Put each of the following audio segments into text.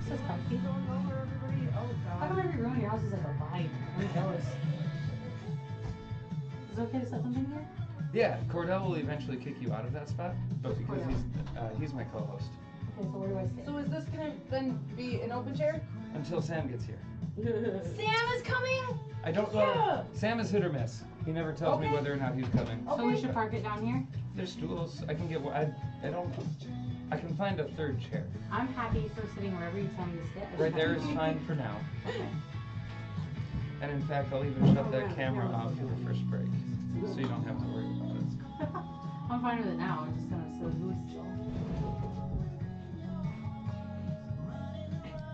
This is comfy. Don't know where everybody. Oh How God. come every room in your house is like a vibe? I'm jealous. Is it okay to set something here? Yeah, Kordell will eventually kick you out of that spot, but because he's my co-host. Okay, so where do I stay? So is this gonna then be an open chair? Until Sam gets here. Sam is coming. I don't know. Sam is hit or miss. He never tells me whether or not he's coming. So we should park it down here? There's stools. I can get. I don't. I can find a third chair. I'm happy for sitting wherever you tell me to sit. Right there is fine for now. Okay. And in fact, I'll even shut that camera off for the first break, so you don't have to worry about it. I'm fine with it now. I'm just gonna sit loose still.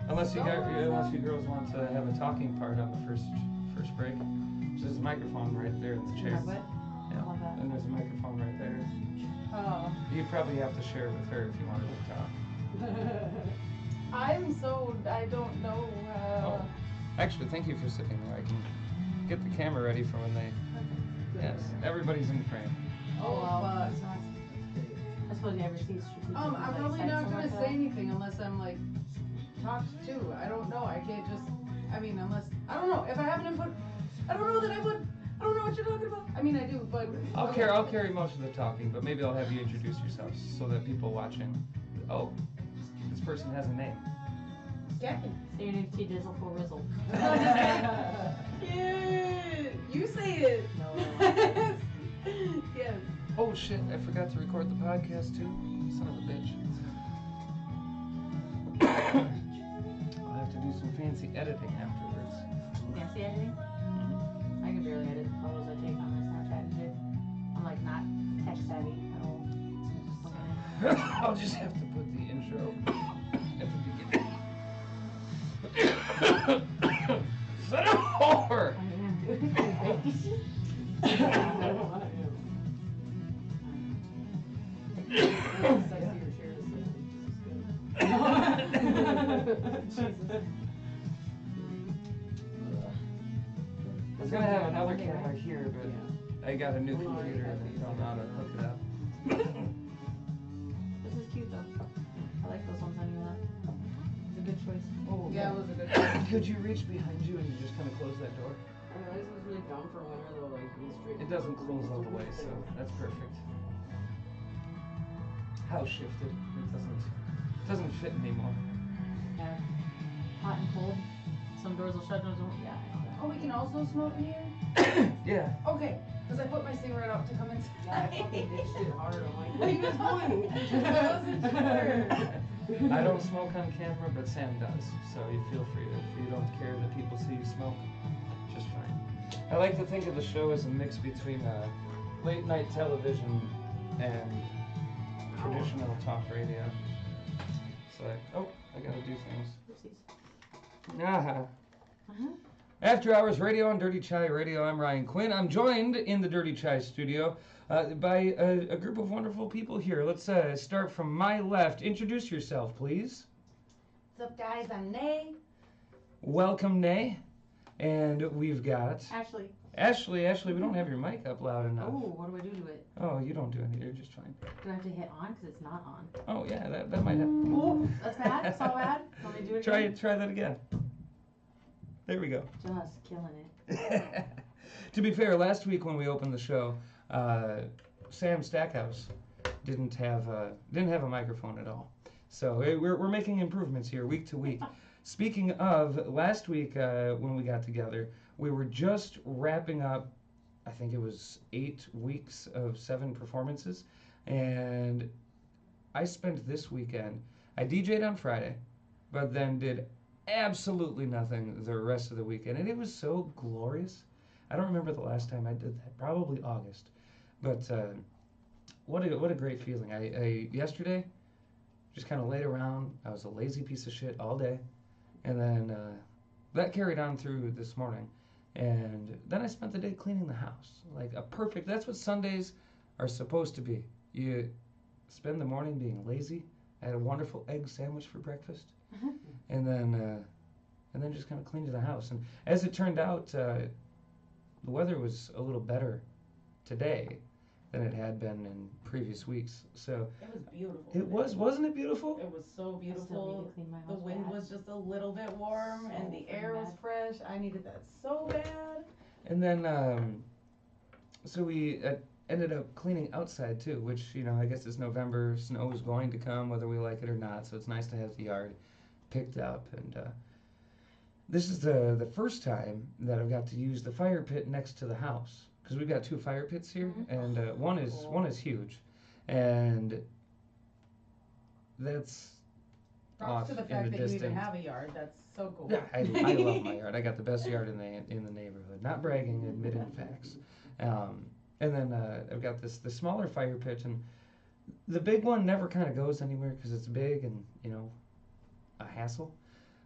Unless you girls want to have a talking part on the first break. There's a microphone right there in the chair. Yeah. Love that. And there's a microphone right there. Oh. You probably have to share with her if you wanted to talk. I don't know. Oh. Actually, thank you for sitting there. I can get the camera ready for when they. Yes, everybody's in frame. Oh, I suppose you ever see strategic. I'm probably not gonna say anything unless I'm like talked to. I don't know. I can't just. I mean, unless I don't know if I have an input. I don't know that I would. I don't know what you're talking about. I mean, I do, but I'll carry most of the talking, but maybe I'll have you introduce yourselves so that people watching. Oh, this person has a name. Yeah. Say your name's T Dizzle for Rizzle. Yeah. You say it. No. Yes. Oh shit! I forgot to record the podcast too. Son of a bitch. I'll have to do some fancy editing afterwards. Fancy editing? I can barely edit the photos I take on my Snapchat and shit. I'm like not tech savvy at all. Just look at it. I'll just have to put the intro at the beginning. Son of a whore! I am doing I was gonna have another camera here, but I got a new computer and I don't know how to hook it up. This is cute though. I like those ones anyway. It's a good choice. Oh, Yeah, it was a good one. Could you reach behind you and you just kind of close that door? I know this was really dumb for winter though, like being straight. It doesn't close all the way, so that's perfect. House shifted. It doesn't fit anymore. Yeah. Hot and cold. Some doors will shut, doors won't. Yeah, I know that. Oh, we can also smoke in here? Yeah. Okay, because I put my cigarette out to come inside. Yeah, I fucking ditched it hard. I'm like, what are you guys doing? I wasn't sure. I don't smoke on camera, but Sam does. So you feel free to, if you don't care that people see you smoke, just fine. I like to think of the show as a mix between late night television and traditional talk radio. It's like, oh, I gotta do things. Oopsies. Uh-huh. After Hours Radio on Dirty Chai Radio, I'm Ryan Quinn. I'm joined in the Dirty Chai studio by a group of wonderful people here. Let's start from my left. Introduce yourself, please. What's up, guys? I'm Nay. Welcome, Nay. And we've got Ashley. Ashley, we don't have your mic up loud enough. Oh, what do I do to it? Oh, you don't do anything. You're just fine. Do I have to hit on? Because it's not on. Oh, yeah, that might happen. Oh, that's bad? That's all bad? Want me to do it again? Try that again. There we go. Just killing it. To be fair, last week when we opened the show, Sam Stackhouse didn't have a microphone at all. So we're making improvements here week to week. Speaking of, last week when we got together, we were just wrapping up, I think it was 8 weeks of 7 performances, and I spent this weekend, I DJ'd on Friday, but then did absolutely nothing the rest of the weekend, and it was so glorious. I don't remember the last time I did that, probably August, but what a great feeling. I yesterday just kind of laid around. I was a lazy piece of shit all day, and then that carried on through this morning, and then I spent the day cleaning the house. Like a perfect, that's what Sundays are supposed to be. You spend the morning being lazy. I had a wonderful egg sandwich for breakfast, and then just kind of cleaned the house. And as it turned out, the weather was a little better today, than it had been in previous weeks. So It was beautiful. it was, wasn't it beautiful? It was so I still need beautiful. to clean my The house wind bad. was just a little bit warm, So and the air was bad. fresh. I needed that so bad. And then so we ended up cleaning outside too, which, you know, I guess it's November, snow is going to come whether we like it or not, so it's nice to have the yard picked up. And this is the first time that I've got to use the fire pit next to the house, because we've got two fire pits here, and one is huge, and that's Props off to the in fact the that you even distance. have a yard. That's so cool. Yeah, I love my yard. I got the best yard in the neighborhood. Not bragging, admitting facts. And then I've got the smaller fire pit, and the big one never kind of goes anywhere because it's big and, you know, a hassle.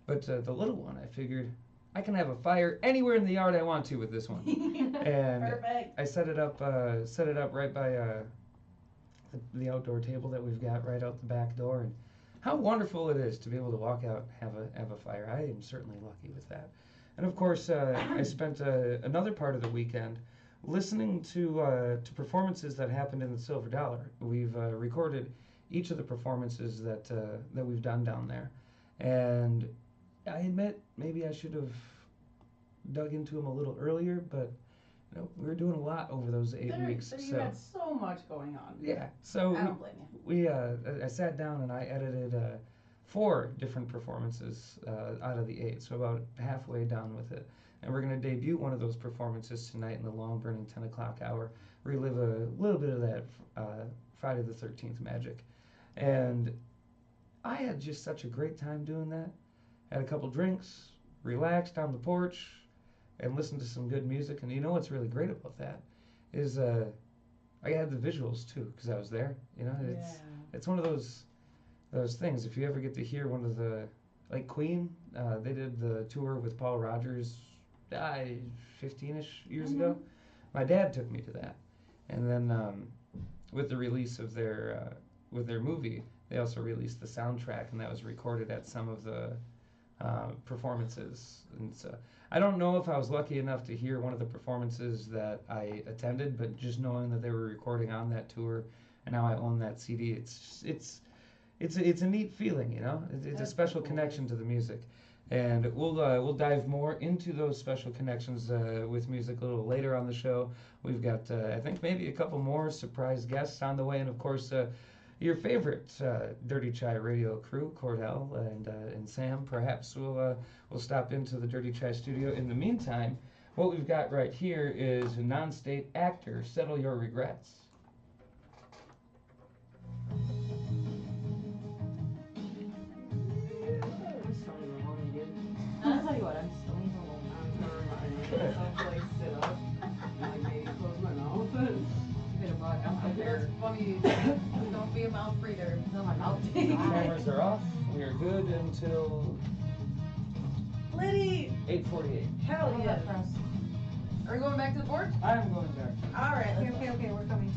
But the little one, I figured I can have a fire anywhere in the yard I want to with this one. And Perfect. I set it up right by the outdoor table that we've got right out the back door, and how wonderful it is to be able to walk out and have a fire. I am certainly lucky with that. And of course, I spent another part of the weekend listening to performances that happened in the Silver Dollar. We've recorded each of the performances that we've done down there, and I admit maybe I should have dug into them a little earlier, but you know, we were doing a lot over those 8 weeks. You So had so much going on. yeah, so I don't blame you. I sat down and I edited 4 different performances out of the 8, so about halfway done with it. And we're going to debut one of those performances tonight in the long burning 10 o'clock hour, relive a little bit of that Friday the 13th magic. And I had just such a great time doing that. Had a couple drinks, relaxed on the porch, and listened to some good music. And you know what's really great about that is I had the visuals too, because I was there. You know, it's one of those things. If you ever get to hear one of the, like Quinn, they did the tour with Paul Rogers 15-ish years ago. My dad took me to that, and then with the release of their movie, they also released the soundtrack, and that was recorded at some of the performances. And so I don't know if I was lucky enough to hear one of the performances that I attended, but just knowing that they were recording on that tour, and now I own that CD, it's a neat feeling, you know. It's a special connection to the music, and we'll dive more into those special connections with music a little later on the show. We've got I think maybe a couple more surprise guests on the way, and of course your favorite Dirty Chai radio crew, Kordell and Sam. Perhaps we'll stop into the Dirty Chai studio. In the meantime, what we've got right here is a non-state actor, Settle Your Regrets. I'll tell you what, I'm just leaving alone. I'll like sit up and like maybe close my mouth. Bit of butt out It's there. funny. Don't be a mouth breather. Fill my mouth. Cameras are off. We are good until Liddy! 8:48. Hell yeah. Are we going back to the porch? I'm going back. Alright, let's go. Okay, we're coming.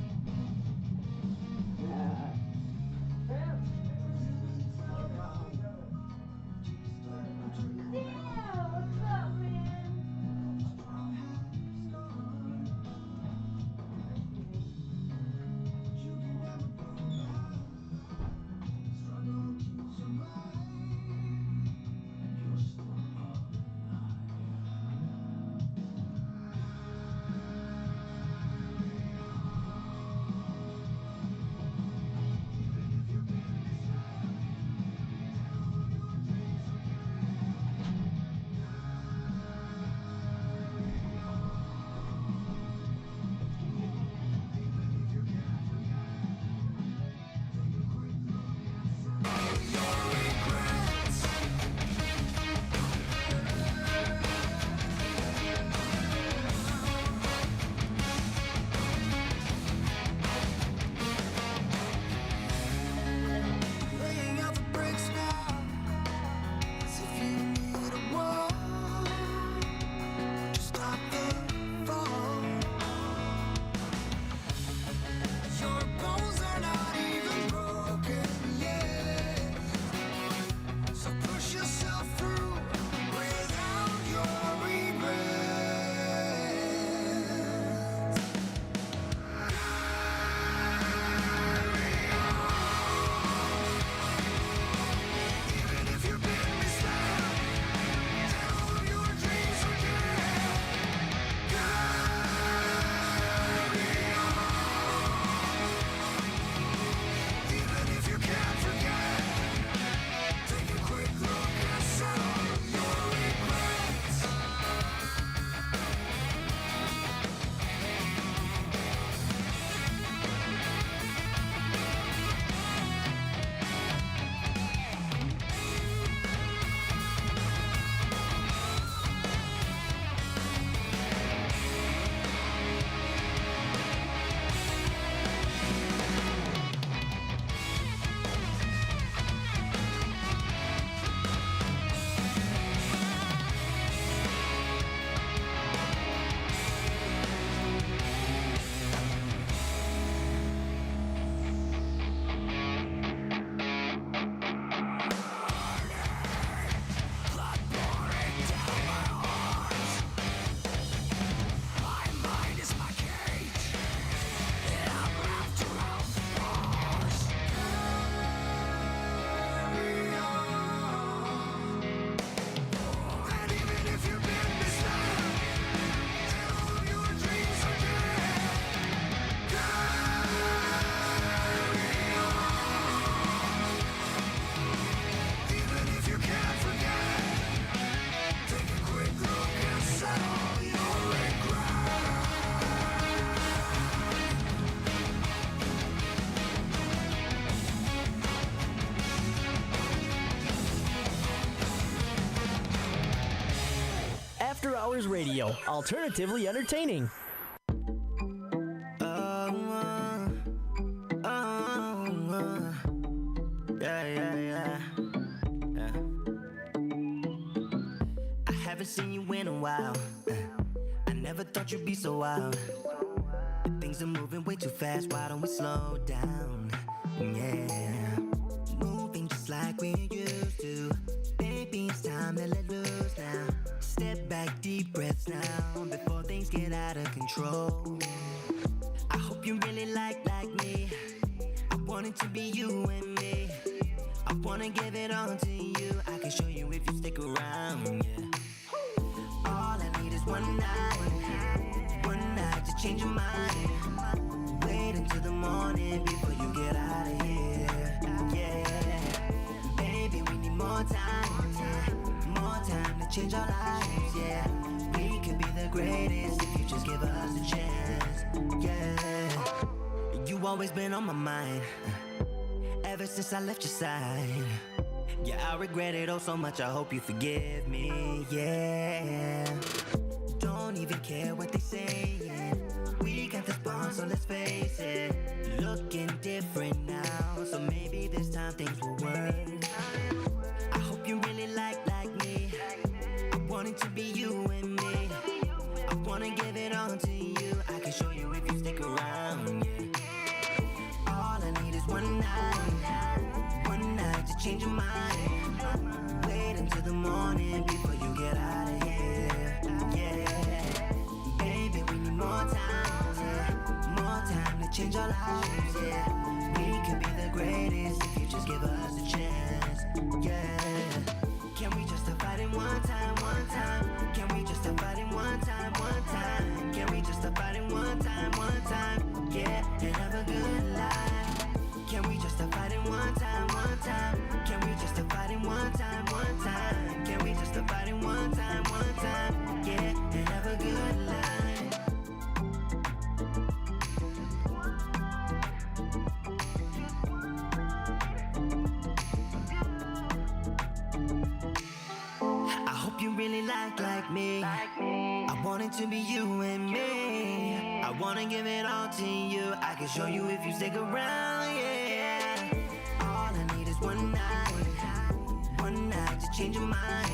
Hours Radio, alternatively entertaining. Yeah. I haven't seen you in a while. I never thought you'd be so wild. Things are moving way too fast. Why don't we slow down? Yeah, moving just like we used to. Baby, it's time to let loose now. Step back, deep breaths now before things get out of control. I hope you really like me. I want it to be you and me. I wanna give it all to you. I can show you if you stick around, yeah. All I need is one night to change your mind. Wait until the morning before you get out of here, yeah. Baby, we need more time to change our lives, yeah. We could be the greatest if you just give us a chance, yeah. You always been on my mind ever since I left your side. Yeah, I regret it oh so much. I hope you forgive me, yeah. Don't even care what they say. We got this bond, so let's face it. Looking different now, so maybe this time things will work. I hope you really like me. I want it to be you and me. I wanna give it all to you. I can show you if you stick around, yeah. All I need is one night to change your mind. Wait until the morning before you get out of here, yeah. Baby, we need more time to change our lives, yeah. We could be the greatest if you just give us a chance, yeah. Can we just stop fighting one time? Can we just stop fighting one time? Can we just stop fighting one time? Yeah, and have a good life. Can we just stop fighting one time? Can we just stop fighting one time? Can we just stop fighting one time? Yeah, and have a good life. I hope you really like me. I want it to be you and me. I wanna give it all to you. I can show you if you stick around, yeah. All I need is one night to change your mind.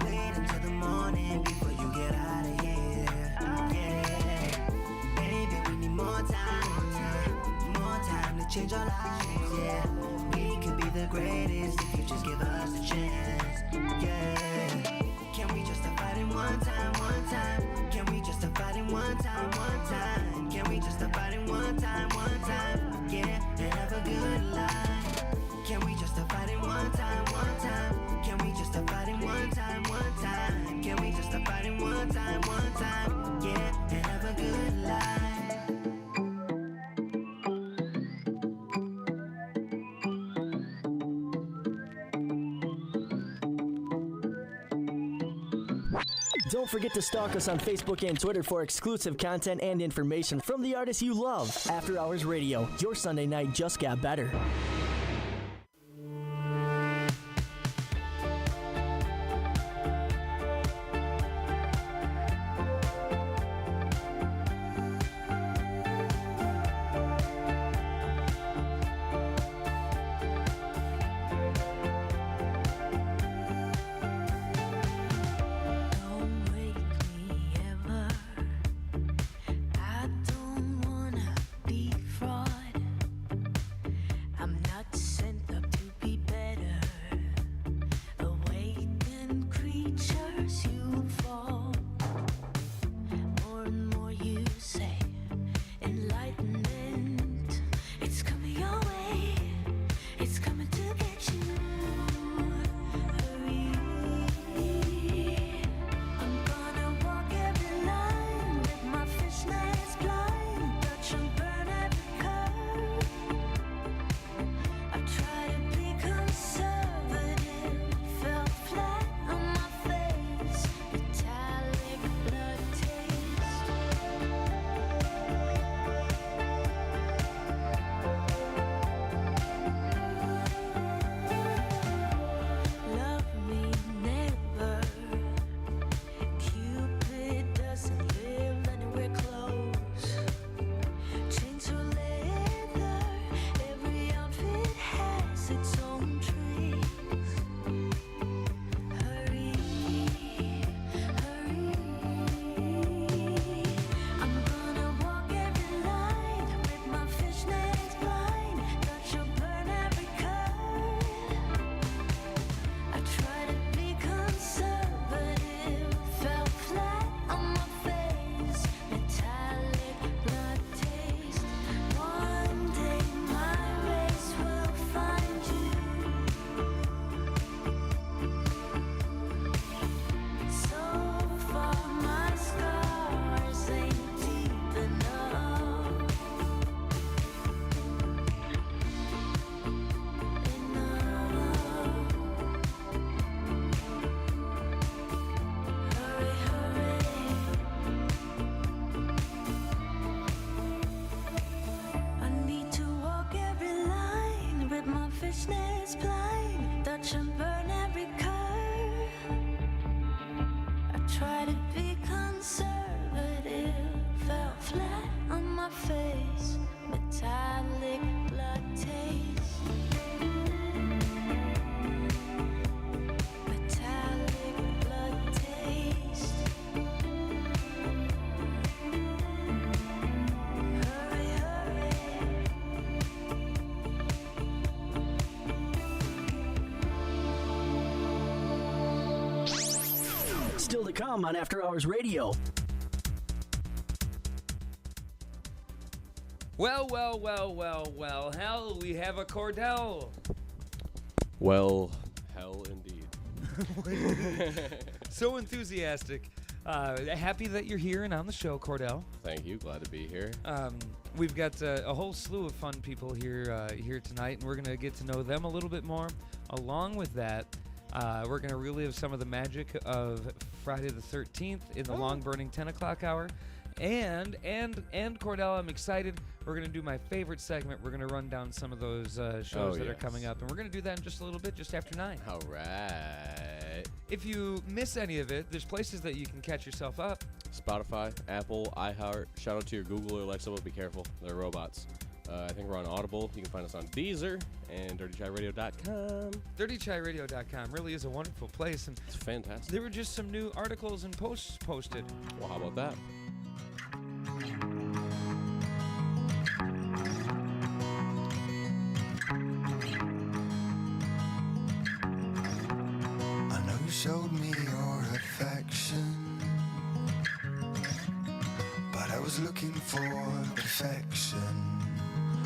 Wait until the morning before you get out of here, yeah. Baby, we need more time to change our lives, yeah. We could be the greatest if you just give us a chance, yeah. Can we just stop fighting one time? Can we just stop fighting one time? Can we just stop fighting one time? Yeah, and have a good life. Can we just stop fighting one time? Can we just stop fighting one time? Can we just stop fighting one time? Yeah, and have a good life. Don't forget to stalk us on Facebook and Twitter for exclusive content and information from the artists you love. After Hours Radio, your Sunday night just got better. I don't wanna be fraud. I'm not Still to come on After Hours Radio. Well, hell, we have a Kordell. Well, hell indeed. So enthusiastic. Happy that you're here and on the show, Kordell. Thank you. Glad to be here. We've got a whole slew of fun people here tonight, and we're going to get to know them a little bit more. Along with that, we're going to relive some of the magic of Friday the 13th in the long-burning 10 o'clock hour. And Kordell, I'm excited. We're going to do my favorite segment. We're going to run down some of those shows that are coming up. And we're going to do that in just a little bit, just after 9. All right. If you miss any of it, there's places that you can catch yourself up. Spotify, Apple, iHeart. Shout out to your Google or Alexa, but be careful. They're robots. I think we're on Audible. You can find us on Deezer and DirtyChatRadio.com. DirtyChatRadio.com really is a wonderful place. And it's fantastic. There were just some new articles and posts posted. Well, how about that? Showed me your affection, but I was looking for perfection,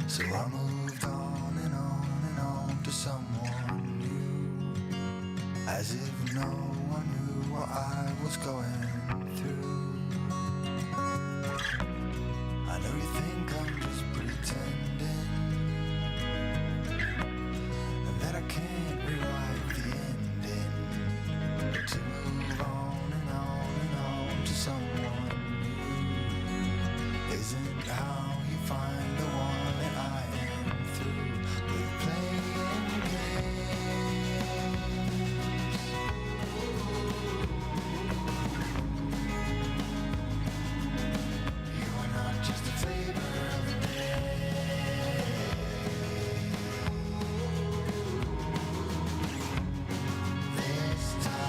so I moved on and on and on to someone new, as if no one knew what I was going through. I know you think I'm just pretending, and that I can't rewrite the ending. To move on and on and on to someone new isn't how you find the one that I am through with playing games. You are not just a flavor of the day. This time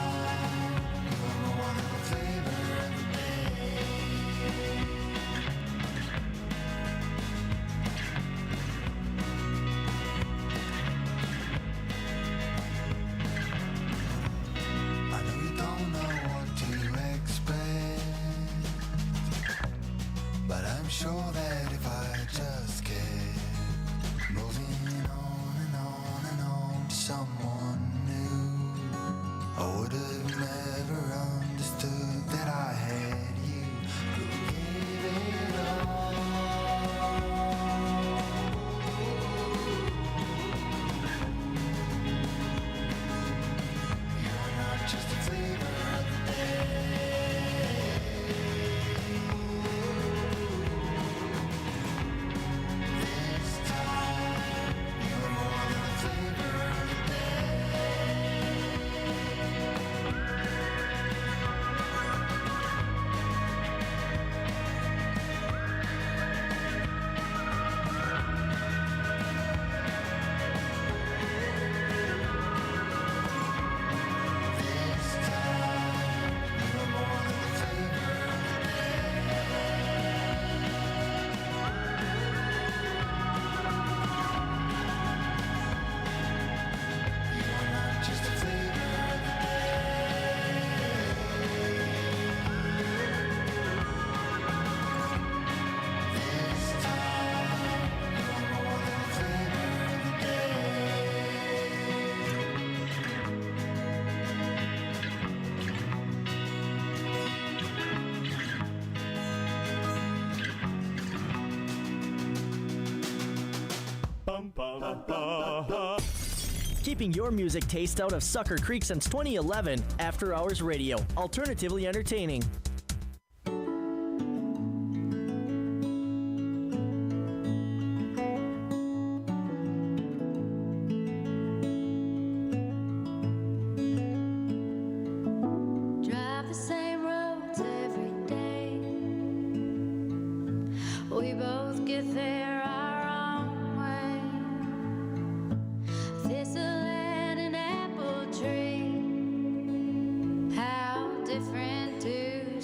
I'm sure that if I just kept moving on and on and on to someone new, I would have never understood that I had you who gave it all. You're not just a flavor of the day. Keeping your music taste out of Sucker Creek since 2011, After Hours Radio, alternatively entertaining. Drive the same roads every day. We both get there our own way. Thistle and an apple tree. How different two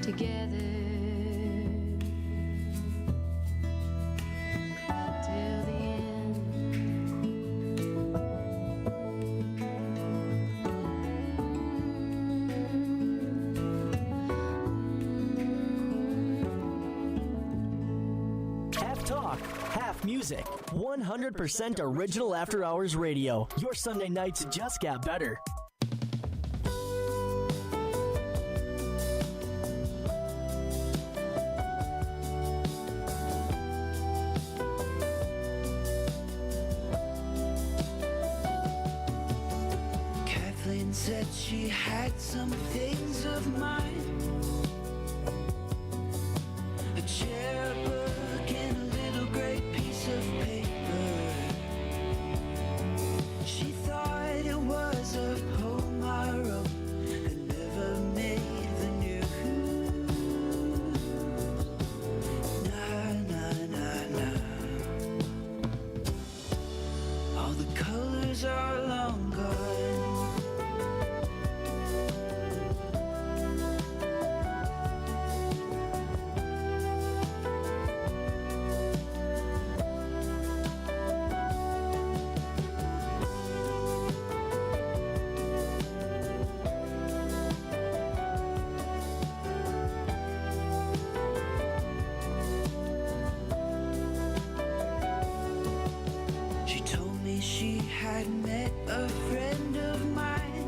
together till the end. Half talk, half music. 100% original After Hours radio. Your Sunday nights just got better. Kathleen said she had some things of mine. A chair, a book, and a little gray piece of paper. She thought it was a poem I wrote that never made the news. Nah, nah, nah, nah. All the colors are long gone. She told me she had met a friend of mine,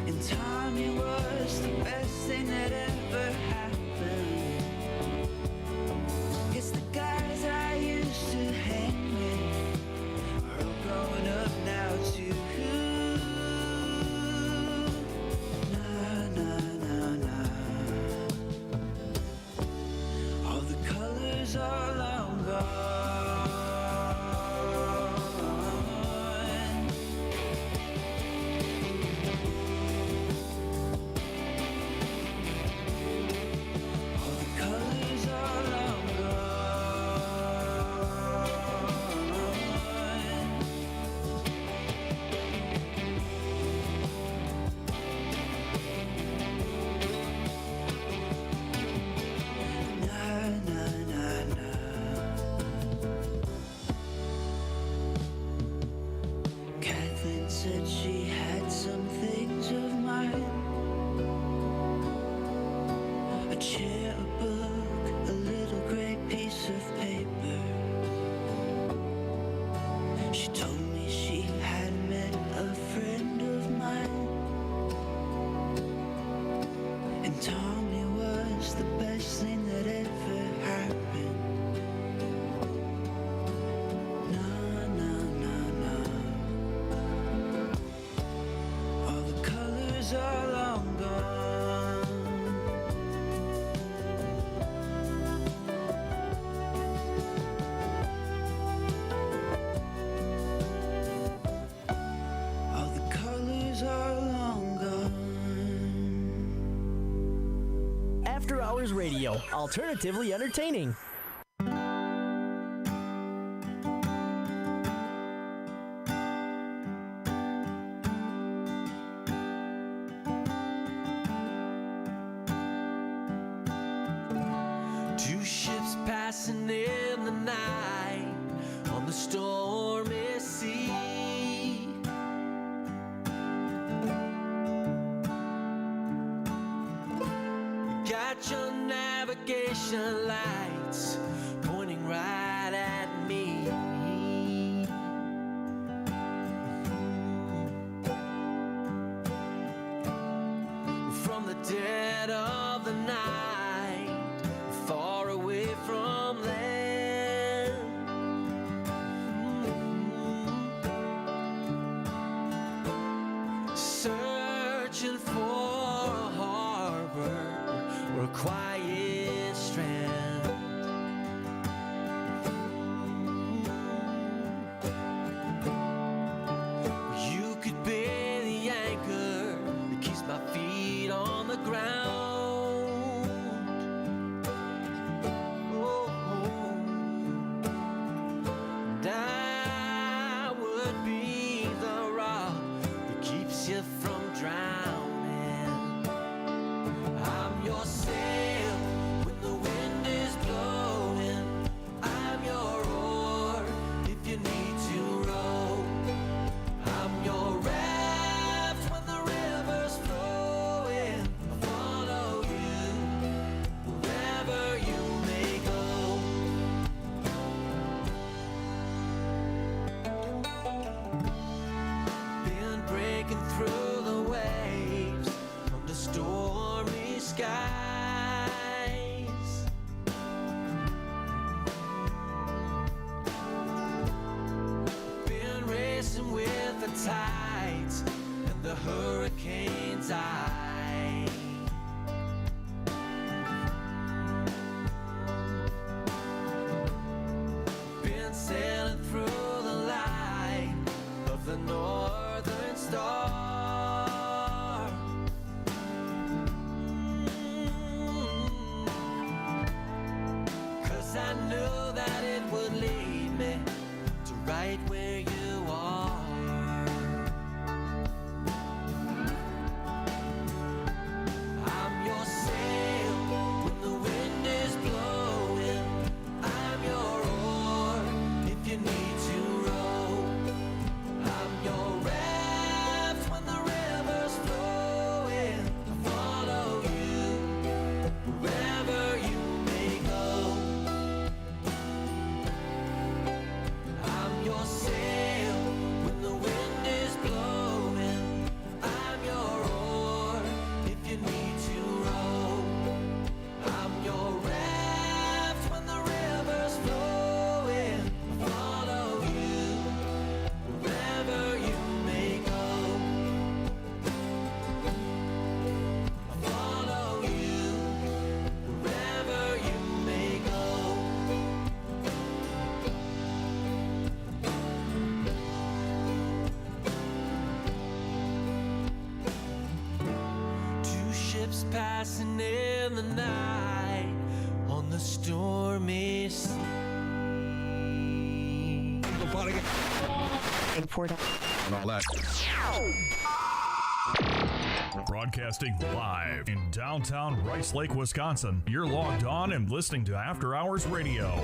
and Tommy was the best thing that ever happened. Guess the guys I used to hang with are all growing up now too. Nah, nah, nah, nah. All the colors are long gone. All the colors are long gone. Nah, nah, nah, nah. Kathleen said she had some things of mine. A chair, a book, a little gray piece of paper. She told me she had met a friend of mine, and Tommy was the best thing that ever happened. Nah, nah, nah, nah. All the colors are long gone. All the colors are long gone. After Hours Radio, alternatively entertaining. Two ships passing in the night on the stormy sea. Got your navigation lights pointing right at me. From the dead of the night, far away from land. Searching for a harbor or a quiet strand. You could be the anchor that keeps my feet on the ground. hurricane's eye. Been sailing through the light of the northern star. 'Cause I knew that it would lead me to right where you are. I'm your sail when the wind is blowing. I'm your oar if you need to row. I'm your raft when the river's flowing. I'll follow you wherever you may go. I'm your sail when the wind is blowing. I'm your oar if you need to row. I'm your raft when the river's flowing. I'll follow you wherever you may go. I'll follow you wherever you may go. Two ships passing in the night on the stormy sea. And all that. Broadcasting live in downtown Rice Lake, Wisconsin. You're logged on and listening to After Hours Radio.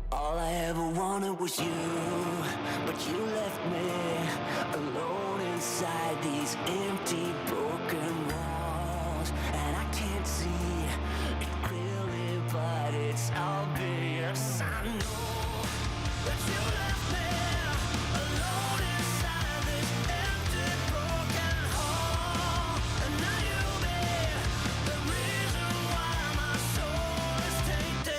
All I ever wanted was you, but you left me alone inside these empty, broken walls. And I can't see it clearly, but it's obvious. I know that you left me alone inside this empty, broken hall. And now you'll be the reason why my soul is tainted.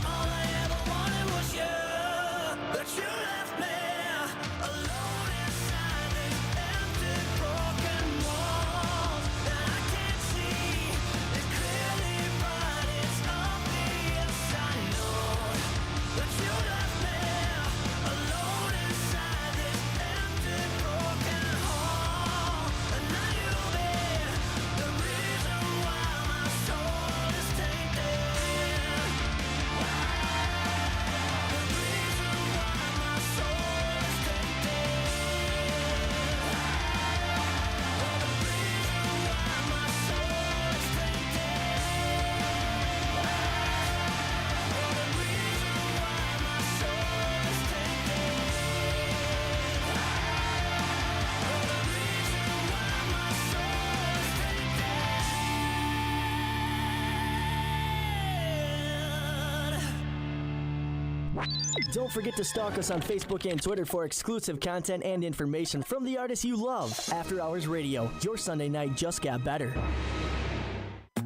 but all I ever wanted was you. But you left me alone inside these empty, broken walls that I can't see it clearly, but it's obvious. I know that you left me alone inside this empty, broken hall, and now you'll be the reason why my soul is tainted. The reason why my soul is tainted. The reason why my soul is Don't forget to stalk us on Facebook and Twitter for exclusive content and information from the artists you love. After Hours Radio, your Sunday night just got better.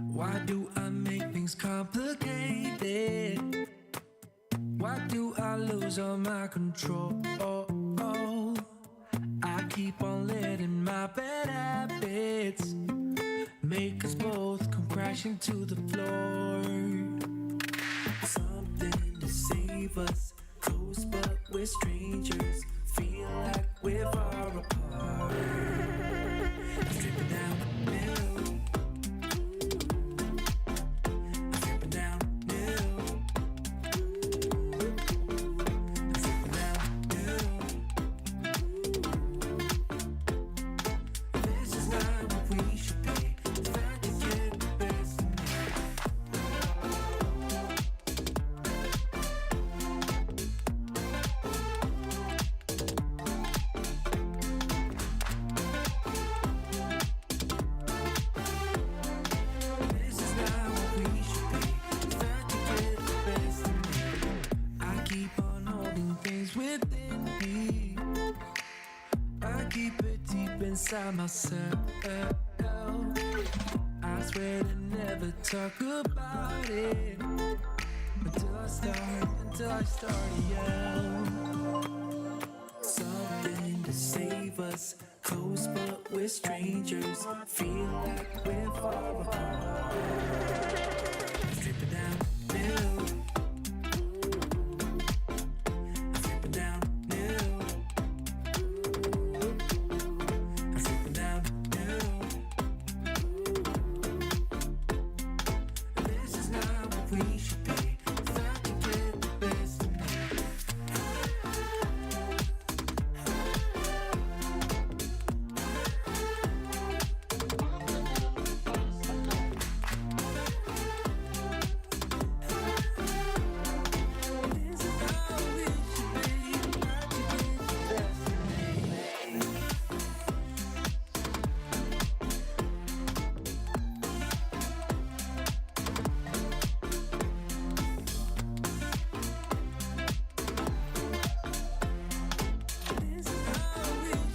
Why do I make things complicated? Why do I lose all my control? I keep on letting my bad habits make us both come crashing to the floor. Something to save us, close but we're strangers. Feel like we're far apart. Stripping down the middle. Stripping down the middle. Stripping down the middle. This is not what we should be. Trying to get the best of me. This is not what we should be. Trying to get the best of me. I keep on holding things within me. I keep it deep inside myself. I swear to never talk about it until I start to yell. Something to save us, close but we're strangers. Feel like we're far apart. Stripping down the middle. Stripping down the middle. Stripping down the middle. This is not what we should be. Trying to get the best of me. This is how we should be. Trying to get the best of me. This is how we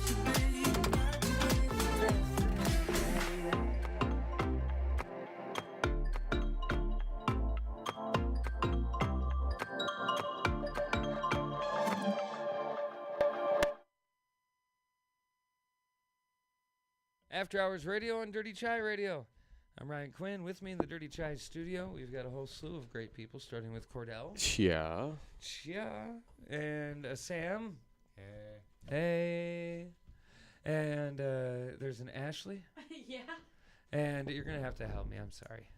should be. Trying to get the best of me. After Hours Radio on Dirty Chai Radio. I'm Ryan Quinn. With me in the Dirty Chai studio, we've got a whole slew of great people, starting with Kordell. Yeah. Yeah. And Sam. Hey. And there's an Ashley. Yeah. And you're going to have to help me. I'm sorry.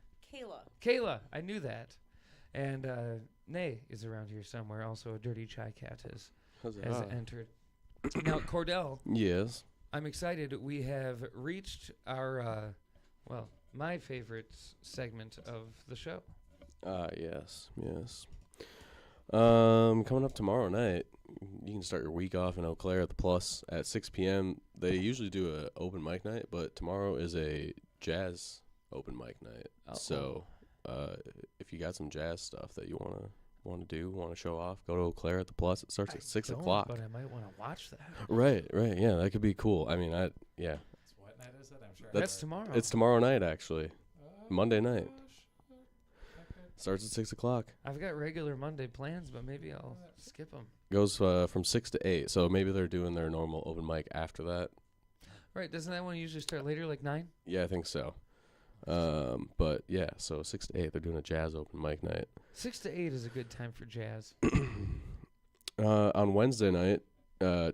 Kayla. I knew that. And Nay is around here somewhere. Also, a Dirty Chai cat has entered. Now, Kordell, Yes. I'm excited. We have reached our, my favorite segment of the show. Yes. Coming up tomorrow night, you can start your week off in Eau Claire at the Plus at 6 p.m. They usually do a open mic night, but tomorrow is a jazz open mic night. Oh. So, if you got some jazz stuff that you want to show off, go to Eau Claire at the Plus. It starts at 6 o'clock. But I might want to watch that. Right. Yeah, that could be cool. I mean, yeah. What night is it? I'm sure. That's tomorrow. It's tomorrow night, actually. Monday night. Starts at 6 o'clock. I've got regular Monday plans, but maybe I'll skip them. Goes from 6 to 8. So maybe they're doing their normal open mic after that. Right, doesn't that one usually start later, like 9? Yeah, I think so. But yeah, so 6 to 8, they're doing a jazz open mic night. 6 to 8 is a good time for jazz. On Wednesday night,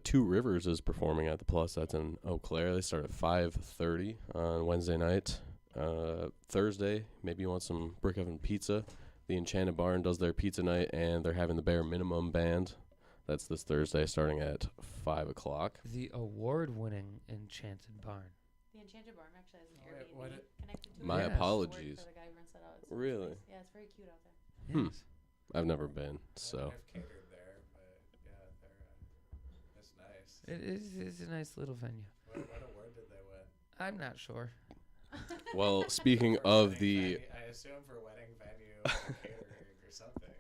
Two Rivers is performing at the Plus. That's in Eau Claire. They start at 5:30 on Wednesday night. Thursday, maybe you want some brick oven pizza. The Enchanted Barn does their pizza night, and they're having the Bare Minimum Band. That's this Thursday, starting at 5 o'clock. The award-winning Enchanted Barn. The Enchanted Barn actually has an Airbnb connected to it. My Yes. apologies. For the guy who rents that out. It's Really? nice. Yeah, it's very cute out there. Yes. I've never been, so. I've catered there, but yeah, it's nice. It's a nice little venue. What award did they win? I'm not sure. Well, speaking of the... I assume for wedding venue or catering or something.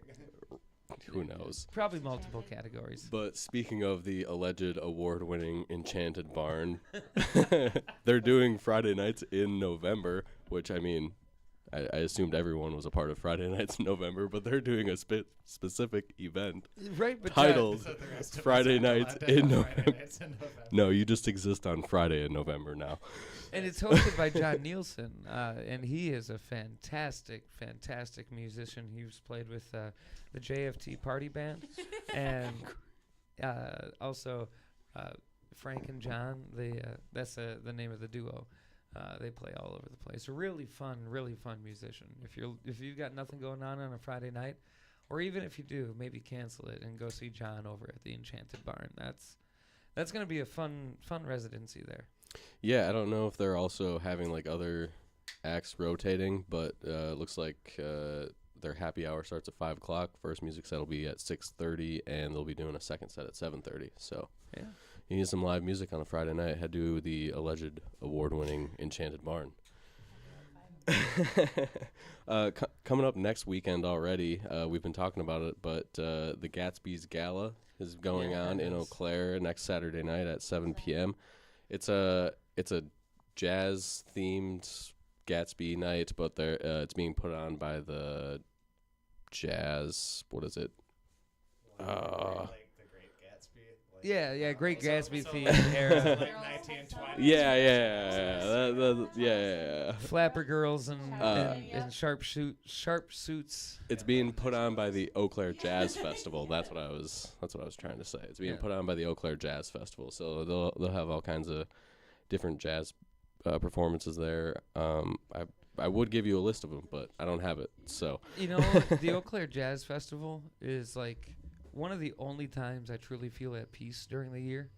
Who knows? Probably multiple categories. But speaking of the alleged award-winning Enchanted Barn, they're doing Friday nights in November, which, I mean, I assumed everyone was a part of Friday nights in November, but they're doing a specific event right, but titled So the rest of us Friday are Nights allowed to in have Friday November. nights in November. No, you just exist on Friday in November now. And it's hosted by John Nielsen, and he is a fantastic, fantastic musician. He's played with the JFT Party Band, and also Frank and John. That's the name of the duo. They play all over the place. Really fun musician. If you've got nothing going on a Friday night, or even if you do, maybe cancel it and go see John over at the Enchanted Barn. That's going to be a fun residency there. Yeah, I don't know if they're also having like other acts rotating, but looks like their happy hour starts at 5 o'clock. First music set will be at 6:30, and they'll be doing a second set at 7:30. So yeah, you need some live music on a Friday night. Head to the alleged award-winning Enchanted Barn. Coming up next weekend already, we've been talking about it, but the Gatsby's Gala is going on in Eau Claire next Saturday night at 7 p.m. It's a jazz-themed Gatsby night, but it's being put on by the jazz. What is it? Like the Great Gatsby. Like, Yeah, Great Gatsby so theme like, era. so like 1920s. Yeah. Flapper girls and sharp suits. It's being put on by the Eau Claire Jazz Festival. That's what I was trying to say. It's being put on by the Eau Claire Jazz Festival. So they'll have all kinds of different jazz performances there. I would give you a list of them, but I don't have it. So the Eau Claire Jazz Festival is like one of the only times I truly feel at peace during the year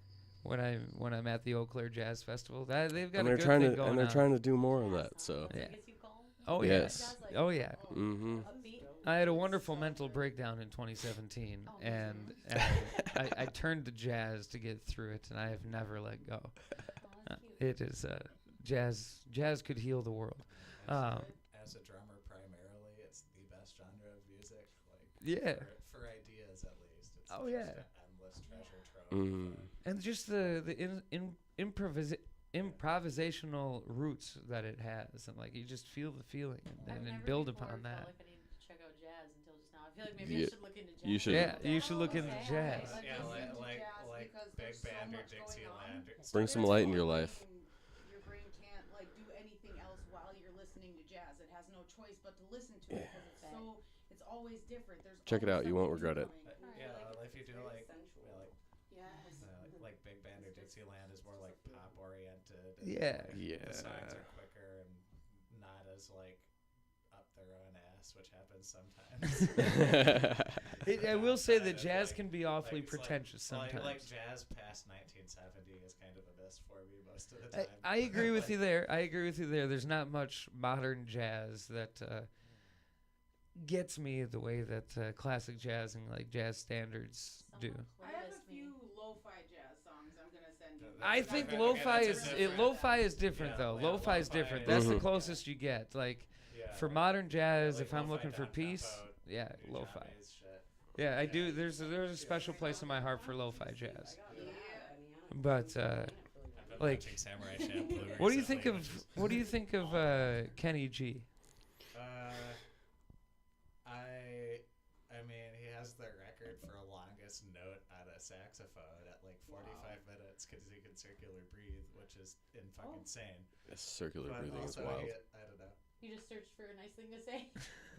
when I'm at the Eau Claire Jazz Festival. They've got a good thing going on. And they're trying to do more of that. So yeah. Oh yes. Yeah. Oh yeah. Mm-hmm. I had a wonderful mental breakdown in 2017, and I turned to jazz to get through it, and I have never let go. It is jazz could heal the world. As a drummer, primarily, it's the best genre of music. For ideas, at least. It's just an endless treasure trove. Mm-hmm. And just the improvisational roots that it has, and like you just feel the feeling and then build upon that. I need to check out jazz until just now. I feel like maybe I should look into jazz. You should. Yeah, you should look into jazz. Yeah, like Big Band or Dixieland. Bring some light in your life. Your brain can't do anything else while you're listening to jazz. It has no choice but to listen to it because it's always different. Check it out. You won't regret it. Yeah, if you do like Big Band or Dixieland is more like pop oriented. Yeah. The songs are quicker and not as up their own ass, which happens sometimes. I will say that jazz can be awfully pretentious sometimes. Like jazz past 1970 is kind of a miss for me most of the time. I agree with you there. There's not much modern jazz that gets me the way that classic jazz and jazz standards do. I have a few lo-fi jazz songs I'm gonna send you. I think lo-fi is different though. Lo-fi is different. That's the closest you get. For modern jazz, if I'm looking for peace, lo-fi. Yeah, I do. There's a special place in my heart for lo-fi jazz. But what do you think of Kenny G? has the record for a longest note on a saxophone at like 45 minutes because he can circular breathe, which is insane. Circular but breathing is also wild. I don't know. You just searched for a nice thing to say.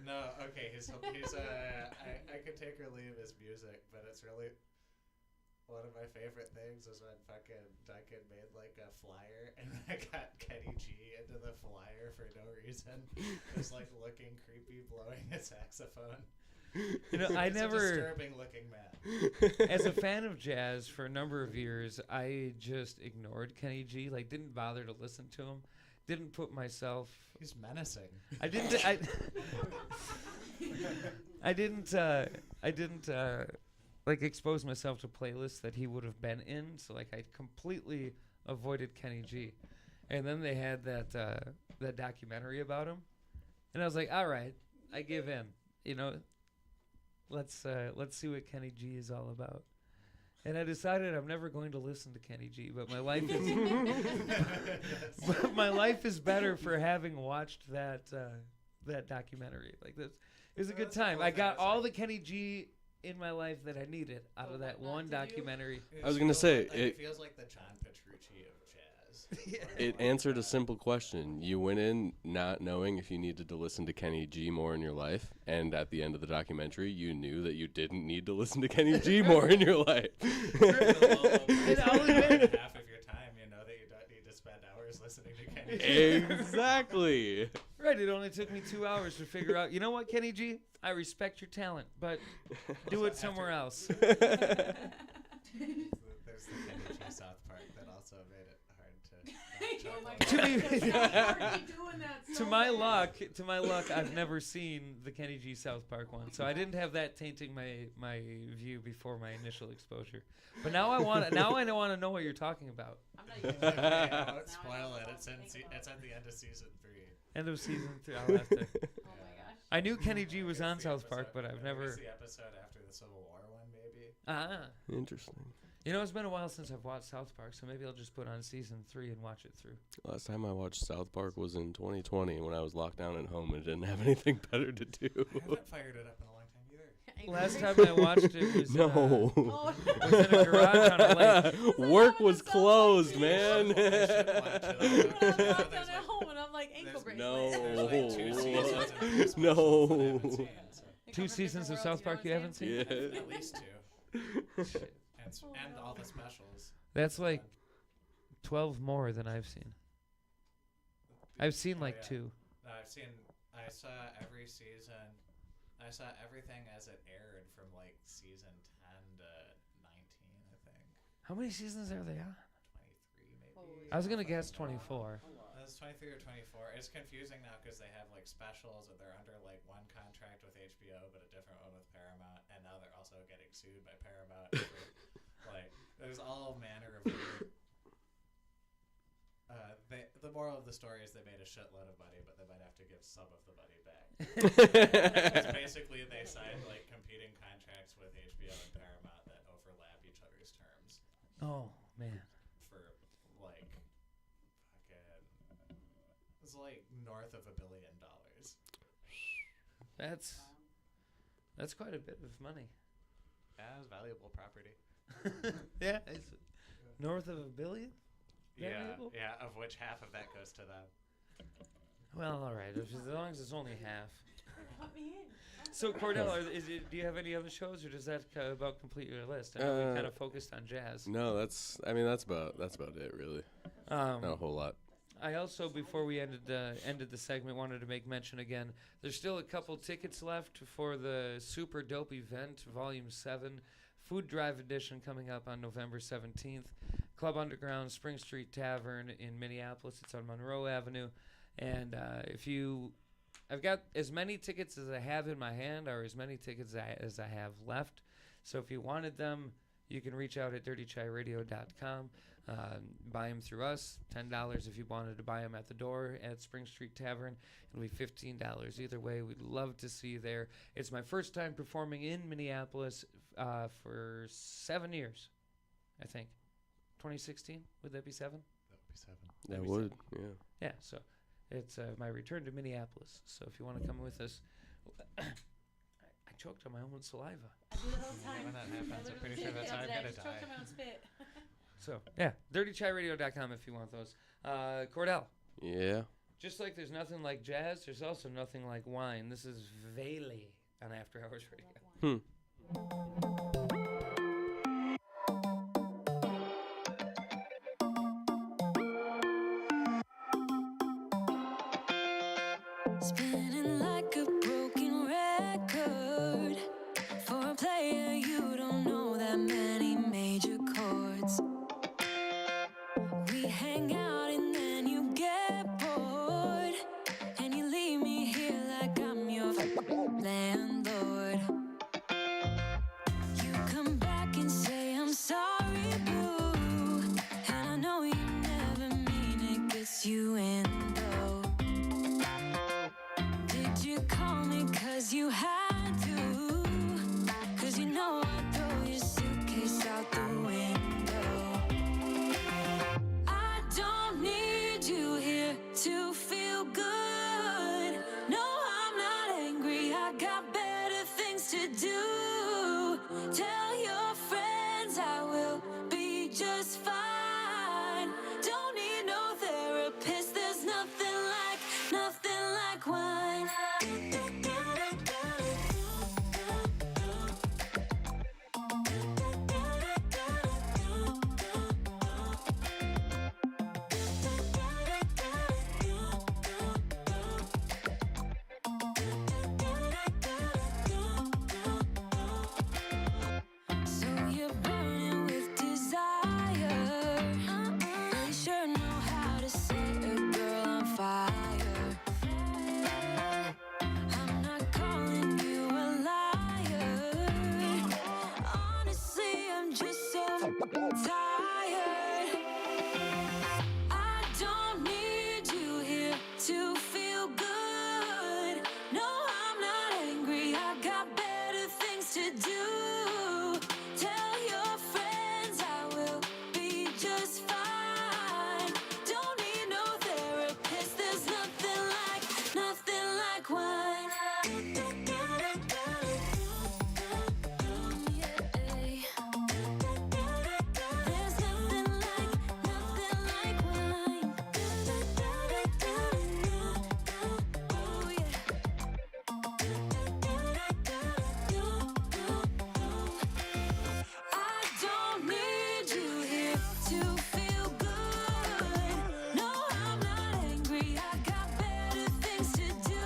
No, okay. He's I could take or leave his music, but it's really one of my favorite things is when fucking Duncan made like a flyer and I got Kenny G into the flyer for no reason. Just like looking creepy, blowing a saxophone. You know, I He's never. a disturbing looking man. As a fan of jazz for a number of years, I just ignored Kenny G. Like, didn't bother to listen to him. Didn't put myself. He's menacing. I didn't. I didn't. Like expose myself to playlists that he would have been in. So like I completely avoided Kenny G. And then they had that documentary about him, and I was like, all right, I give in. You know, let's see what Kenny G is all about. And I decided I'm never going to listen to Kenny G. But my life is but my life is better for having watched that documentary. Like this, it was a good time. I got all the Kenny G in my life that I needed out of that one documentary. I was gonna say it feels like the John Petrucci of jazz. It answered a simple question. You went in not knowing if you needed to listen to Kenny G more in your life, and at the end of the documentary, you knew that you didn't need to listen to Kenny G more in your life. Half of your time, you know that you don't need to spend hours listening to Kenny G. Exactly. Right, it only took me 2 hours to figure out, you know what, Kenny G? I respect your talent, but do it somewhere else. There's the Kenny G South Park that also made it hard to to my luck, I've never seen the Kenny G South Park one, so I didn't have that tainting my view before my initial exposure. But now I want to know what you're talking about. I'm not even I won't spoil it. It's at the end of season 3. End of season 3. I'll have to. Oh my gosh. I knew Kenny G was on South Park, but I've never. It's the episode after the Civil War one, maybe. Ah. Interesting. You know, it's been a while since I've watched South Park, so maybe I'll just put on season 3 and watch it through. Last time I watched South Park was in 2020 when I was locked down at home and didn't have anything better to do. I haven't fired it up in a long time either. Last time I watched it was was in a garage on a lake. Work was closed, man. I'm locked down at home and I'm like ankle bracelet. No. 2 seasons of South Park you haven't seen? Yeah. At least 2. Shit. And all the specials. That's like 12 more than I've seen. I've seen like 2. No, I saw every season. I saw everything as it aired from like season 10 to 19, I think. How many seasons are they on? 23, maybe. I was going to guess 24. It's 23 or 24. It's confusing now because they have like specials and they're under like one contract with HBO but a different one with Paramount, and now they're also getting sued by Paramount. Like, there's all manner of weird. The moral of the story is they made a shitload of money, but they might have to give some of the money back. Because basically they signed like competing contracts with HBO and Paramount that overlap each other's terms. Oh, man. For like fucking, it's like north of $1 billion. That's quite a bit of money. Yeah, it's valuable property. Yeah, it's north of $1 billion. Yeah, of which half of that goes to them. Well, all right, as long as it's only half. Let me in. So, Kordell, do you have any other shows, or does that about complete your list? I know we kind of focused on jazz. No, that's about it, really. Not a whole lot. I also, before we ended the segment, wanted to make mention again. There's still a couple tickets left for the Super Dope Event, Volume 7, Food Drive Edition, coming up on November 17th. Club Underground, Spring Street Tavern in Minneapolis. It's on Monroe Avenue. And I've got as many tickets as I have in my hand, or as many tickets as I have left. So if you wanted them, you can reach out at dirtychairadio.com. Buy them through us. $10 if you wanted to buy them at the door at Spring Street Tavern. It'll be $15 either way. We'd love to see you there. It's my first time performing in Minneapolis for 7 years, I think. 2016? Would that be 7? That would be 7. That would, yeah. Yeah, so it's my return to Minneapolis. So if you want to come with us, I choked on my own saliva. I do it all the time. When that happens, I'm pretty sure that's how I'm I gonna just choked die. on my own spit. So, yeah, dirtychairadio.com if you want those. Kordell, Yeah. just like there's nothing like jazz, there's also nothing like wine. This is Vele on After Hours Radio. Spinning like a broken record. For a player, you don't know that many major chords. We hang out and then you get bored. And you leave me here like I'm your landlord. You come back and say, I'm sorry, boo. And I know you never mean it, gets you in though. Did you call me 'cause you had to? 'Cause you know I'd throw your suitcase out the window. I don't need you here to feel good. No, I'm not angry, I got better things to do. Tell your friends I will be just fine. Don't need no therapist, there's nothing like wine. So you're burning with desire. You sure know how to set a girl on fire. I'm not calling you a liar. Honestly, I'm just so tired. I don't need you here to feel good. No, I'm not angry, I got better things to do. Tell your friends I will be just fine. Don't need no therapist, there's nothing like wine. There's nothing like wine. Oh yeah. I don't need you here to feel good. No, I'm not angry, I got better things to do.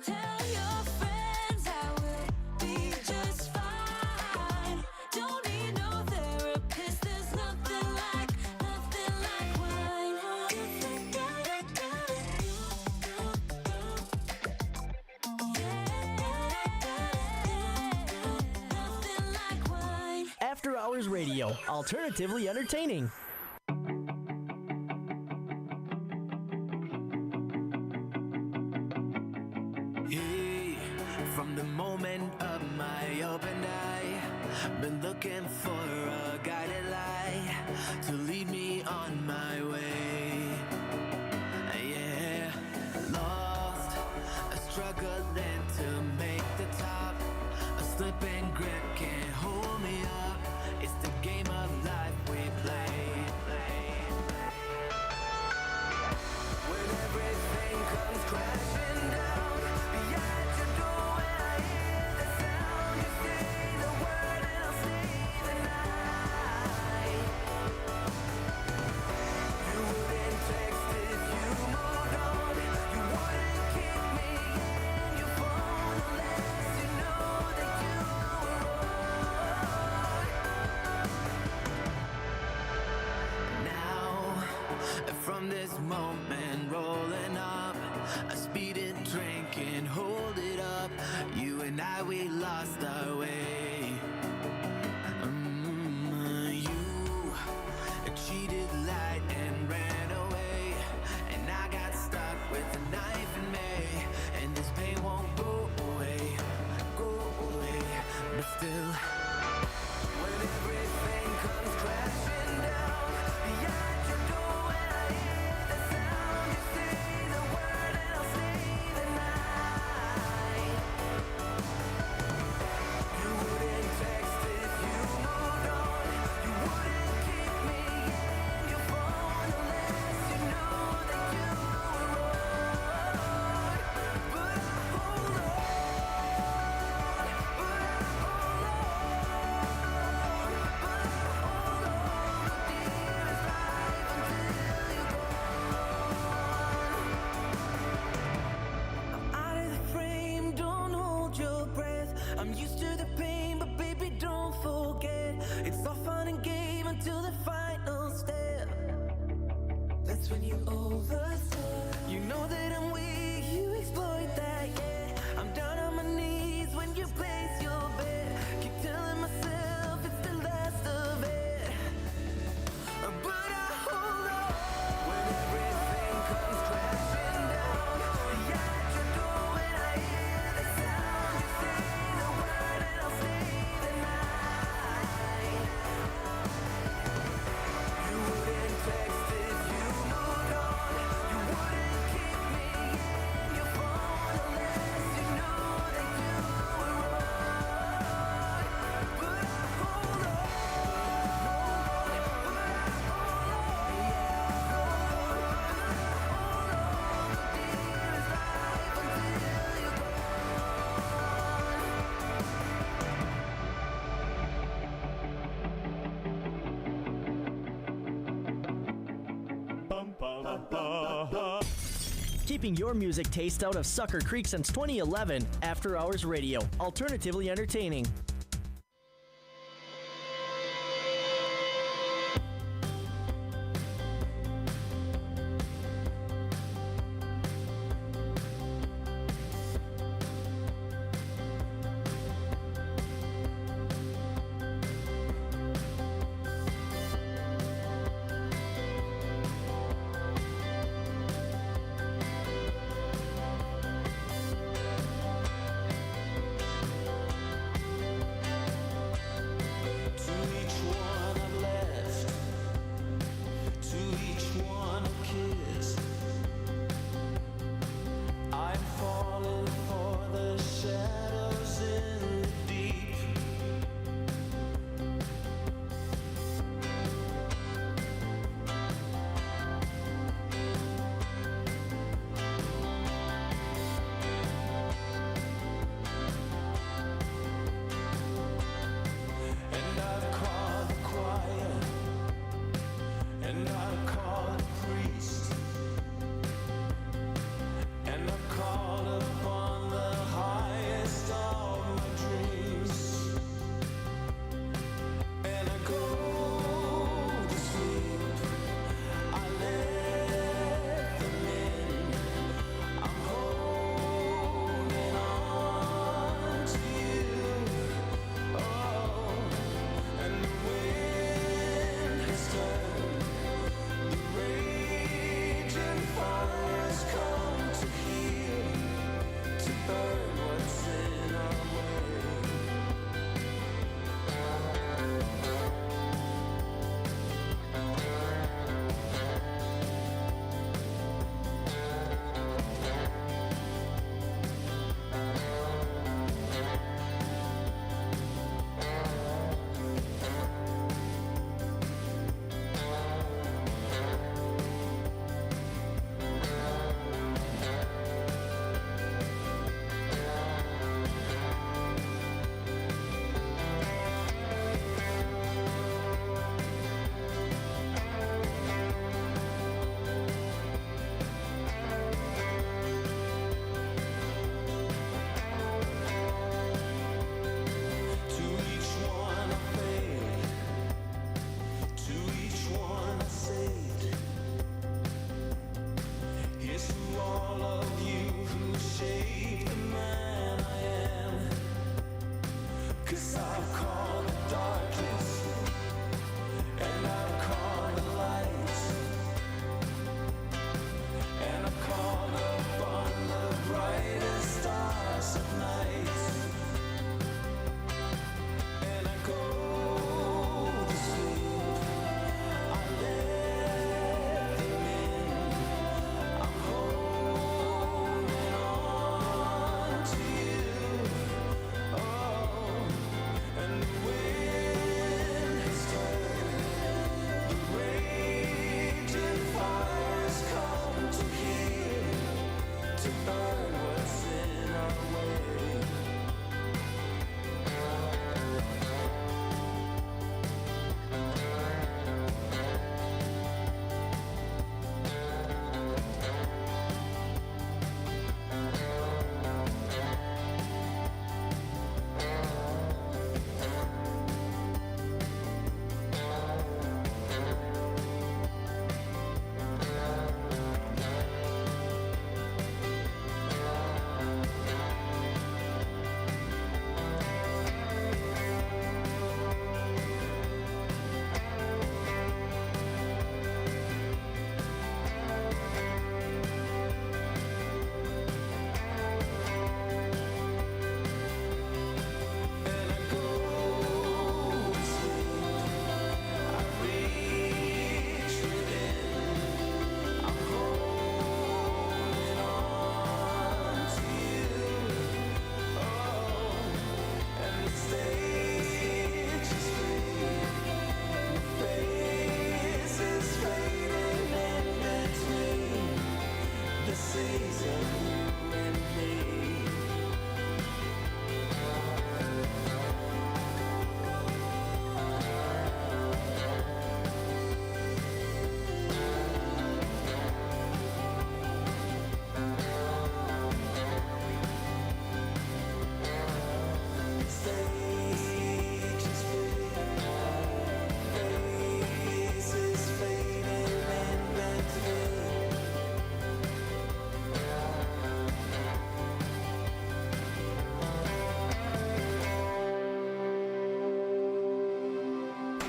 Tell your friends I will be just fine. Don't need no therapist, there's nothing like wine. Nothing like wine. After Hours Radio, alternatively entertaining. Hey, from the moment of my open eye, been looking for a guided light to lead me on my way. Yeah, lost, struggling to make the top. A slipping grip can't hold me up. It's the game of life we play. When everything comes crashing down behind your door, when I hear the sound, you say the word and I'll stay the night. You wouldn't text if you moved on. You wouldn't kick me in your phone unless you know that you were wrong. Now, from this moment rolling up, a speeding drink and hold it up. You and I, we lost our way. You cheated light and ran away, and I got stuck with a knife in me, and this pain won't go away, but still. When everything comes crashing down behind your door, when I hear the sound, you say the word and I'll stay the night. Keeping your music taste out of Sucker Creek since 2011, After Hours Radio, alternatively entertaining.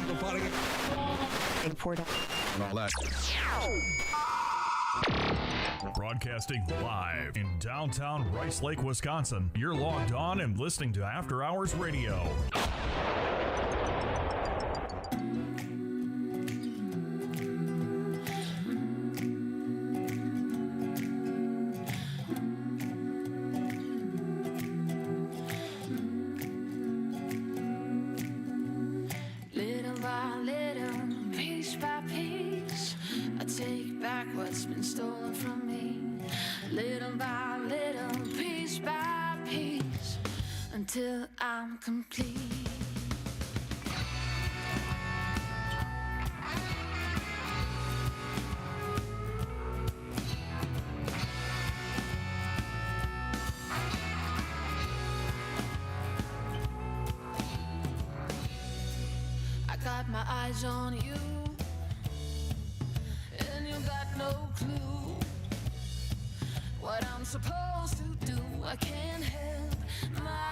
And all that. Broadcasting live in downtown Rice Lake, Wisconsin. You're logged on and listening to After Hours Radio. Little by little, piece by piece, I take back what's been stolen from me. Little by little, piece by piece, until I'm complete. I got my eyes on you, and you got no clue what I'm supposed to do. I can't help myself.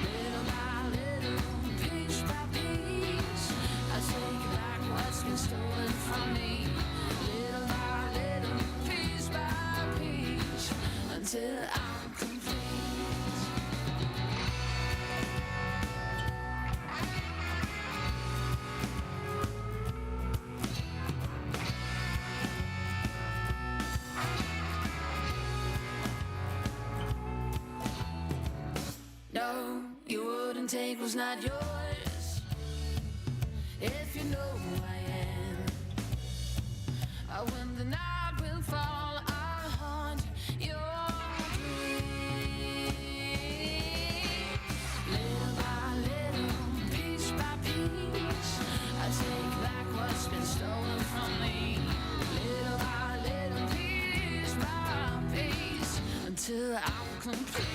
Little by little, piece by piece, I take back what's been stolen from me. Little by little, piece by piece, until I'm complete. No, you wouldn't take what's not yours. If you know who I am, when the night will fall, I'll haunt your dreams. Little by little, piece by piece, I take back what's been stolen from me. Little by little, piece by piece, until I'm complete.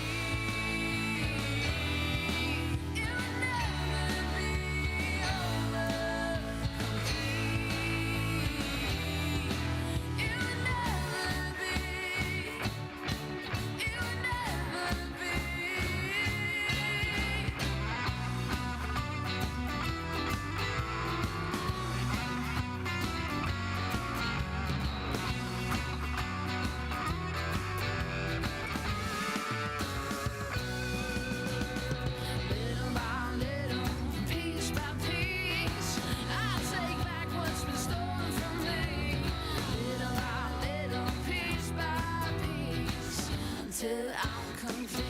Little by little, piece by piece, I take back what's been stolen from me. Little by little, piece by piece, until I'm complete.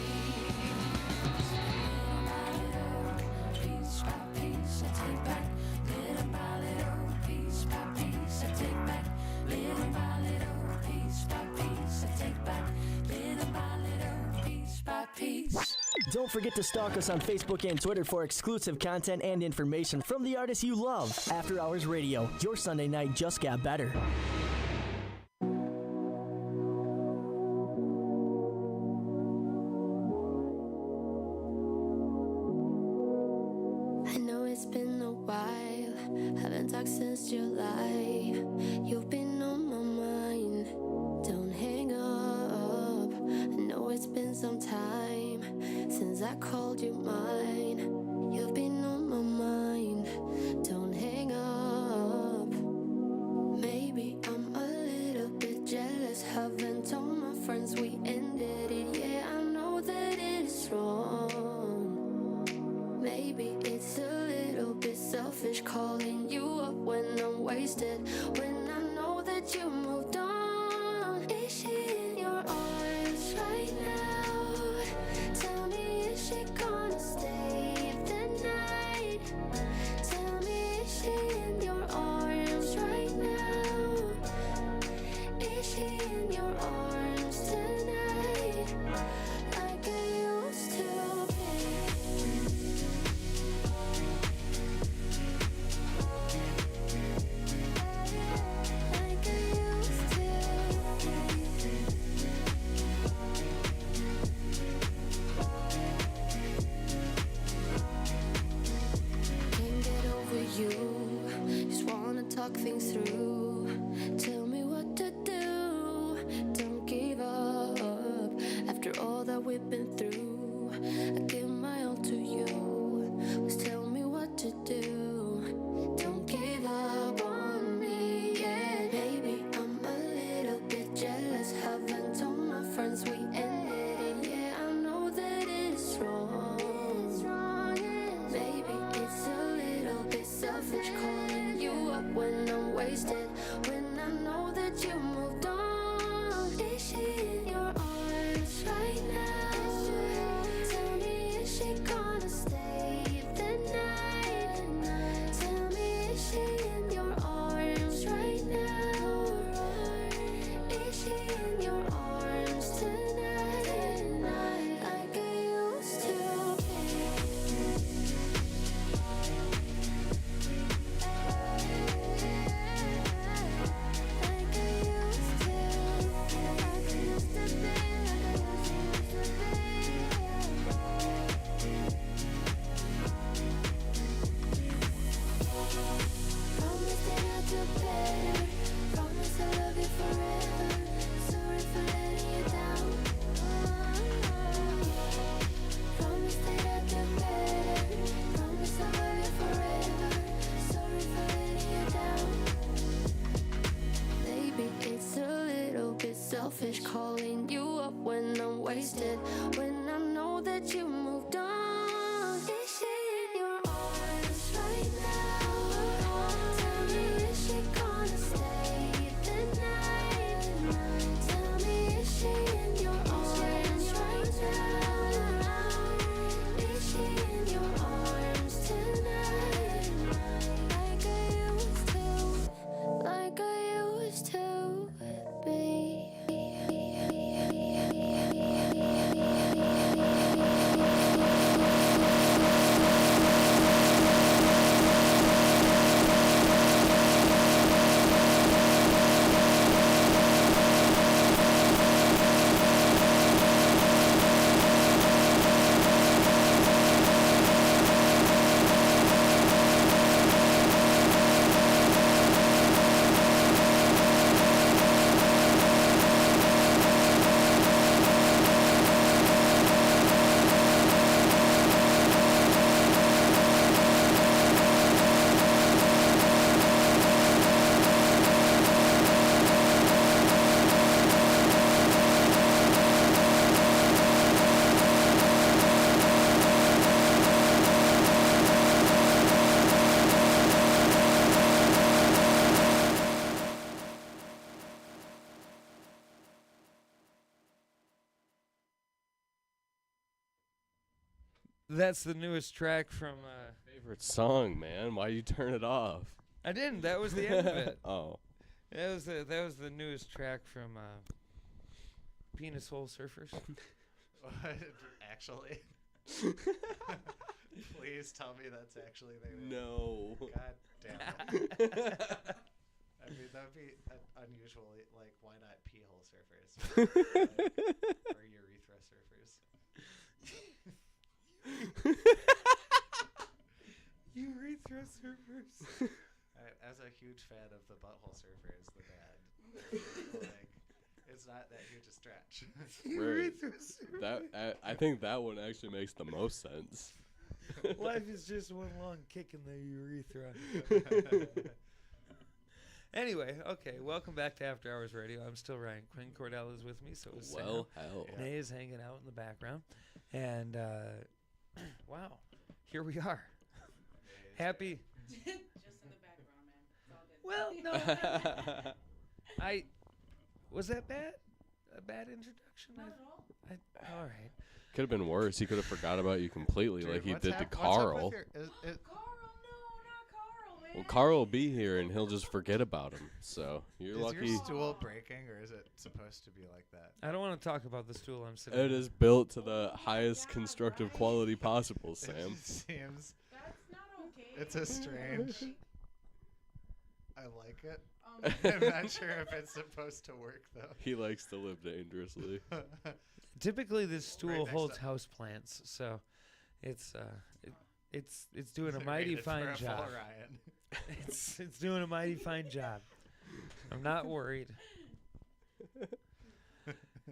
Little by little, piece by piece, I take back. Little by little, piece by piece, I take back. Little by little, piece by piece, I take back. Little by little, piece by piece. Don't forget to stalk us on Facebook and Twitter for exclusive content and information from the artists you love. After Hours Radio, your Sunday night just got better. I know it's been a while, haven't talked since July. You've been on my mind, don't hang up. I know it's been some time since I called you mine. You've been on my mind, don't hang up. Maybe I'm a little bit jealous, haven't told my friends we ended it. Yeah, I know that it is wrong. Maybe it's a little bit selfish calling you up when I'm wasted, when I know that you moved on. Is she in your arms right now? Tell me, is she gonna stay the night? Tell me, is she in your arms right now? Is she in your arms tonight? Like I used to be. Like I used to Can't get over you, just wanna talk things through. Tell me what to do, don't give up. After all that we've been through, I give my all to you. selfish calling you up when I'm wasted. When I know that you moved on. Is she in your arms right now? Tell me, is she gonna stay the night? Tell me, is she in your arms right now? Is she in your arms tonight? Like I used to be. Like I used to. Like I used to be. Promise that I'll do better. Promise I'll love you forever. Sorry for letting you down. Promise that I'll do better. Promise I'll love you forever. Sorry for letting you down. Maybe it's a little bit selfish calling you up when I'm wasted. When I know that you moved on. Is she in your arms right now? Tell me, is she gonna stay the night? Tell me, is she in your arms right now? Is she in your arms tonight? Like I used to, like I used to be. That's the newest track from. Favorite song, man. Why you turn it off? I didn't. That was the end of it. Oh. That was the newest track from Penis Hole Surfers. Actually? Please tell me that's actually their name. No. God damn it. I mean, that would be unusually, like, why not pee hole surfers? Or urethra surfers. Urethra surfers. As a huge fan of the butthole surfers, the band, like, it's not that huge a stretch. Urethra surfers. That I think that one actually makes the most sense. Life is just one long kick in the urethra. Anyway, okay, welcome back to After Hours Radio. I'm still Ryan Quinn. Kordell is with me, so is Sam. Well, hell. Nay is hanging out in the background. And, wow, here we are. Happy. Just in the background, man. It's all good. Well, no. Was that bad? A bad introduction? Not at all. All right. Could have been worse. He could have forgot about you completely, Dude, like he what's did to what's up Carl. with your, Carl, no, not Carl, man. Well, Carl will be here and he'll just forget about him. So you're is lucky. your stool breaking, or is it supposed to be like that? I don't want to talk about the stool I'm sitting It on. is built to the highest constructive quality possible, Sam. It just seems That's not okay. it's a strange. I like it. Um, I'm not sure if it's supposed to work though. He likes to live dangerously. Typically, this stool next holds to- houseplants, so it's doing a Is it mighty rated for fine a full job. Ryan? It's doing a mighty fine job. I'm not worried.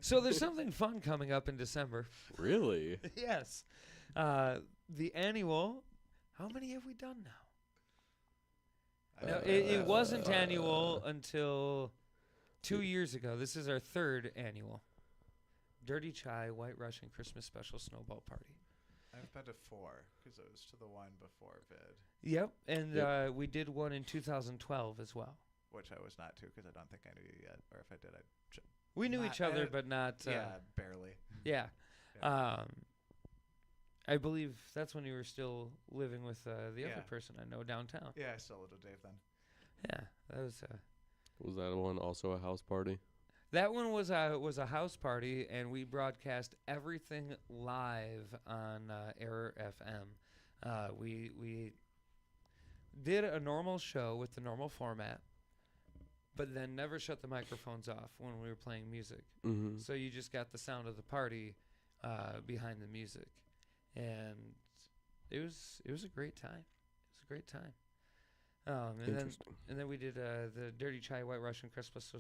So there's something fun coming up in December. Really? Yes, the annual. How many have we done now? No, it wasn't annual until 2 years ago. This is our third annual. Dirty Chai White Russian Christmas Special Snowball Party. I've been to 4 because it was to the one before Vid. Yep, and Yep. we did one in 2012 as well. Which I was not to because I don't think I knew you yet, or if I did, We knew each other, but not. Yeah, barely. Yeah. Yeah. I believe that's when you were still living with the Yeah. other person I know downtown. Yeah, I still lived with Dave then. Yeah, that was. Was that one also a house party? That one was a house party, and we broadcast everything live on Error FM. We did a normal show with the normal format, but then never shut the microphones off when we were playing music. Mm-hmm. So you just got the sound of the party behind the music, and it was a great time. It was a great time. And then we did the Dirty Chai White Russian Christmas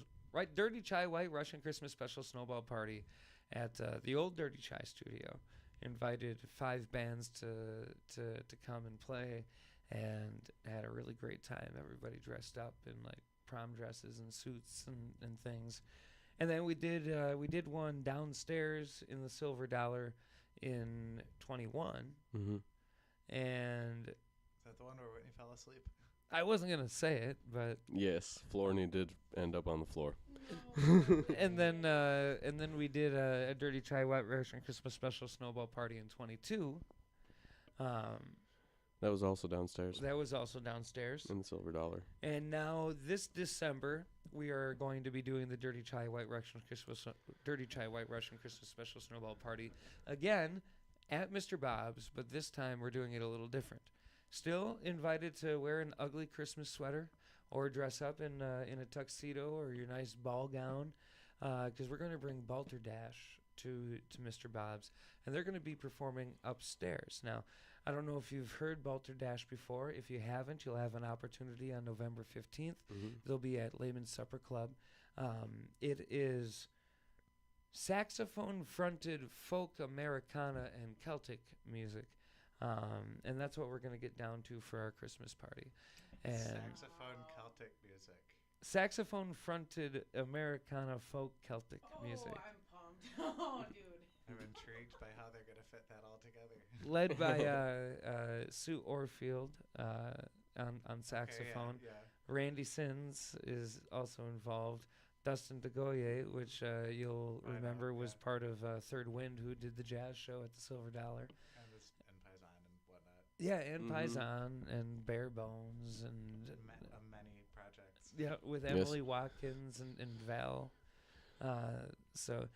Special Snowball Party at the old Dirty Chai studio. Invited 5 bands to come and play, and had a really great time. Everybody dressed up in like prom dresses and suits and things. And then we did one downstairs in the Silver Dollar in 21. Mm-hmm. And Is that the one where Whitney fell asleep? I wasn't gonna say it, but Yes, Florney did end up on the floor. and then we did a Dirty Chai White Russian Christmas Special Snowball Party in 22. That was also downstairs. That was also downstairs. In the Silver Dollar. And now this December we are going to be doing the Dirty Chai White Russian Christmas Special Snowball Party again at Mr. Bob's, but this time we're doing it a little different. Still invited to wear an ugly Christmas sweater or dress up in a tuxedo or your nice ball gown, because we're going to bring Balderdash to Mr. Bob's, and they're going to be performing upstairs. Now, I don't know if you've heard Balderdash before. If you haven't, you'll have an opportunity on November 15th. Mm-hmm. They'll be at Lehman's Supper Club. It is saxophone-fronted folk Americana and Celtic music. And that's what we're going to get down to for our Christmas party. And Saxophone Celtic music. Saxophone-fronted Americana folk Celtic music. I'm pumped. Oh, dude. I'm intrigued by how they're going to fit that all together. Led by Sue Orfield on saxophone. Yeah. Randy Sins is also involved. Dustin DeGoye, which you'll remember was part of Third Wind, who did the jazz show at the Silver Dollar. And Paisan and whatnot. Yeah, and Paisan and Bare Bones and many projects. Yeah, with Emily Watkins and Val. So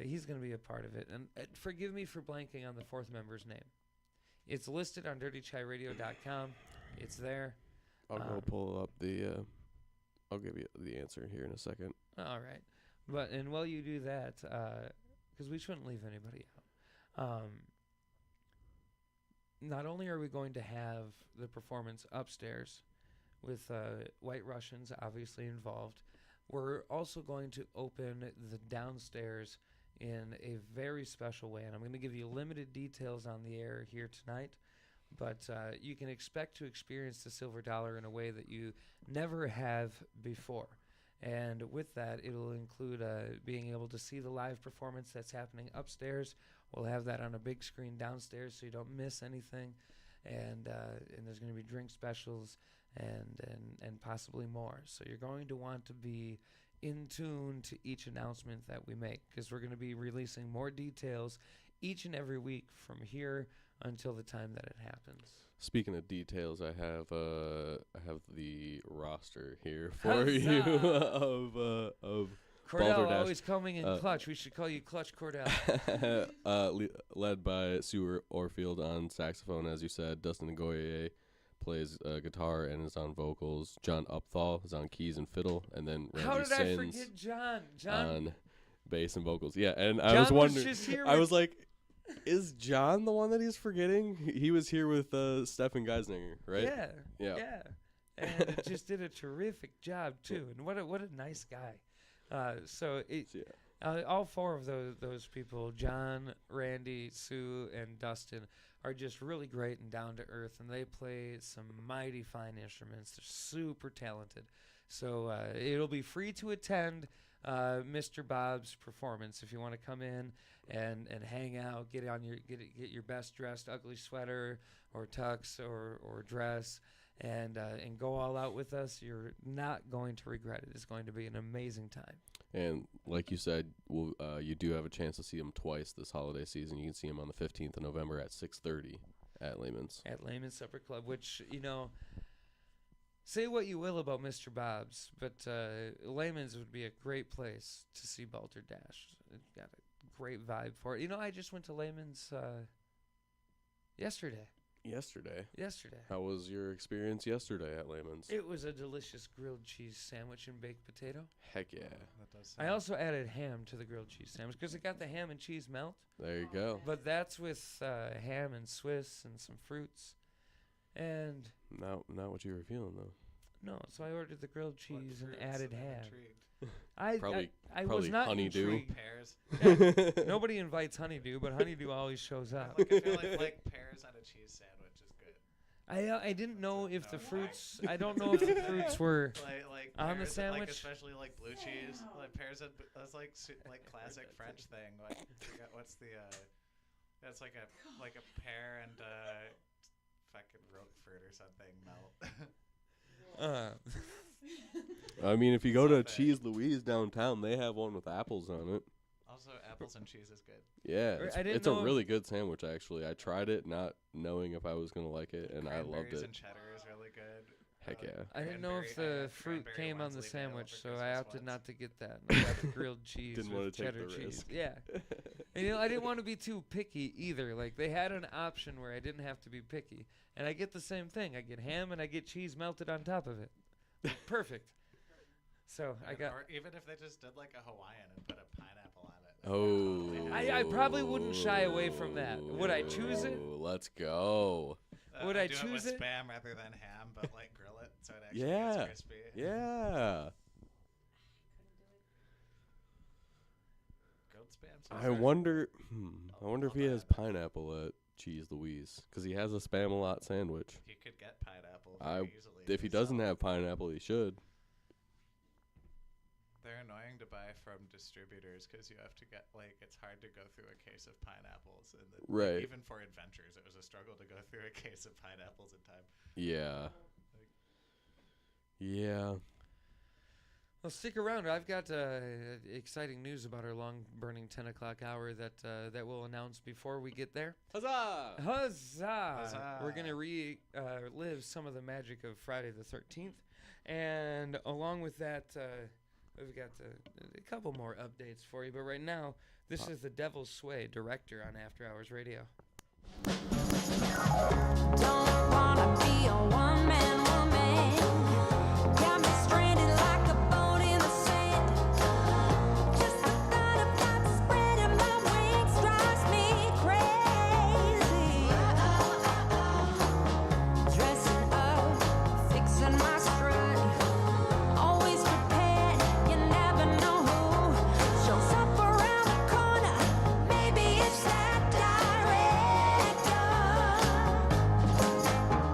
he's going to be a part of it. And forgive me for blanking on the fourth member's name. It's listed on dirtychairadio.com. It's there. I'll go pull up the. I'll give you the answer here in a second. All right. And while you do that, because we shouldn't leave anybody out. Not only are we going to have the performance upstairs with White Russians obviously involved, we're also going to open the downstairs in a very special way. And I'm going to give you limited details on the air here tonight, but you can expect to experience the Silver Dollar in a way that you never have before. And with that, it'll include being able to see the live performance that's happening upstairs. We'll have that on a big screen downstairs so you don't miss anything. And there's going to be drink specials and possibly more. So you're going to want to be in tune to each announcement that we make, because we're going to be releasing more details each and every week from here until the time that it happens. Speaking of details, I have the roster here for you of Kordell always coming in clutch. We should call you Clutch Kordell. Led by Sue Orfield on saxophone, as you said. Dustin Ngoye plays guitar and is on vocals. John Upthal is on keys and fiddle, and then Randy Sins I forget John? on bass and vocals. Yeah, and John I was wondering. just here I was like, is John the one that he's forgetting? He was here with Stefan Geisninger, right? Yeah. And just did a terrific job too. And what a nice guy. All four of those people, John, Randy, Sue, and Dustin, are just really great and down to earth, and they play some mighty fine instruments. They're super talented. So it'll be free to attend Mr. Bob's performance. If you want to come in and hang out, get your best dressed ugly sweater or tux or dress and go all out with us, you're not going to regret it. It's going to be an amazing time. And like you said, you do have a chance to see him twice this holiday season. You can see him on the 15th of November at 6:30 at Lehman's. At Lehman's Supper Club, which, say what you will about Mr. Bob's, but Lehman's would be a great place to see Balderdash. It got a great vibe for it. I just went to Lehman's yesterday. Yesterday? Yesterday. How was your experience yesterday at Lehman's? It was a delicious grilled cheese sandwich and baked potato. Heck yeah. That does I also added ham to the grilled cheese sandwich because it got the ham and cheese melt. There you go. But that's with ham and Swiss and some fruits. And Not what you were feeling, though. no, so I ordered the grilled cheese and added ham. Intrigued. I was not honeydew. intrigued. Pears. Yeah, nobody invites honeydew, but honeydew always shows up. I feel like pears on a cheese sandwich is good. I didn't know if the fruits. I don't know if the fruits were like on the pears, sandwich. like especially like blue cheese. Like pears, that's like classic French thing. Like what's the? That's like a pear and fucking roquefort or something melt. I mean, if you go to Cheese Louise downtown, they have one with apples on it. Also, apples and cheese is good. Yeah, I didn't it's a know- really good sandwich, actually. I tried it not knowing if I was going to like it, and I loved Cranberries it. and cheddar is really good. Heck yeah. I didn't know if Cranberry- I the had fruit cranberry came on the Wednesday meal sandwich, for so I Christmas opted once. not to get that. I got the grilled cheese Didn't with wanna take cheddar the cheese. risk. Yeah, and I didn't want to be too picky either. Like they had an option where I didn't have to be picky, and I get the same thing. I get ham and I get cheese melted on top of it. Perfect. So I got. Or even if they just did like a Hawaiian and put a pineapple on it. Oh. I probably wouldn't shy away from that. Would I choose it? Let's go. Would I do choose it it? with spam rather than ham, but like grill it so it actually Yeah. gets crispy. Yeah. Grilled spam. I wonder if he has pineapple at Cheese Louise, because he has a Spam-A-Lot sandwich. You could get pineapple very easily. If he doesn't have pineapple, he should. They're annoying to buy from distributors because you have to get it's hard to go through a case of pineapples, and Right. even for adventures, it was a struggle to go through a case of pineapples in time. Yeah. Yeah. Well, stick around. I've got exciting news about our long-burning 10 o'clock hour that we'll announce before we get there. Huzzah! Huzzah! We're going to relive some of the magic of Friday the 13th. And along with that, we've got a couple more updates for you. But right now, this is the Devil's Sway director on After Hours Radio. Don't wanna be a one-man woman. Got me stranded like a boat in the sand. Just the thought about spreading my wings drives me crazy. Dressing up, fixing my strut, always prepared. You never know who shows up around the corner. Maybe it's that director.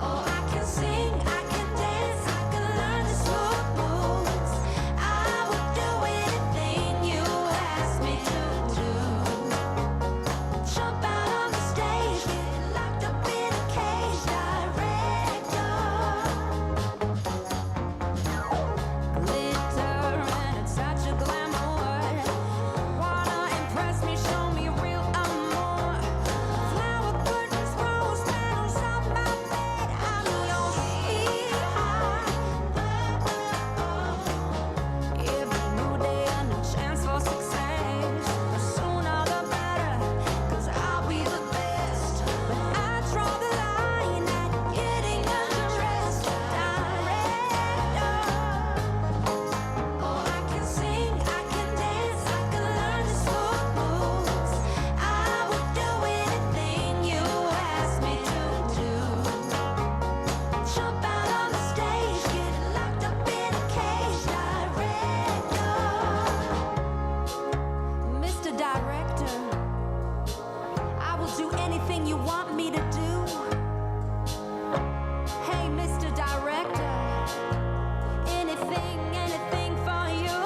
Oh, I can sing, I can dance, I can learn the smooth moves. I would do anything you ask me to do. Jump out on the stage, get locked up in a cage, director. Glitter and it's such a glamour world. Wanna impress me, show me real amour. Flower curtains, rose petals on my bed. I'm your sweetheart. Every new day a new chance for success. The sooner the better, 'cause I'll be the best. But I draw the line at getting undressed, director. Oh, I can sing, I can dance, I can learn the smooth moves. I would do anything you ask me to do. Jump out on the stage, get locked up in a cage, director. Mr. Director, I will do anything you want me to do. Hey, Mr. Director, anything for you.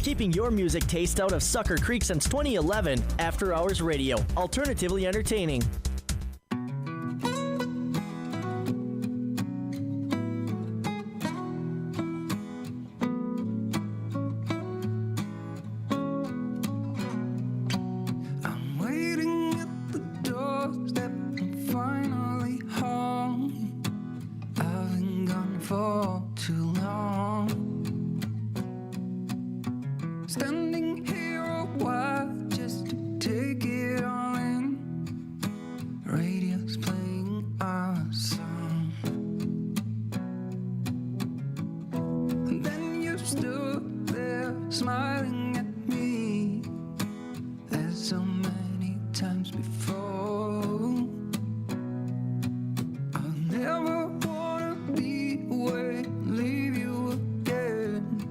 Keeping your music taste out of Sucker Creek since 2011. After Hours Radio. Alternatively entertaining. I'm waiting at the doorstep. I'm finally home. I've been gone for too long. Standing here a while just to take it all in. Radio's playing our song. And then you stood there smiling at me as so many times before. I'll never wanna be away, leave you again.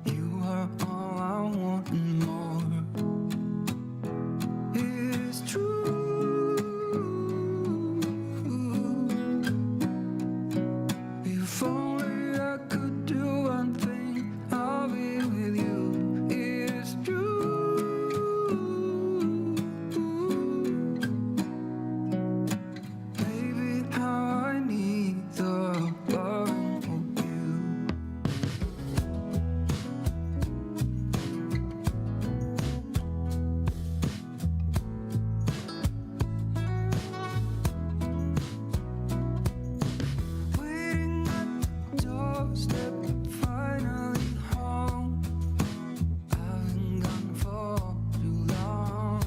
You are all I want and more. It is true. If only I could do one thing, I'll be with you. It is true. Baby, how I need the loving of you. Waiting at the doorstep, finally home. I've been gone for too long.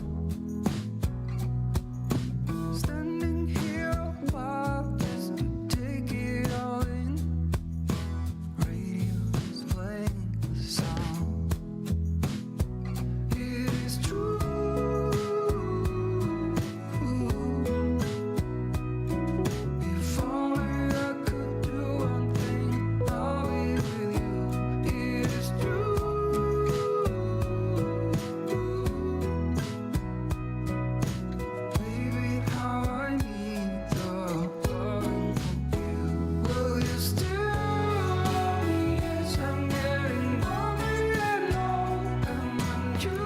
Standing here a while just to take it all in. Radio is playing the song. It is true. If only I could do one thing, I'll be with you. It is true. Baby, how I need the loving of you. Will you still love me as I'm getting lonely and old? And when you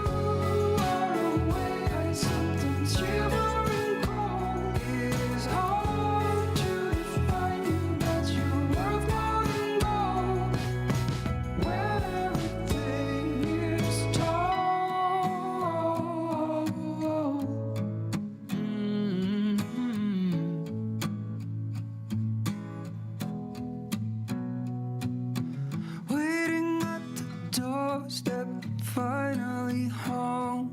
are away, I sometimes shivering cold. It is hard to define that you're worth more than gold. When everything is told. Waiting at the doorstep, finally home.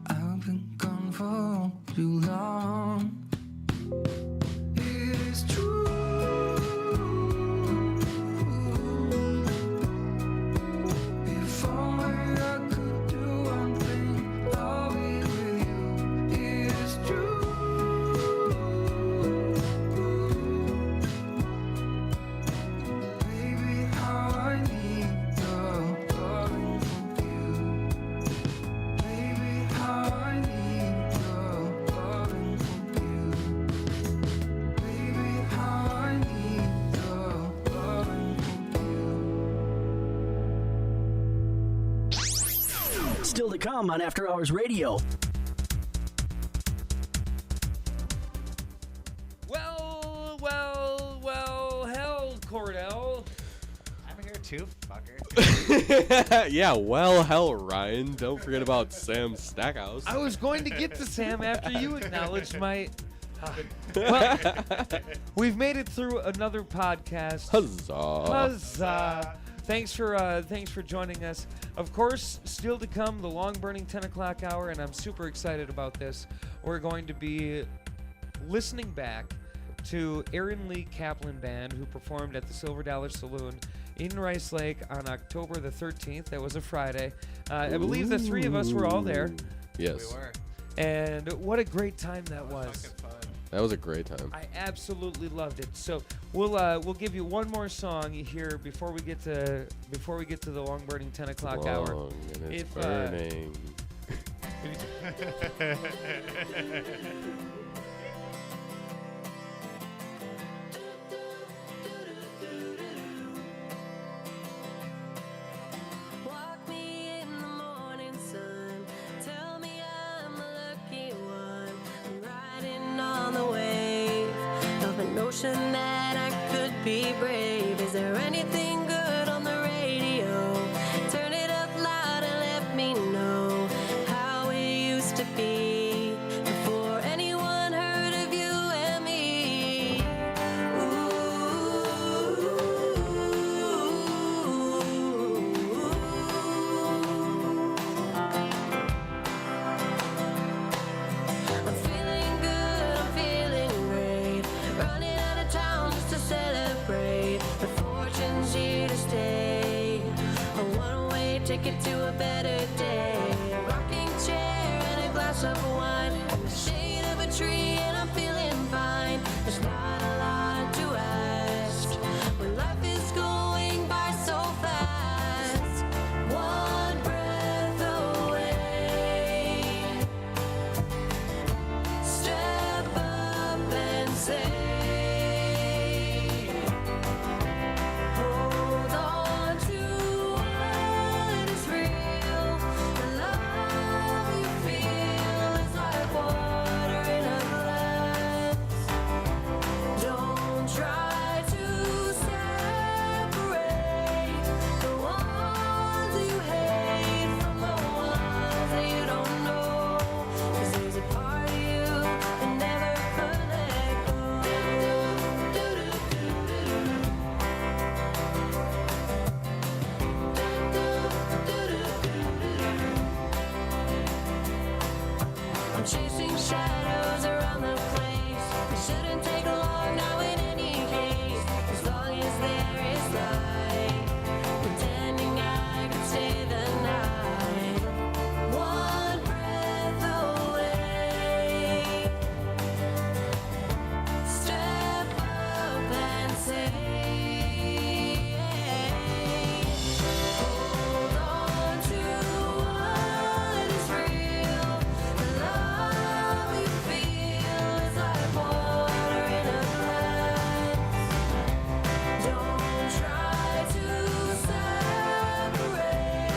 I've been gone for too long. It is true. If only I could do one thing, I'll be with you. It is true. Baby, how I need the loving of you. Baby, how I need the loving of you. Baby, how I need the loving of you. Still to come on After Hours Radio. Well, hell, Kordell. I'm here too, fucker. Yeah, well, hell, Ryan. Don't forget about Sam Stackhouse. I was going to get to Sam after you acknowledged my... Well, we've made it through another podcast. Huzzah. Huzzah. Thanks for joining us. Of course, still to come, the long-burning 10 o'clock hour, and I'm super excited about this. We're going to be listening back to Aaron Lee Kaplan Band, who performed at the Silver Dollar Saloon in Rice Lake on October the 13th. That was a Friday. I believe the three of us were all there. Yes. We were. And what a great time that was. That was a great time. I absolutely loved it. So we'll give you one more song here before we get to the long burning 10 o'clock hour. Long and it's burning. Why notion that I could be brave. Is there anything good on the radio? Turn it up loud and let me know how it used to be before anyone heard of you and me. I'm feeling good, I'm feeling great. Running out of town just to celebrate. The fortune's here to stay. A one-way ticket to a better day. Rocking chair and a glass of wine. In the shade of a tree and I'm feeling fine. There's not a lot to ask when life is going by so fast. One breath away. Step up and say, hold on to what is real. The love you feel is like water in a glass. Don't try to separate the ones you hate from the ones that you don't know. 'Cause there's a part of you that never could let go. I'm chasing shadows around the place. It shouldn't take long now in any case. As long as there is light, pretending I could stay the night. One breath away. Step up and say, hold on to what is real. The love you feel is like water in a glass. Don't try to separate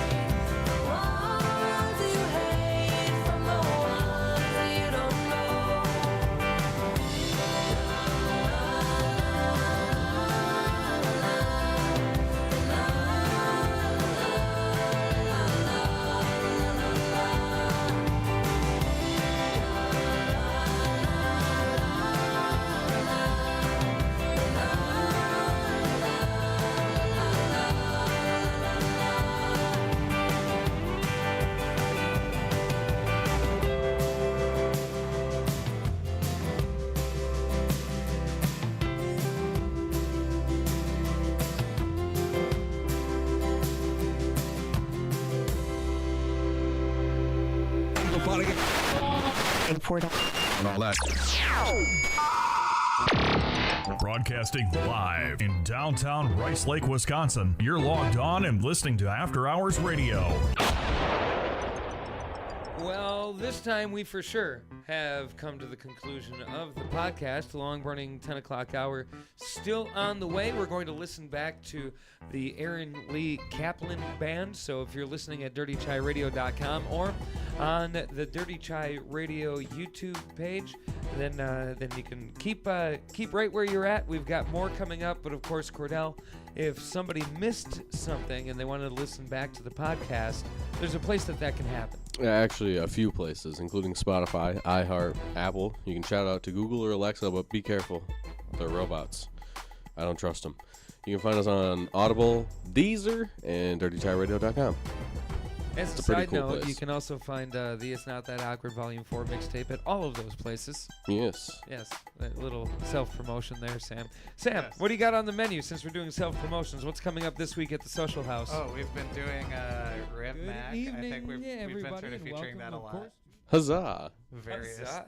the ones you hate from the ones that you don't know. And all that. Broadcasting live in downtown Rice Lake, Wisconsin. You're logged on and listening to After Hours Radio. Well, this time we for sure have come to the conclusion of the podcast. The long-burning 10 o'clock hour still on the way. We're going to listen back to the Aaron Lee Kaplan Band. So if you're listening at dirtychairadio.com or on the Dirty Chai Radio YouTube page, then you can keep right where you're at. We've got more coming up, but of course, Kordell, if somebody missed something and they wanted to listen back to the podcast, there's a place that can happen. Yeah, actually, a few places, including Spotify, iHeart, Apple. You can shout out to Google or Alexa, but be careful. They're robots. I don't trust them. You can find us on Audible, Deezer, and dirtychairadio.com. As It's a a pretty side cool note, place. you can also find the It's Not That Awkward Volume 4 mixtape at all of those places. Yes. Yes, that little self-promotion there, Sam. Sam, Yes. what do you got on the menu since we're doing self-promotions? What's coming up this week at the Social House? Oh, we've been doing Rib Good Mac. I evening, think we've been everybody, sort of and featuring that a welcome, of lot. course. Huzzah. Various Huzzah,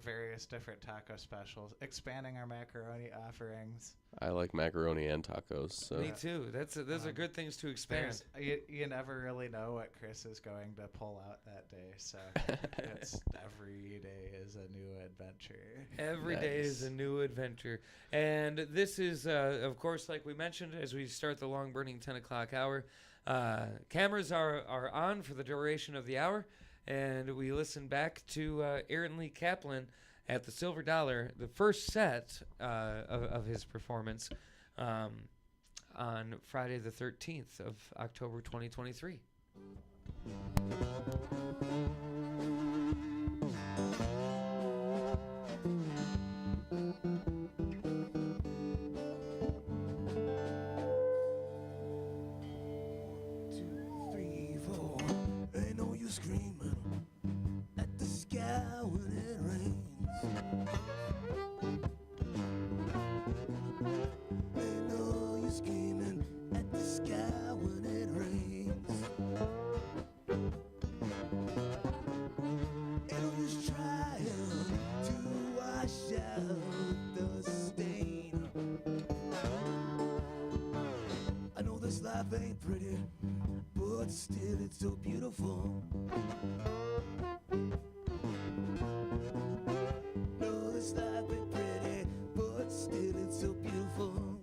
various different taco specials, expanding our macaroni offerings. I like macaroni and tacos. So. Me too. Those are good things to expand. You never really know what Chris is going to pull out that day, so it's every day is a new adventure. Every day is a new adventure. And this is, of course, like we mentioned, as we start the long-burning 10 o'clock hour, cameras are on for the duration of the hour, and we listen back to Aaron Lee Kaplan at the Silver Dollar, the first set of his performance on Friday the 13th of October 2023. Screaming at the sky when it rains. Ain't no use screaming at the sky when it rains. Ain't no use trying to wash out the stain. I know this life ain't pretty, but still it's so beautiful. No, this life ain't pretty, but still it's so beautiful.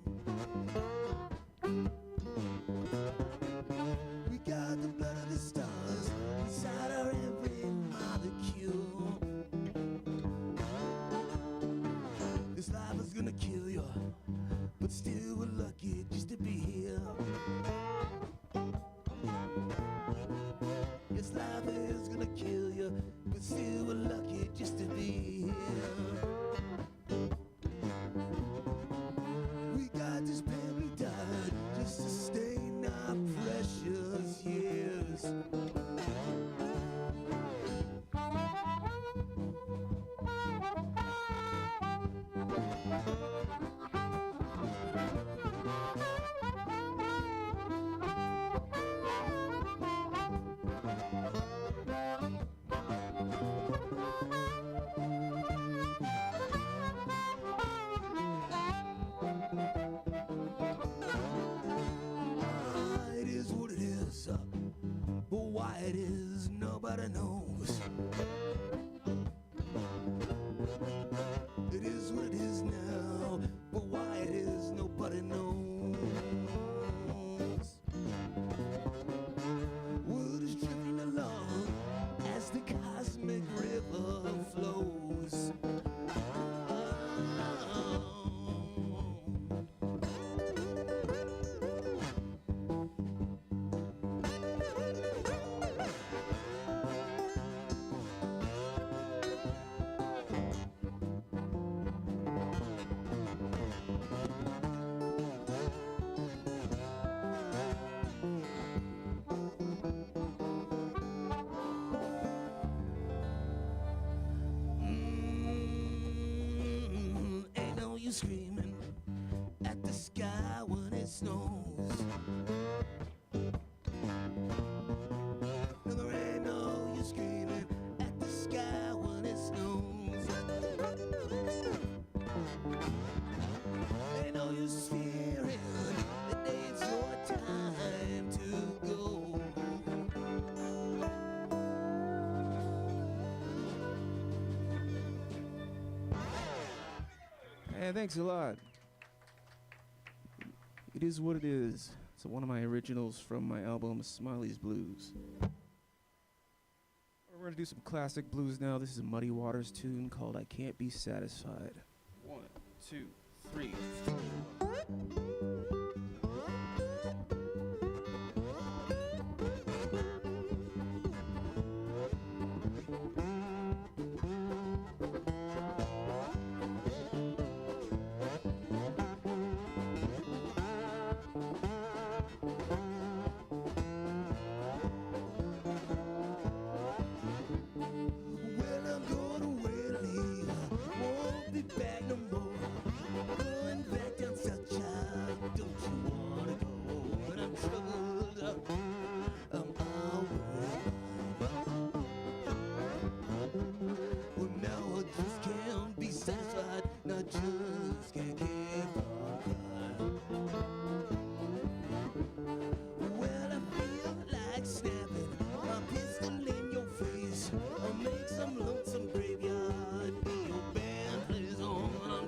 We got the blood of the stars inside our every molecule. This life is gonna kill you, but still we're lucky just to be here. This life is gonna kill you, but still we're lucky just to be here. We got this pain, we died just to sustain our precious years. It is what it is, but why it is nobody knows. It is what it is now, but why it is nobody knows. Wood is drifting along as the cosmic river flows. Ain't no use screaming at the sky when it snows. No, there ain't no use screaming at the sky when it snows. Ain't no use fearing that it's your time to go. Hey, thanks a lot. It is what it is. It's one of my originals from my album Smiley's Blues. We're going to do some classic blues now. This is a Muddy Waters tune called I Can't Be Satisfied. 1, 2, 3, 4. Well, I'm going away to leave. Won't be back no more. Going back down south, child. Don't you wanna go? But I'm troubled. I'm all worried. Well, now I just can't be satisfied. And I just can't keep on crying. Well, I feel like snapping my pistol in your face. I'll make some lonesome graveyard be your band plays on. I'm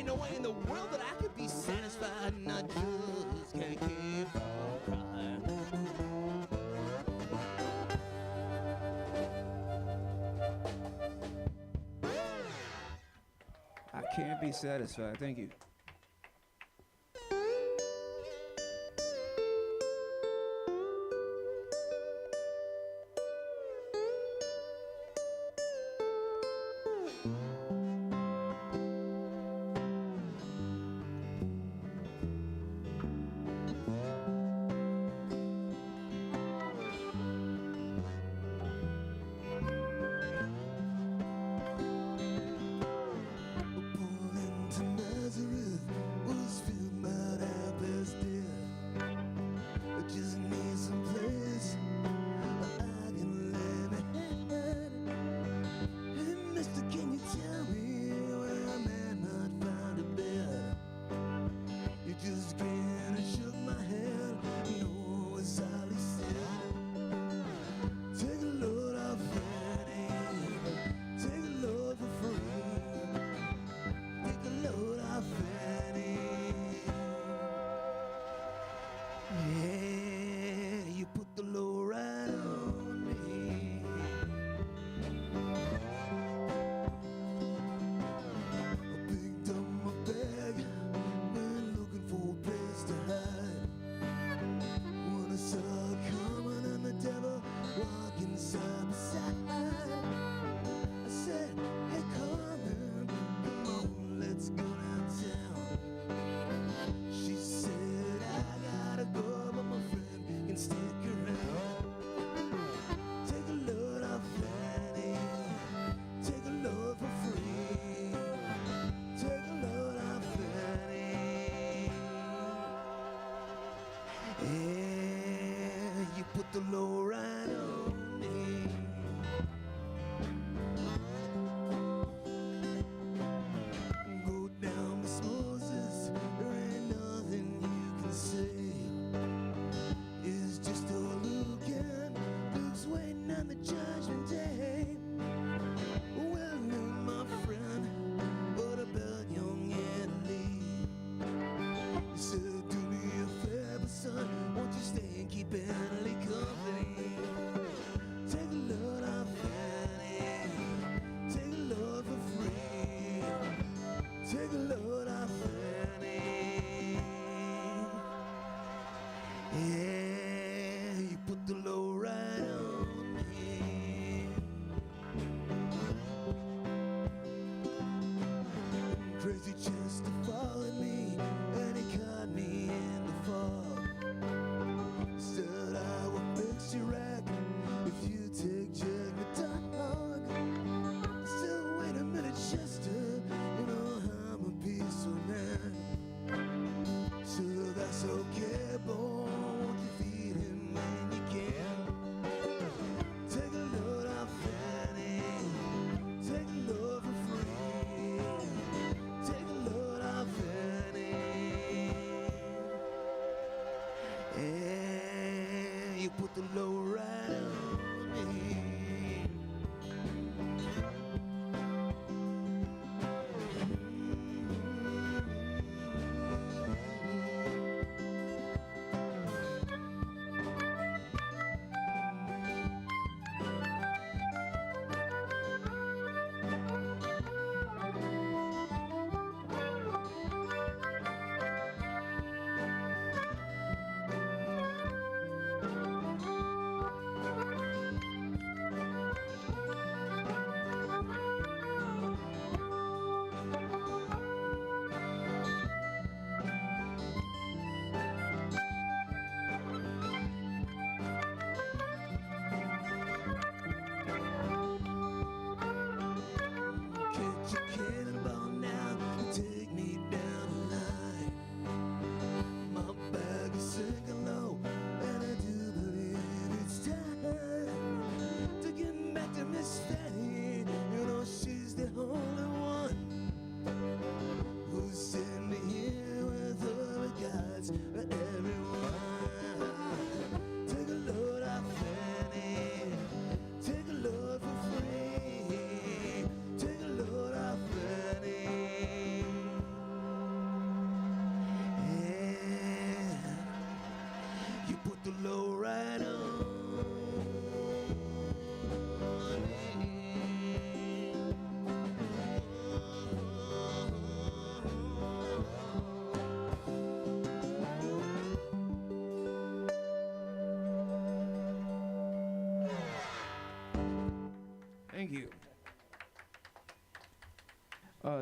Ain't no way in the world that I could be satisfied, and I just can't keep on crying. I can't be satisfied. Thank you.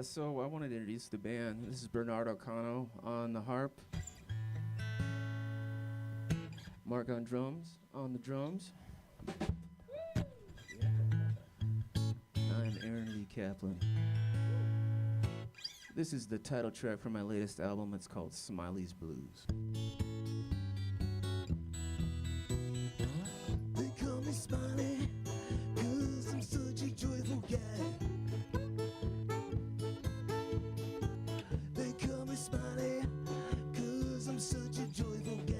So I wanted to introduce the band. This is Bernardo Cano on the harp. Mark on drums, on the drums. I'm Aaron Lee Kaplan. This is the title track from my latest album. It's called Smiley's Blues. They call me Smiley, 'cause I'm such a joyful guy. They call me Smiley, 'cause I'm such a joyful guy.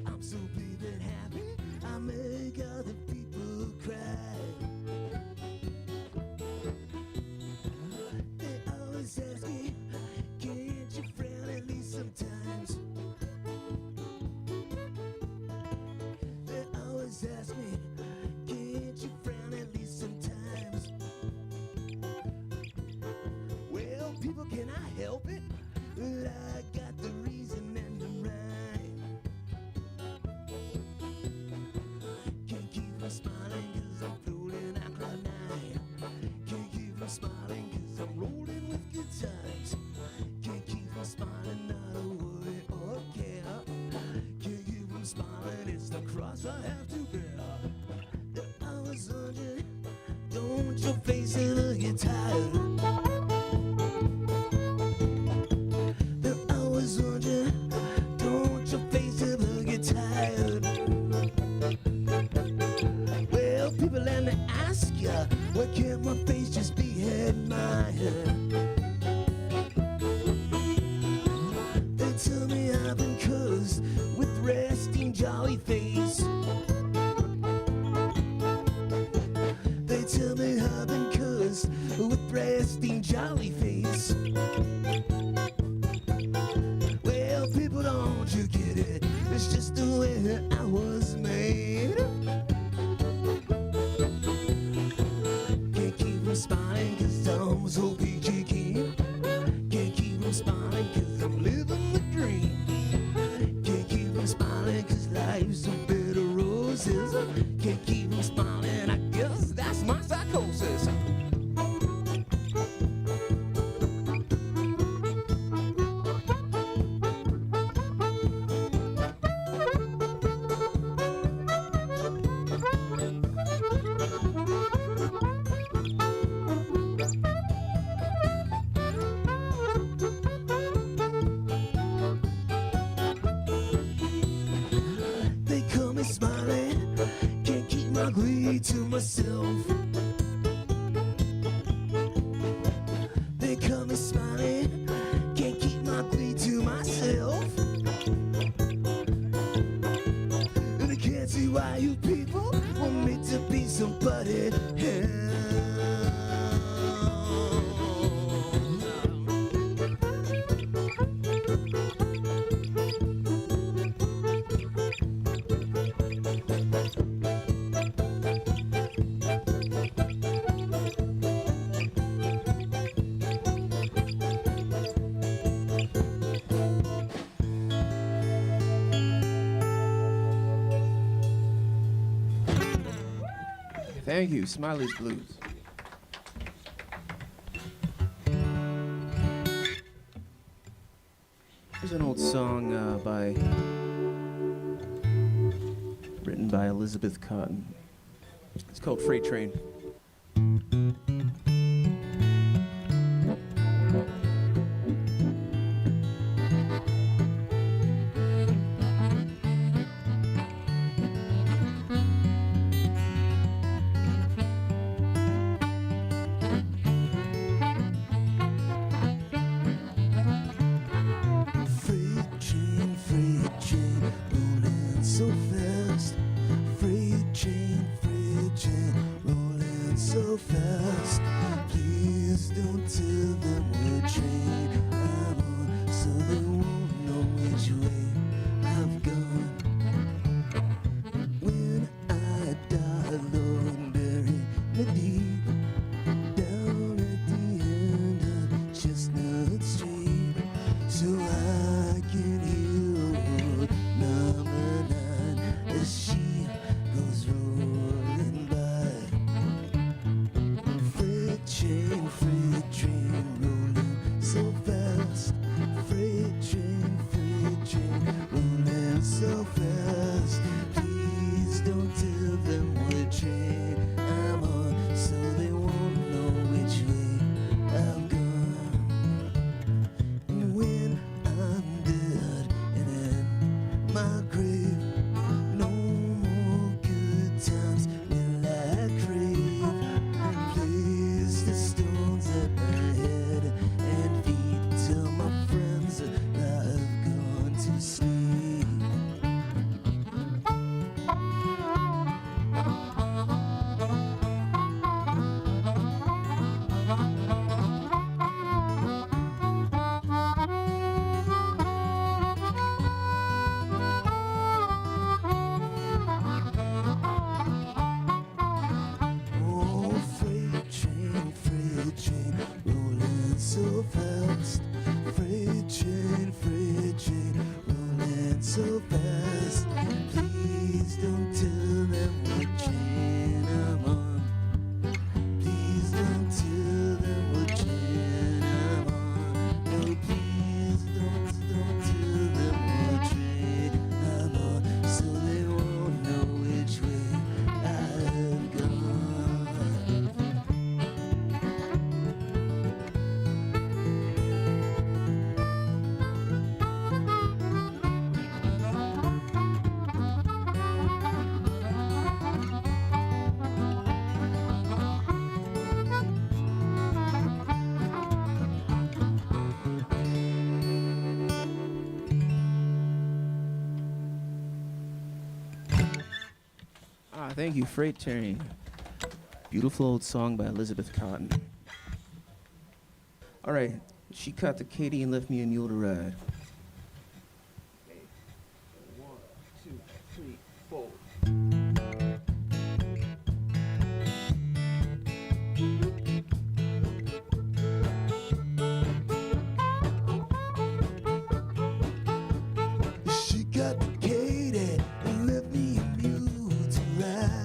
I'm so big and happy, I make other people cry. They always ask me, can't you frown at least sometimes? They always ask me, can't you frown at least sometimes? Well, people, can I help it? Well, I got the reason and the rhyme. Can't keep from smiling 'cause I'm floating out cloud nine. Can't keep from smiling 'cause I'm rolling with good times. Can't keep from smiling, not a worry or care. Can't keep from smiling, it's the cross I have to bear. I was wondering, don't your face ever get tired? I was wondering, don't your face ever get tired? Well, people, let me ask ya, why can't my face just be admired? They tell me I've been cursed with resting jolly face. They tell me I've been cursed with resting jolly face. Well, people, don't you get it? It's just the way I was made. Can't keep from smiling 'cause I'm so peachy keen. Can't keep from smiling 'cause I'm living the dream. Can't keep from smiling 'cause life's a bed of roses. Can't keep from smiling, I guess that's my psychosis. They call me Smiley, can't keep my glee to myself. They call me Smiley, can't keep my glee to myself. And I can't see why you people want me to be somebody else. Thank you, Smiley's Blues. Here's an old song written by Elizabeth Cotton. It's called Freight Train. Freight train, rolling so fast. Freight train, rolling so fast. Please don't tell them what train I'm on, so they won't know which way I've gone. When I die, Lord, bury me deep down at the end of Chestnut Street, so I can hear number 9 as she goes rolling by. freight train rolling so fast. Freight train rolling so fast. Please don't tell them what train I'm on, so they won't know which way I've gone. And when I'm dead and in my grave, no more good times will I crave. Place the stones at my head and feet. Tell my friends that I've gone to sleep. Oh, freight train, rolling so fast. Freight train, rolling so fast. Please don't tell them what train I'm on. Please don't tell them what train I'm on. No, please don't tell them what train I'm on, so they won't know which way I've gone. Thank you, Freight Train. Beautiful old song by Elizabeth Cotton. All right, she cut to Katie and left me a mule to ride. Okay. 1, 2, 3, 4. She got Katie and left me a mule to ride.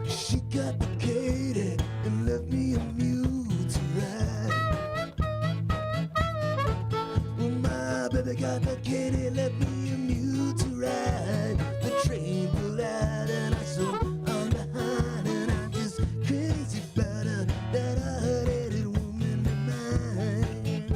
She got Katie and left me a mule to ride. Well, my baby got the Katie, left me a mule to ride. The train pulled out and I saw on behind, and I'm just crazy about her, that hard-headed woman of mine.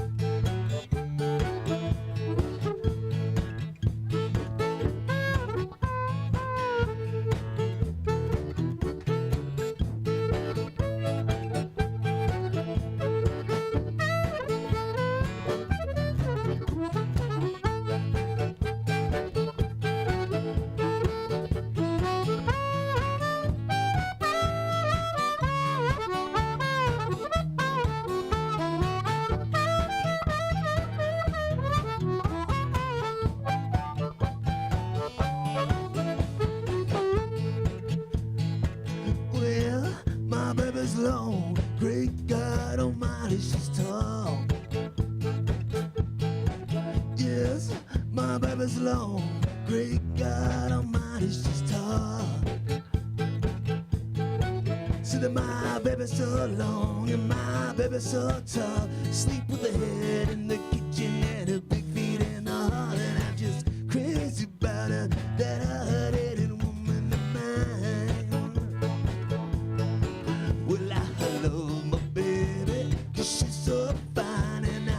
Well, my baby's long, great God Almighty, she's tall. Yes, my baby's long, great God Almighty, she's tall. See that my baby's so long and my baby's so tall. Sleep with her head in the kitchen and her big feet in the hall, and I'm just crazy about her, that hard-headed woman of mine. Well, I love my baby, 'cause she's so fine, and I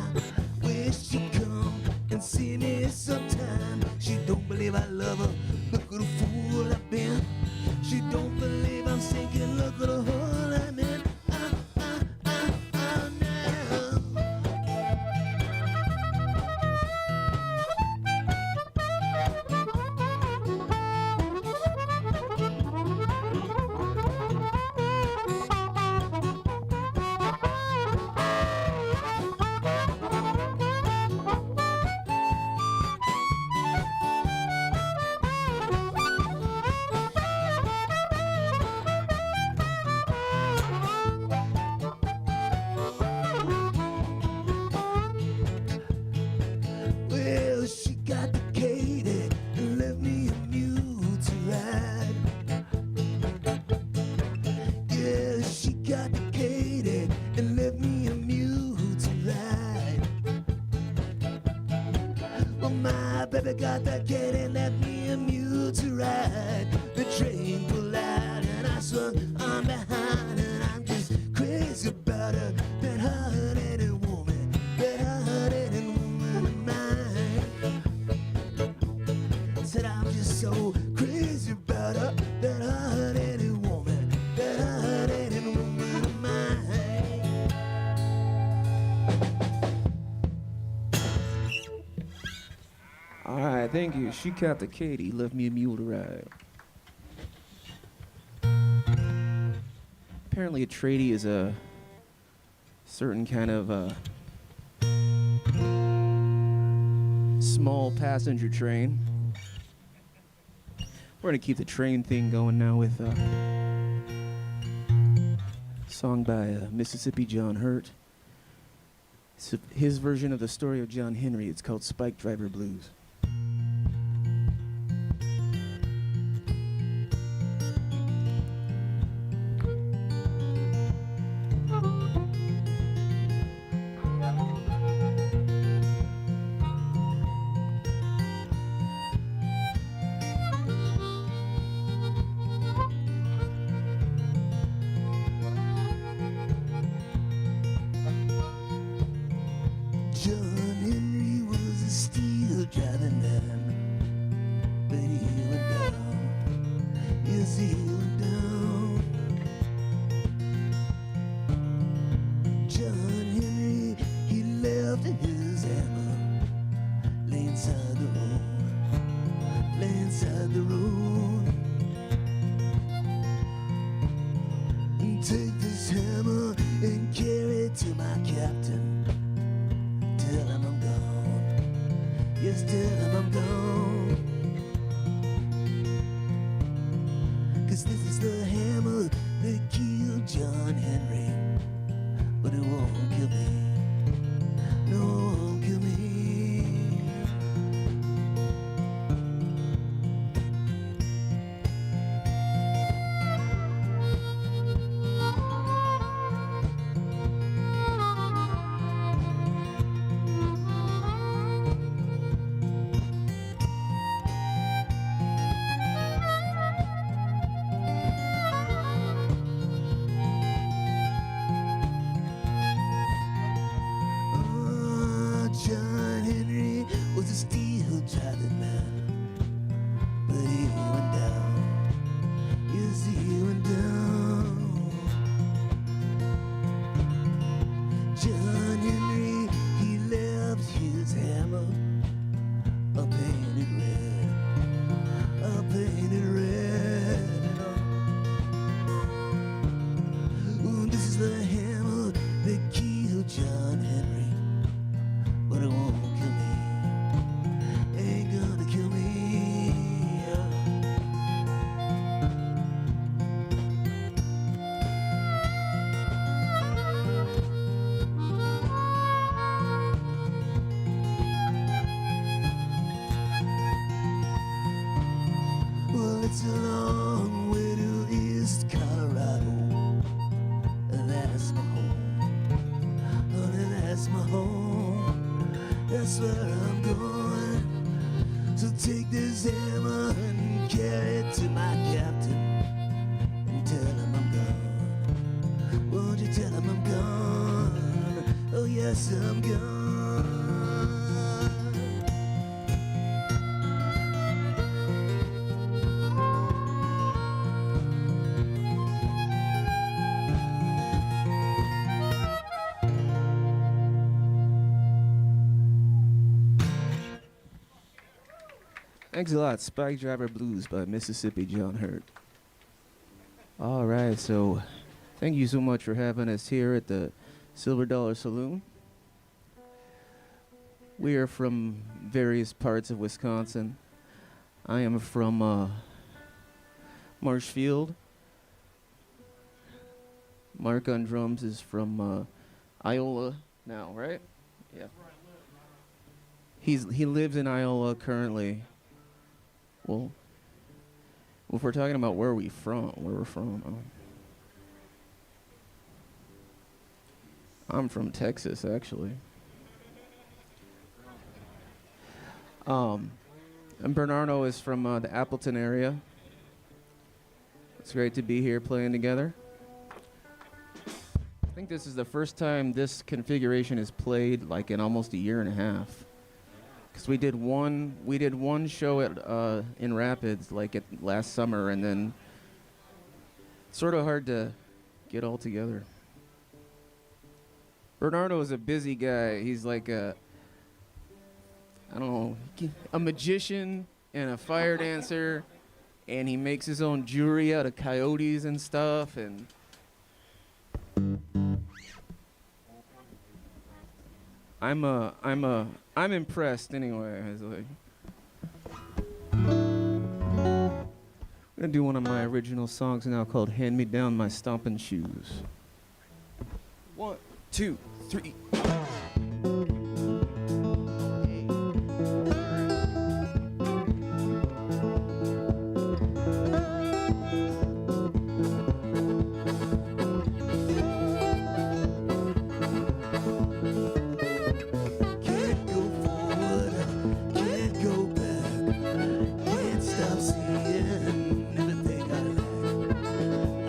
wish she'd come and see me sometime. She don't believe I love her, look at the fool I've been. She don't believe I'm sinking, look at the hole I'm in. Now. got the kid and left me a mule to ride. The train pulled out and I swung on behind, and I'm just crazy about her, that hard-headed woman, that hard-headed woman of mine. Said I'm just so crazy about her, that hard-headed woman, that hard-headed woman of mine. All right, thank you. She caught the Katie, left me a mule to ride. Apparently, a tradie is a certain kind of small passenger train. We're gonna keep the train thing going now with a song by Mississippi John Hurt. It's his version of the story of John Henry. It's called Spike Driver Blues. John Henry was a steel driving man, but he went down. Yes, he went down. John Henry, he left his hammer lay inside the road, lay inside the road. And take this hammer and carry it to my captain. Tell him I'm gone. Yes, tell him I'm gone. 'Cause this is the hammer that killed John Henry. But it won't kill me. No, it won't kill me. John Henry was a steel driving man, but he went down. Yes, he went down. John Henry, he left his hammer a painted red, a painted red. Ooh, this is the hammer that killed John Henry. But it won't kill me, ain't gonna kill me. Well, it's a long way to East Colorado. That's my home, honey, that's my home. That's where I'm going. So take this hammer and carry it to my captain and tell him I'm gone. Won't you tell him I'm gone? Oh yes, I'm gone. Thanks a lot. Spike Driver Blues by Mississippi John Hurt. All right, so thank you so much for having us here at the Silver Dollar Saloon. We are from various parts of Wisconsin. I am from Marshfield. Mark on drums is from Iola now, right? Yeah. He lives in Iola currently. Well, if we're talking about where we're from, I'm from Texas, actually. And Bernardo is from the Appleton area. It's great to be here playing together. I think this is the first time this configuration is played like in almost a year and a half. Because we did one show at in Rapids like last summer, and then it's sort of hard to get all together. Bernardo is a busy guy. He's like a magician and a fire dancer, and he makes his own jewelry out of coyotes and stuff, and I'm impressed anyway. I was like, I'm gonna do one of my original songs now called "Hand Me Down My Stompin' Shoes." 1, 2, 3.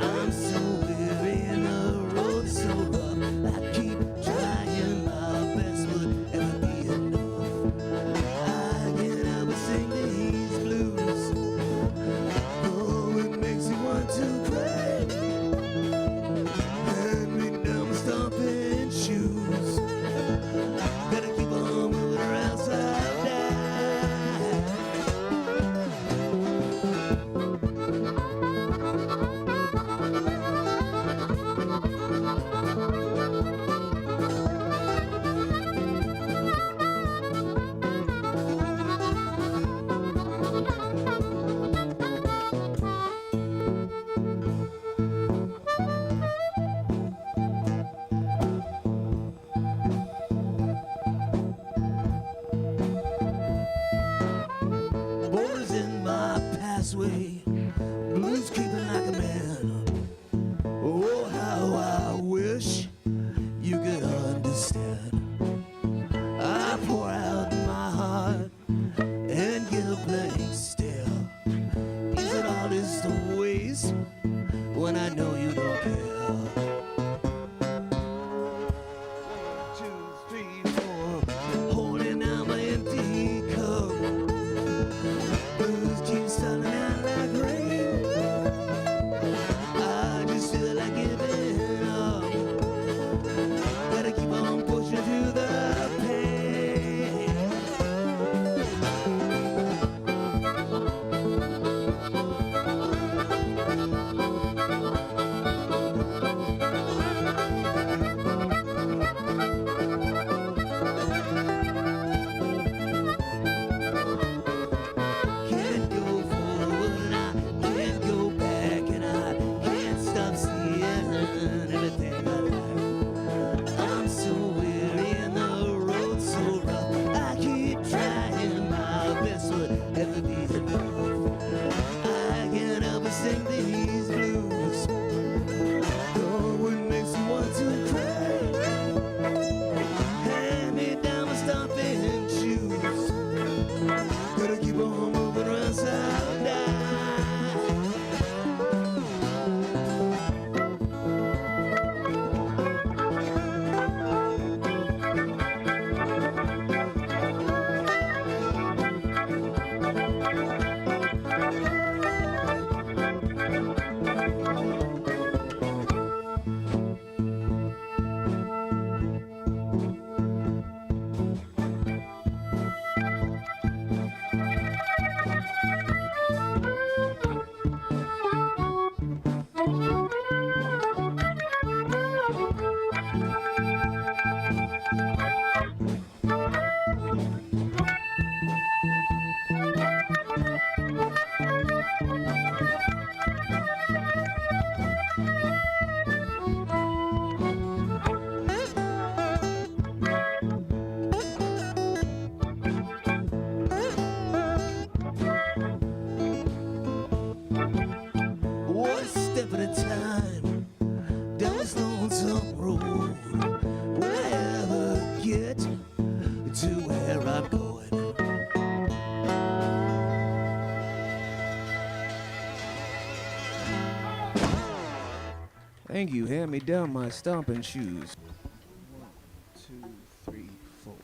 I'm so weary and the road so rough. I keep trying my Thank you. Hand me down my stomping shoes. 1, 2, 3, 4.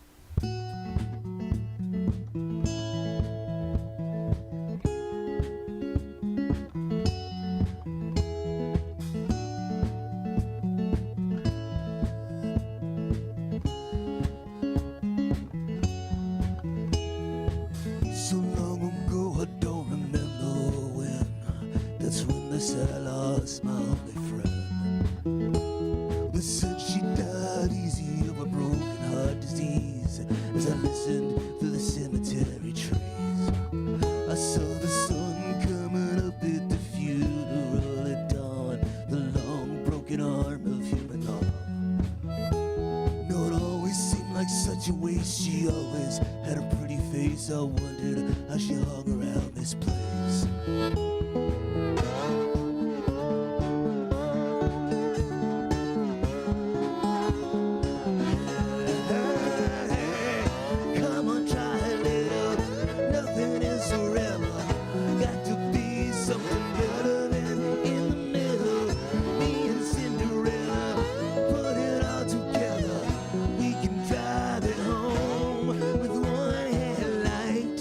So long ago, I don't remember when. That's when they said I lost my only friend. They said she died easy of a broken heart disease. As I listened through the cemetery trees, I saw the sun coming up at the funeral at dawn. The long broken arm of human arm. No, it always seemed like such a waste. She always had a pretty face. I wondered how she hung around this place. Come on, try a little. Nothing is forever. Got to be something better than in the middle. Me and Cinderella put it all together. We can drive it home with one headlight.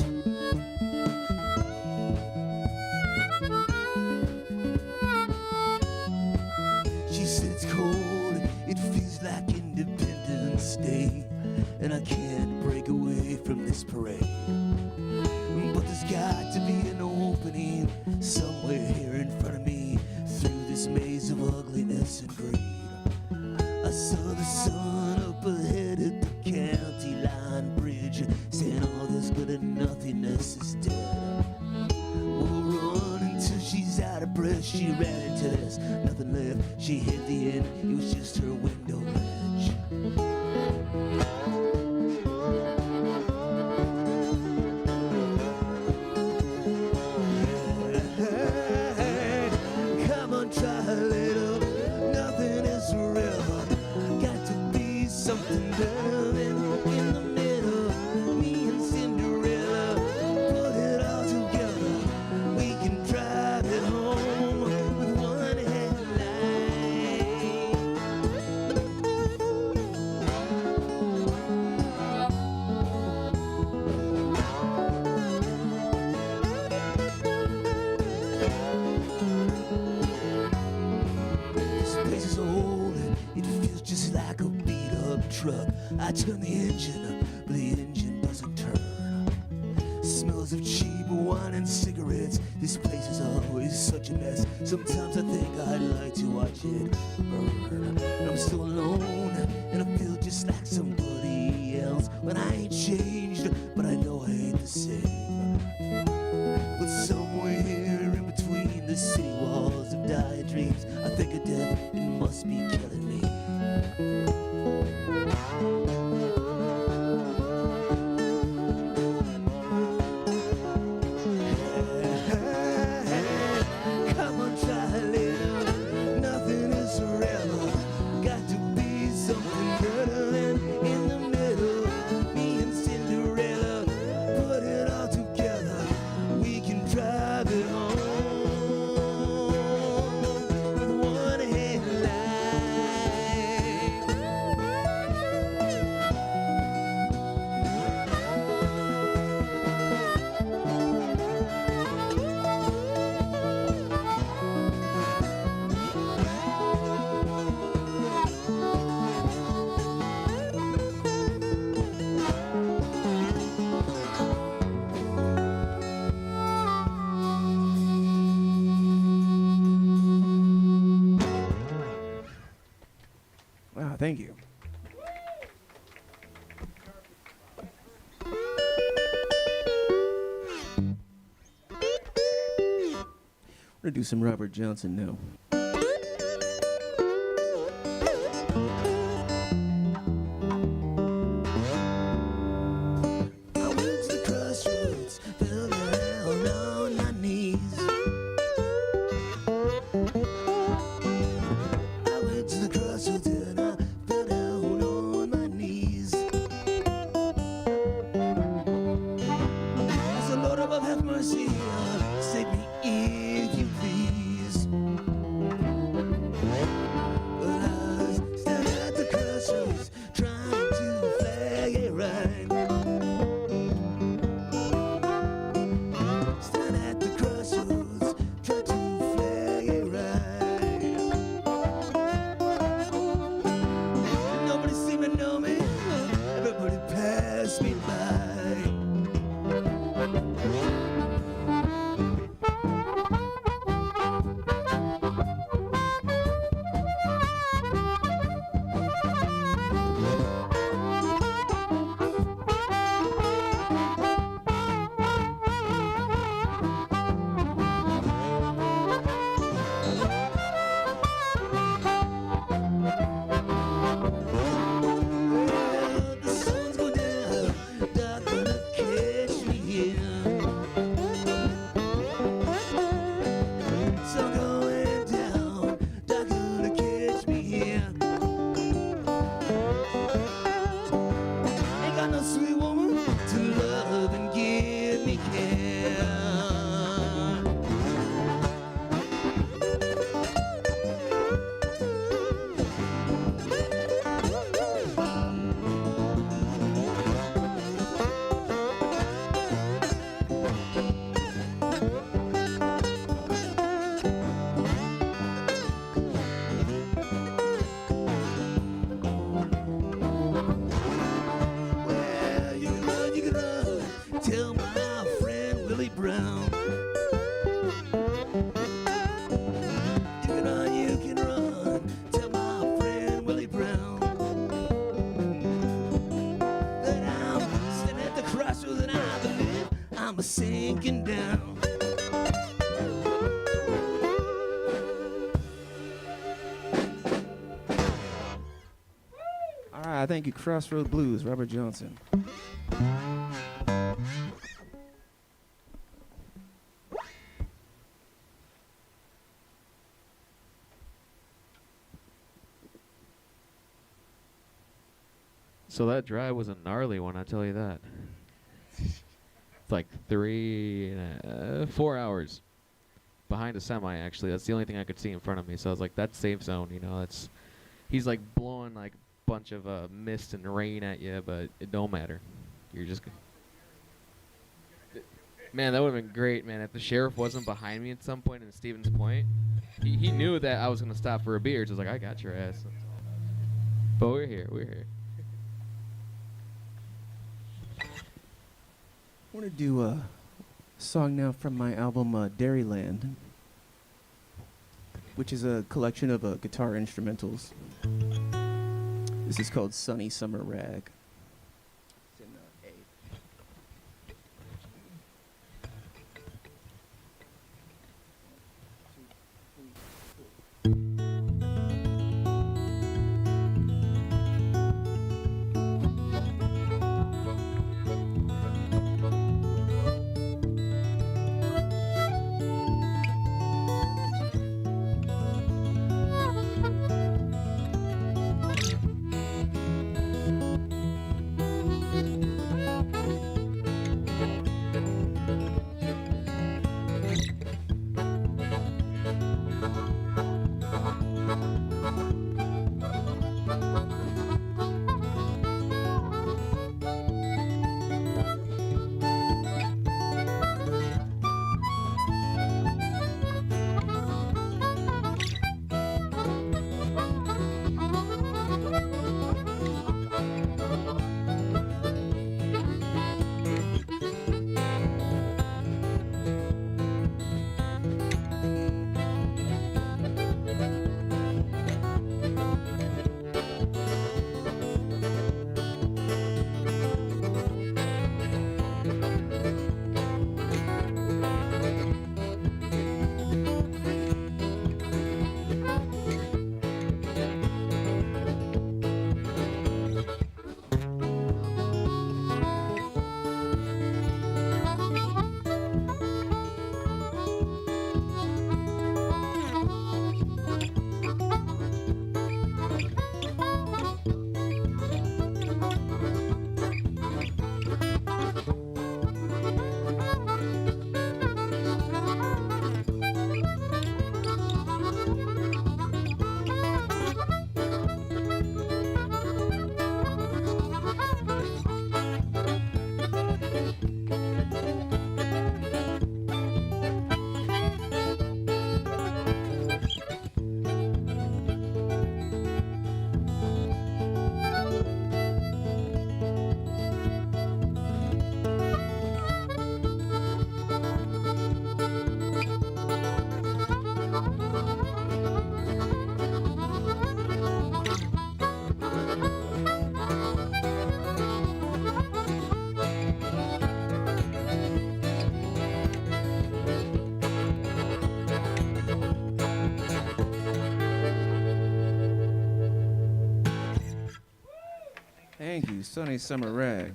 She said it's cold, it feels like Independence Day, and I can't break away from this parade. But there's got to be an opening somewhere here in front of me through this maze of ugliness and greed. I saw the sun up ahead at the county line bridge, saying all this good and nothingness is dead. We'll run until she's out of breath. She ran into this, nothing left. She hit the end, it was just her window ledge. Come on, try a little. Nothing is forever. Got to be something better than in the middle. Me and Cinderella put it all together. We can drive it home with one headlight. This place is old, it feels just like a beat-up truck. I turn the engine up, but the engine doesn't turn. Smells of cheap wine and cigarettes. This place is always such a mess. Sometimes I think I'd like to watch it burn. I'm so alone, and I feel just like somebody else. When I ain't changed, but I know I ain't the same. But somewhere in between the city walls of dying dreams, I think of death, it must be killing me. Come on, try a little. Nothing is forever. Got to be something better than in the middle. Me and Cinderella put it all together. We can drive it home with one headlight. Wow, thank you. We're gonna do some Robert Johnson now. I went to the crossroads, fell down on my knees. I went to the crossroads and I fell down on my knees. I said, Lord above, have mercy, save me if you please. breaking down. All right, thank you, Crossroad Blues, Robert Johnson. So that drive was a gnarly one, I tell you that. It's like 4 hours behind a semi, actually. That's the only thing I could see in front of me. So I was like, that's safe zone, you know. He's like blowing like a bunch of mist and rain at you, but it don't matter. You're just... Man, that would have been great, man. If the sheriff wasn't behind me at some point in Stevens Point, he knew that I was going to stop for a beer. So I was like, I got your ass. But we're here. I want to do a song now from my album Dairyland, which is a collection of guitar instrumentals. This is called Sunny Summer Rag. It's in A. Thank you, Sunny Summer Rag.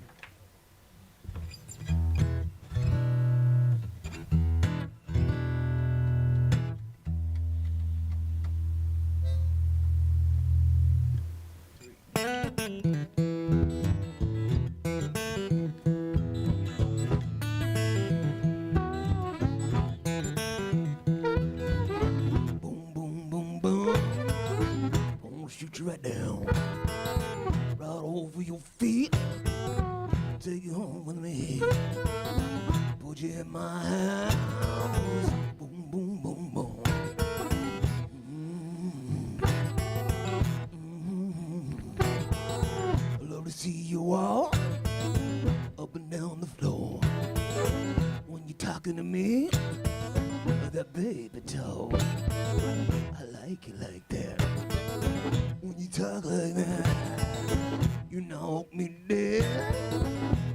Shoot you right down, right over your feet. Take you home with me. Put you in my house. Boom, boom, boom, boom. I love to see you walk up and down the floor. When you're talking to me, that baby talk. I like it like that. When you talk like that, you knock me dead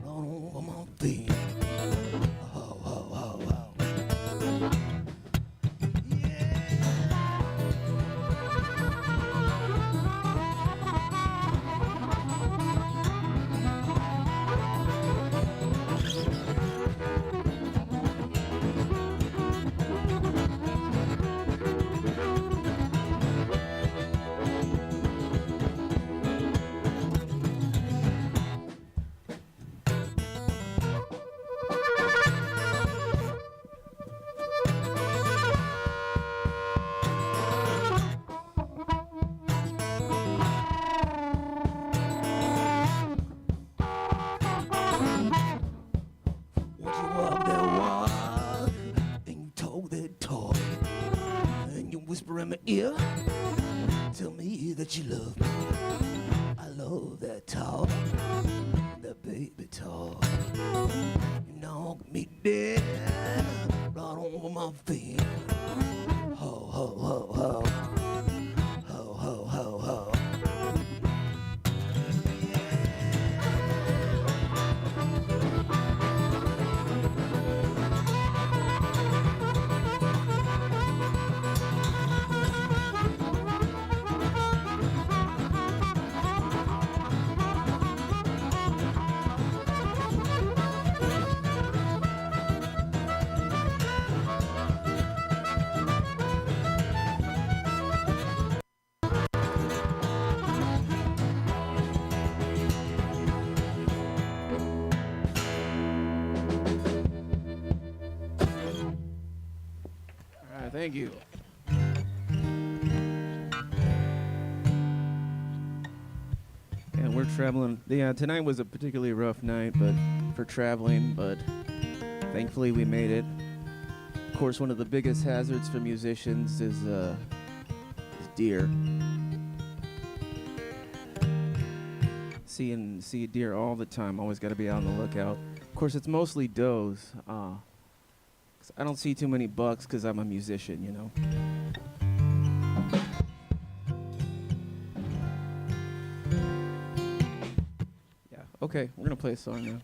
all over my feet. Oh, oh, oh. in my ear. Tell me that you love me. I love that talk, that baby talk. You knock me dead right over my feet. Ho, ho, ho, ho. Ho, ho, ho, ho. All right, thank you. And we're traveling. Yeah, tonight was a particularly rough night, but for traveling, but thankfully we made it. Of course, one of the biggest hazards for musicians is deer. See deer all the time. Always got to be out on the lookout. Of course, it's mostly does. 'Cause I don't see too many bucks because I'm a musician, you know. Yeah. Okay, we're gonna play a song now.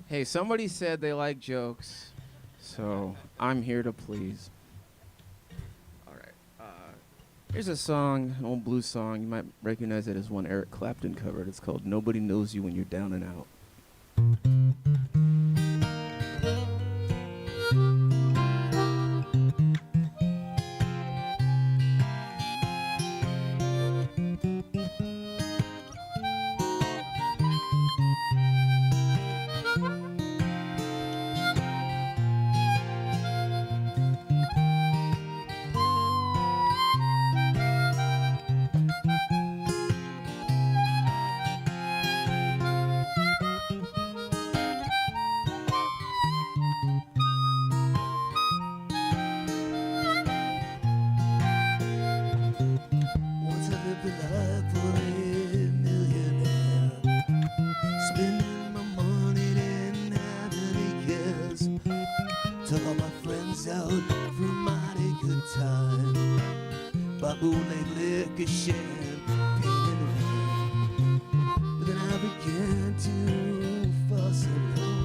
Hey, somebody said they like jokes, so I'm here to please. All right. Here's a song, an old blues song. You might recognize it as one Eric Clapton covered. It's called "Nobody Knows You When You're Down and Out." Once I lived a life for a millionaire, spending my money and have any cares. Took all my friends out for a mighty good time. Bought bootleg liquor, champagne and wine. But then I began to fall so low.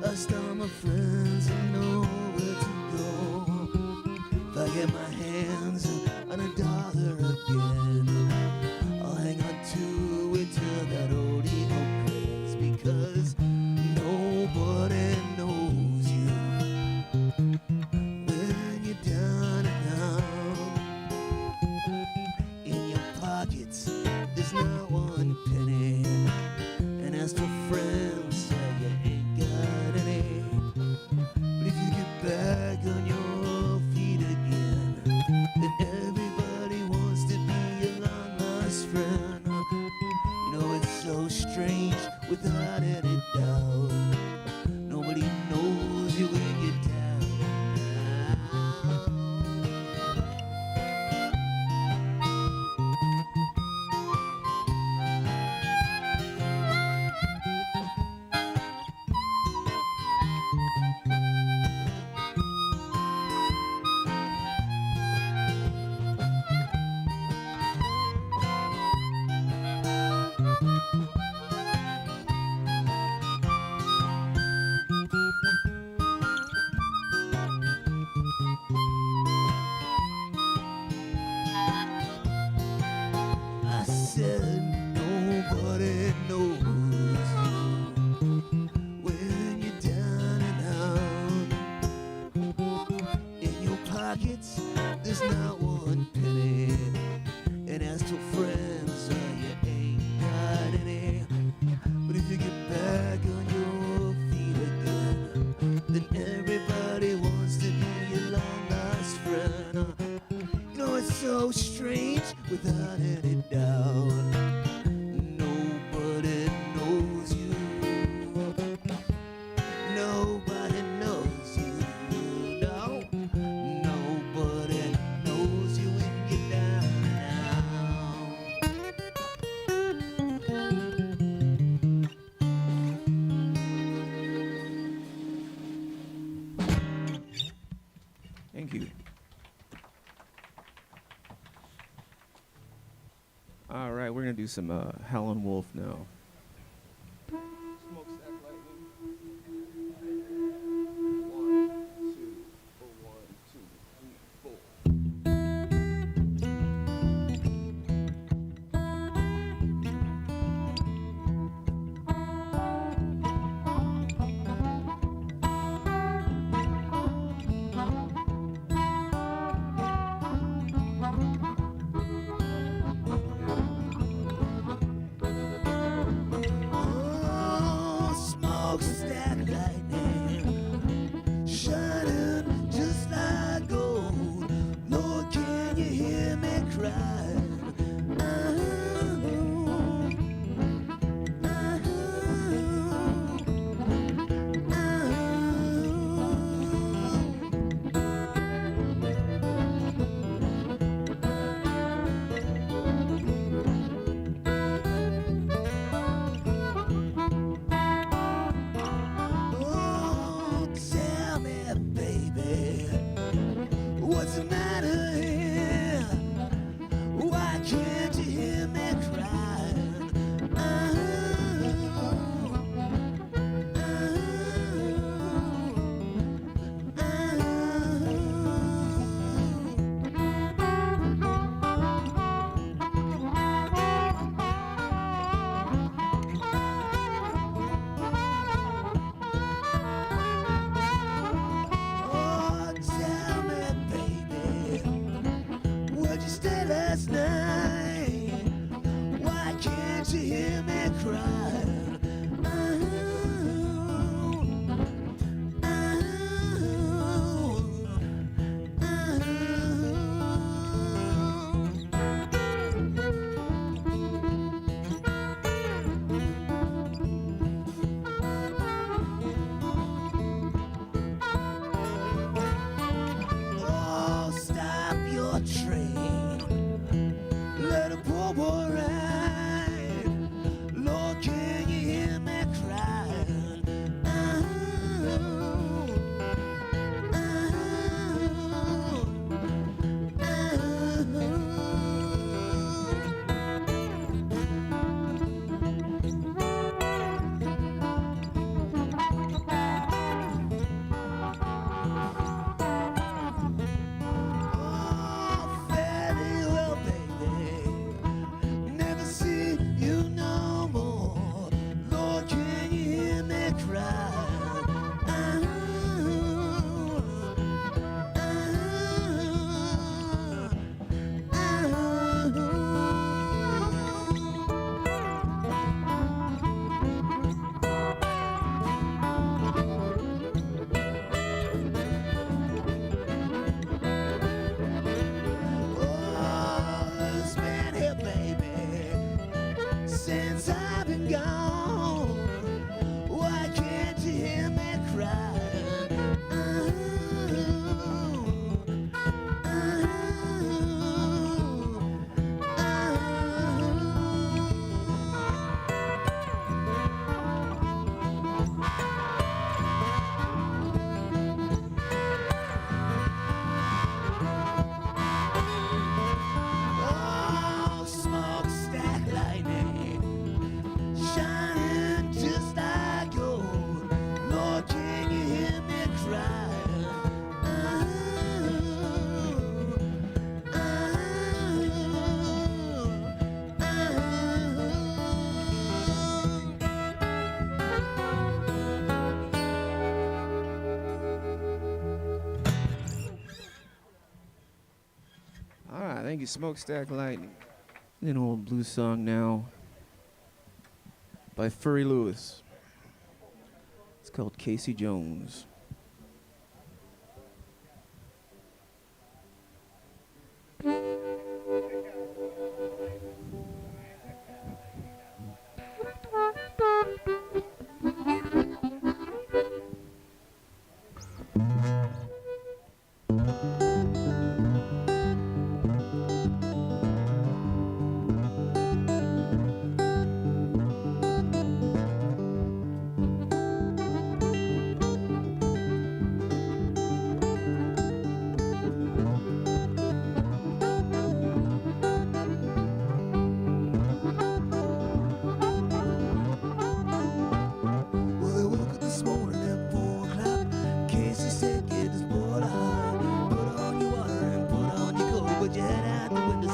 Lost all my friends and nowhere to go. If I get my hands on $1 again, I'll hang on to it till that old ego cracks, because nobody knows you when you're down and out. In your pockets, there's not one penny, and as for friends, you ain't got any. But if you get back on your feet again, then everybody wants to be a long lost friend. You know it's so strange without any doubt. Nobody knows you when you're down. I said nobody knows you when you're down and out. In your pockets, there's not one penny, and as to friends, you ain't got any. But if you get back on your feet again, then everybody wants to be your long lost friend. You know it's so strange without any doubt. Nobody knows you. Nobody knows you. No, nobody. All right, we're gonna do some Howlin' Wolf now. Oh, smokestack lightning, shining just like gold. Lord, can you hear me cry? Oh, tell me, baby, what's the matter here? Why can't you hear me crying? Oh, tell me, baby, where'd you stay last night? Why can't you hear me crying? Oh, stop your train. Let a poor boy ride. Lord, can you hear me crying? Oh, fairly well, baby. Never see you no more. Lord, can you hear me cry? Oh, it's been here, baby, since I've been gone. Why can't you hear me crying? Oh, smokestack lightning, shining just like gold. Lord, can you hear me crying? All right, thank you, Smokestack Lightning. An old blues song now by Furry Lewis. It's called Casey Jones.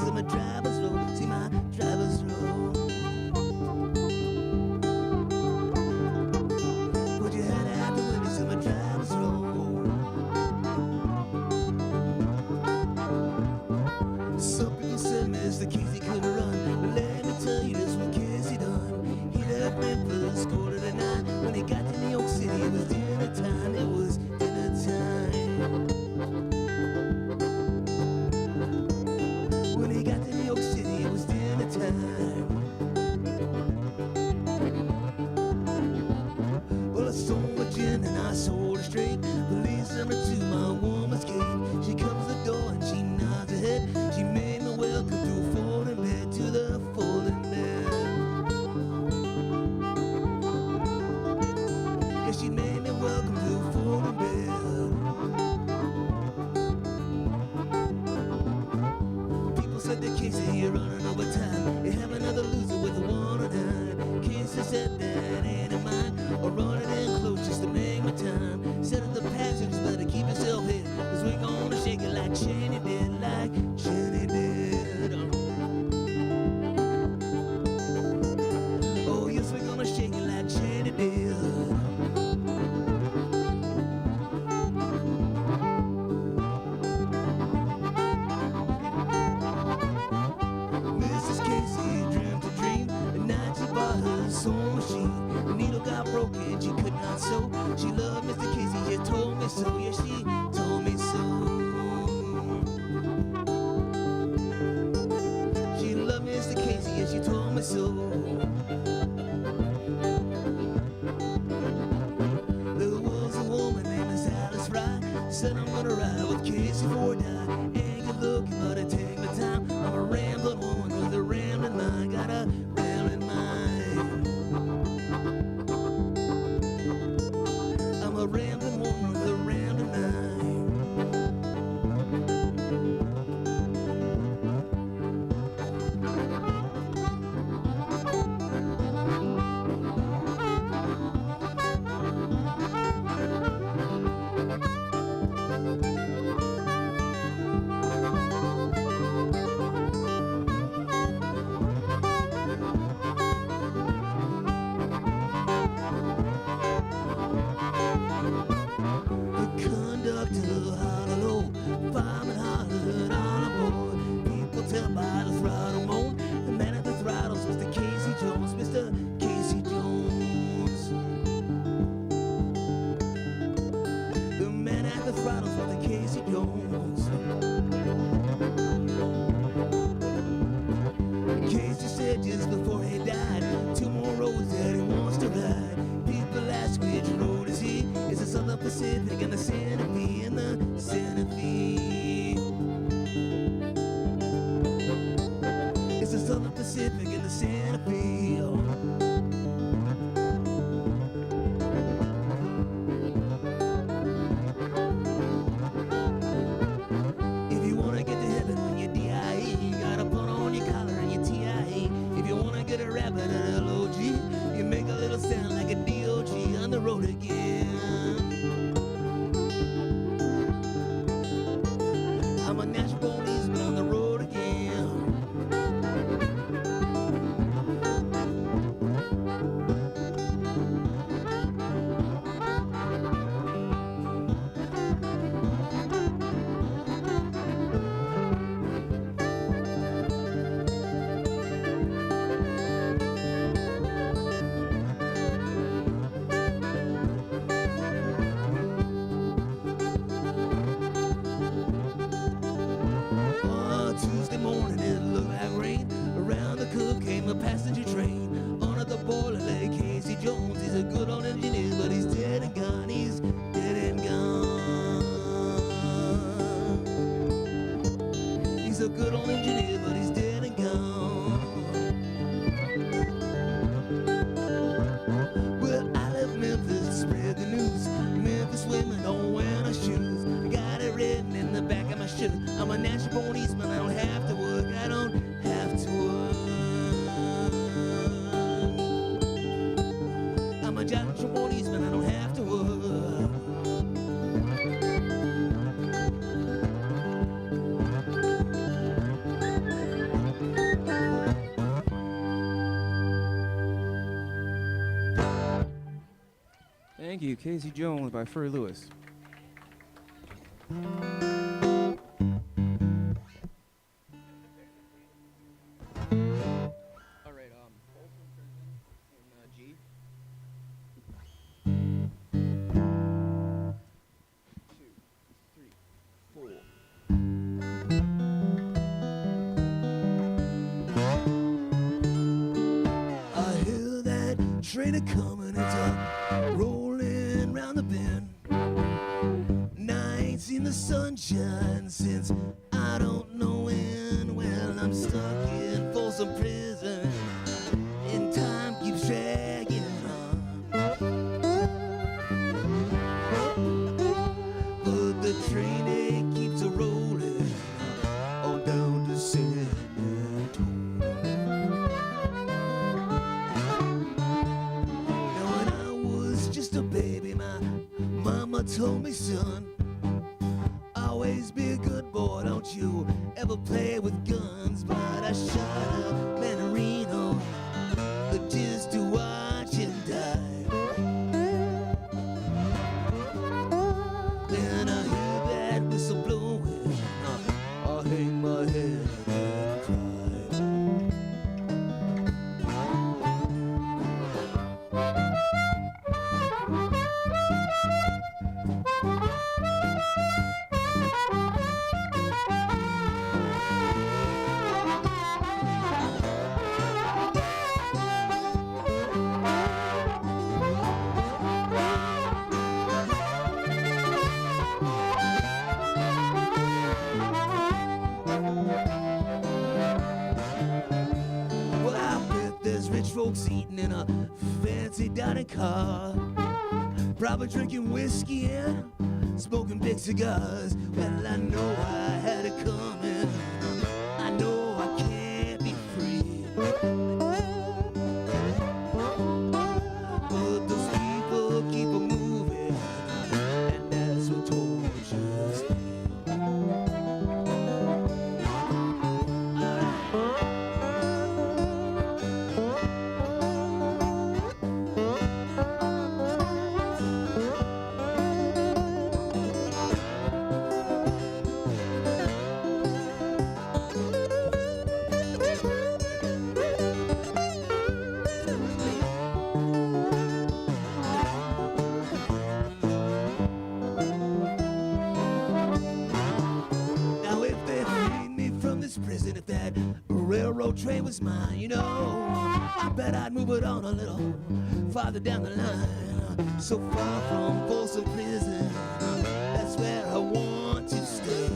see my driver's road, see my driver's road. Put your head out the window, see my driver's road. Some people said Mr. Casey couldn't run, but let me tell you this one Casey done. He left Memphis, quarter to 9. When he got to New York City, it was dinner time. It was dinner time. When he got to New York City, it was dinner time. Well, I sold a gin and I sold a straight. Police sent me to my woman's gate. She comes to the door and she nods her head. She made me welcome to a folding bed, to the folding bed. Yeah, she made me welcome to a folding bed. People said that Casey, you're running over time. You have another loser with a 1 or 9. Casey said that ain't in mine. Or run it in close just to make my time. Said to the passengers, better keep yourself here, 'cause we're gonna shake it like Jenny did, like Jenny did. Oh yes, we're gonna shake it like Jenny did. Mrs. Casey dreamt a dream. At night she bought her sewing machine. The needle got broken, she could not sew. She loved Mr. Casey, she told me so. Yeah, she told me so. She loved Mr. Casey, yeah, she told me so. There was a woman named Miss Alice Fry. Said I'm gonna ride with Casey for a die. Ain't good looking, but it take me time. I'm a rambling woman with a rambling mind. Got a rambling mind. I'm a rambling woman with a rambling mind. Pacific and the Santa Fe and the Santa Fe. It's the Southern Pacific and the Santa Fe. If you wanna get to heaven when you're DIE, you gotta put on your collar and your TIE. If you wanna get a rabbit and LOG, you make a little sound like a DOG on the road again. I'm a natural policeman on the road again. Thank you, Casey Jones by Furry Lewis. I hear that train a coming, it's a rolling round the bend. And I ain't seen the sunshine since I don't know when. Well, I'm stuck in Folsom Prison, and time keeps dragging on. But the train it keeps a rolling on down to San Antonio. Now when I was just a baby, my mama told me, son, always be a good boy, don't you ever play with guns. But I shot a Mandarino just to watch him die. When I hear that whistle blowing, I hang my head and well, I bet there's rich folks eating in a fancy dining car, probably drinking whiskey and smoking big cigars. Well, I know I had it coming. I know I can't be free. But those people keep a moving, and that's what tortures me. Now if they freed me from this prison, if that railroad train was mine, you know, I bet I'd move it on a little farther down the line. So far from Folsom Prison, that's where I want to stay.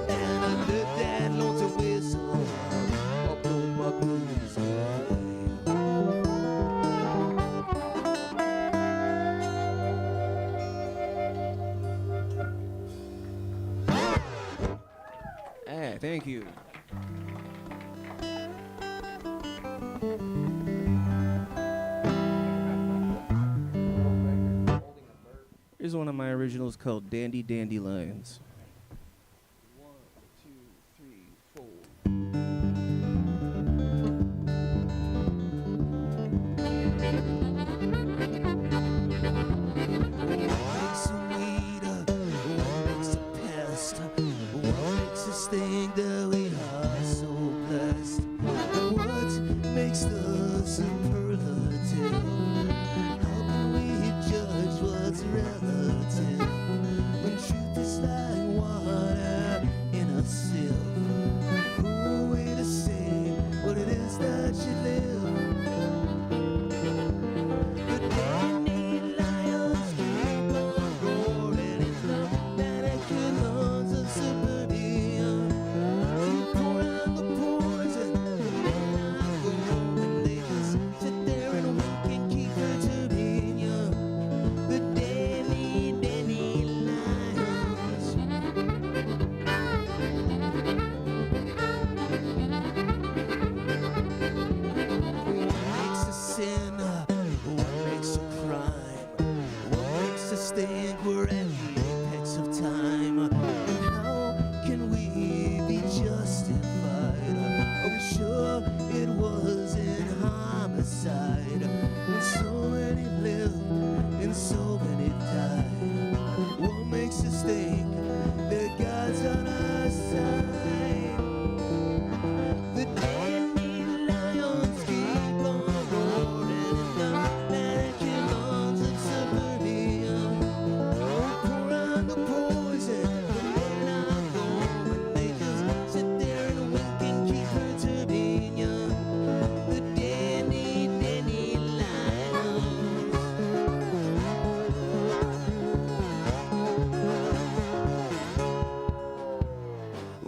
And under that lonesome whistle, I'll blow my blues away. Hey, thank you. Here's one of my originals called Dandy Dandelions. 1, 2, 3, 4. Makes a weed, what makes a pest? What makes us think that we are so blessed? What makes the superlative? How can we judge what's relative when truth is like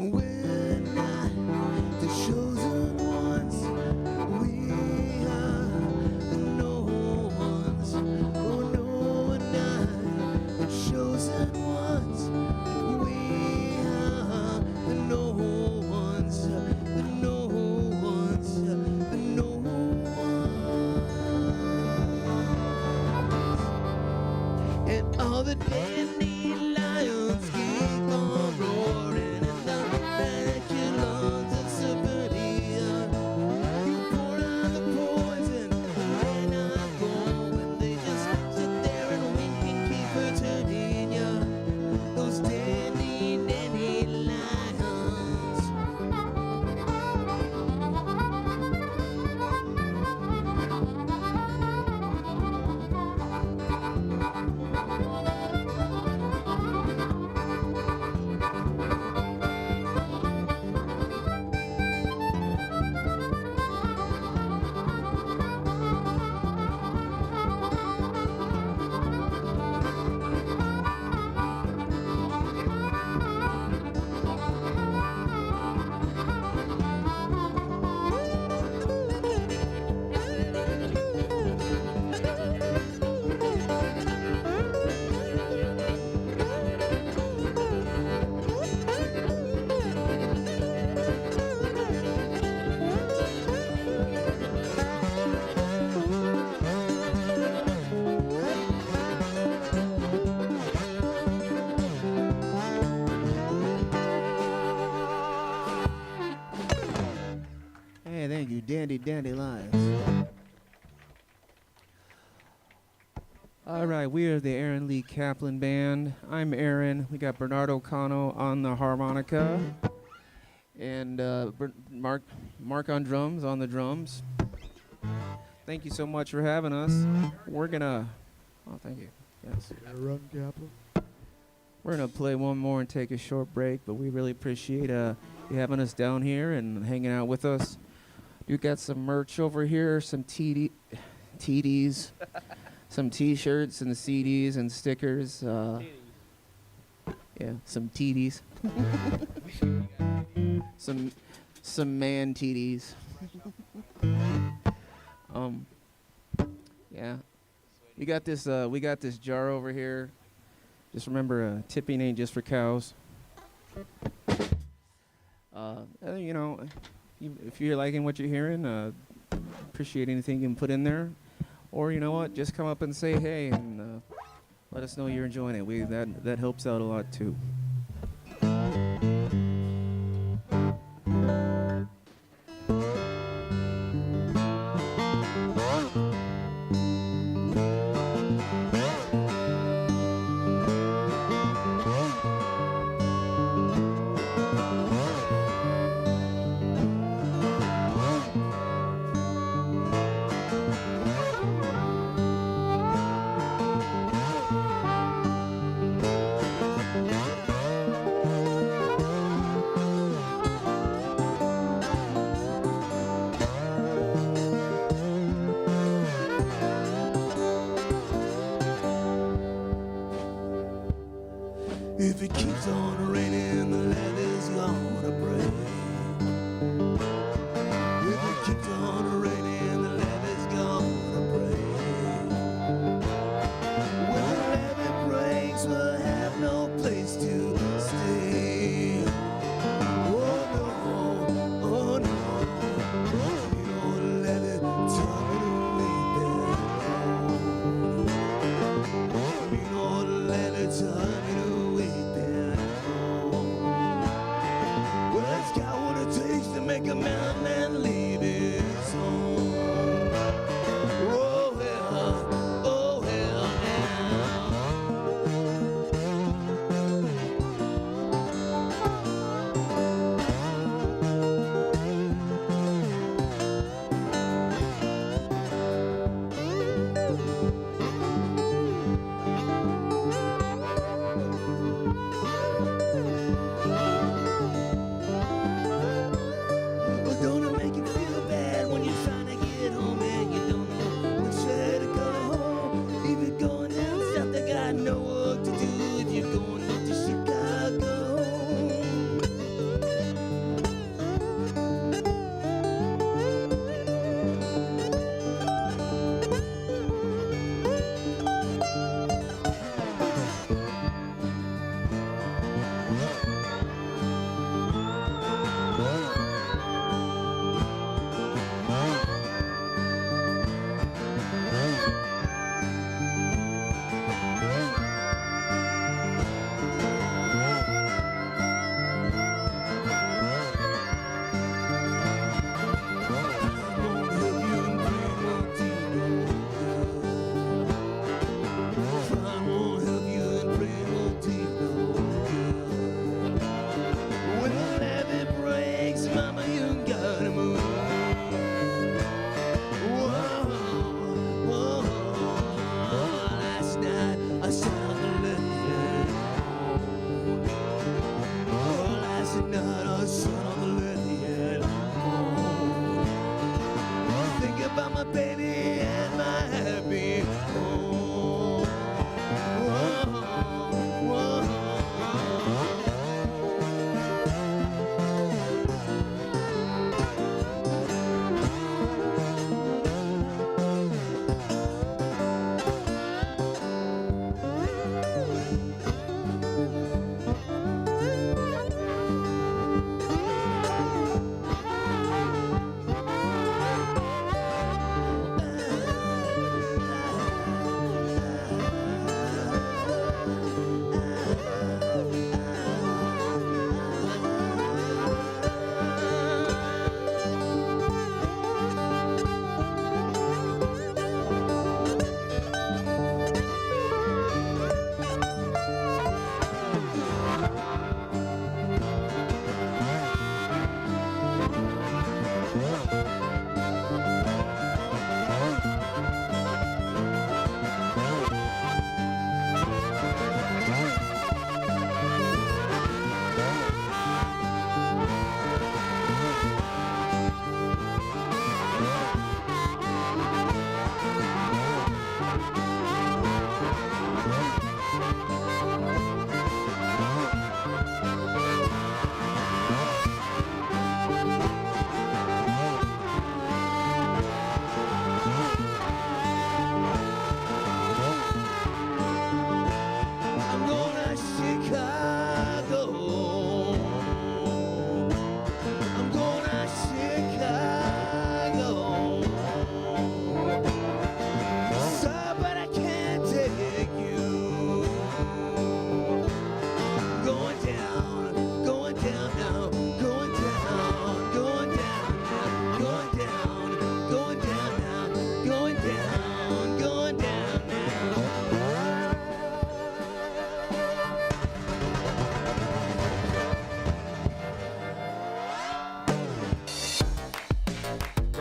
We're not the chosen ones. We are the no ones. Oh no, we're not the chosen ones. We are the no ones. The no ones. The no ones. And all the dandelions keep on roaring in the baculums of suburbia. You pour out the poison, and they're not going. They just sit there and wink and keep returning ya. Those dandelions. Hey, thank you, dandelions. All right, we are the Aaron Lee Kaplan Band. I'm Aaron. We got Bernardo Cano on the harmonica, and Mark on drums, on the drums. Thank you so much for having us. We're gonna. Oh, thank you. Yes. Run, Kaplan. We're gonna play one more and take a short break, but we really appreciate you having us down here and hanging out with us. You got some merch over here, some TDs, some T-shirts and CDs and stickers. Yeah, some TDs. some man TDs. Yeah. We got this jar over here. Just remember, tipping ain't just for cows. You know, if you're liking what you're hearing, appreciate anything you can put in there. Or you know what, just come up and say hey and let us know you're enjoying it. That helps out a lot too.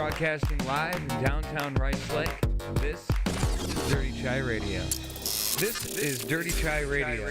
Broadcasting live in downtown Rice Lake, this is Dirty Chai Radio. This is Dirty Chai Radio.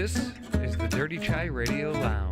This is the Dirty Chai Radio Lounge.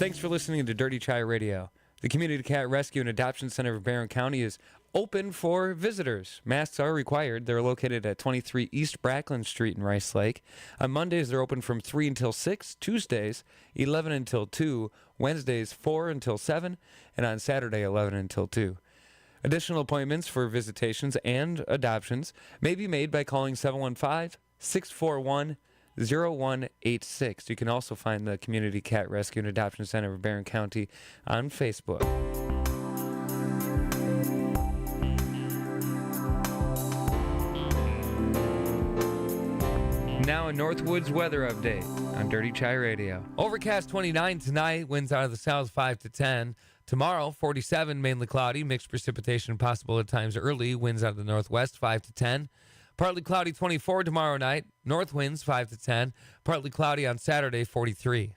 Thanks for listening to Dirty Chai Radio. The Community Cat Rescue and Adoption Center of Barron County is open for visitors. Masks are required. They're located at 23 East Brackland Street in Rice Lake. On Mondays, they're open from 3 until 6, Tuesdays, 11 until 2, Wednesdays, 4 until 7, and on Saturday, 11 until 2. Additional appointments for visitations and adoptions may be made by calling 715-641-0186. You can also find the Community Cat Rescue and Adoption Center of Barron County on Facebook. Now a Northwoods weather update on Dirty Chai Radio. Overcast 29 tonight, winds out of the south 5 to 10. Tomorrow, 47, mainly cloudy, mixed precipitation possible at times early, winds out of the northwest 5 to 10. Partly cloudy 24 tomorrow night, north winds 5 to 10. Partly cloudy on Saturday 43.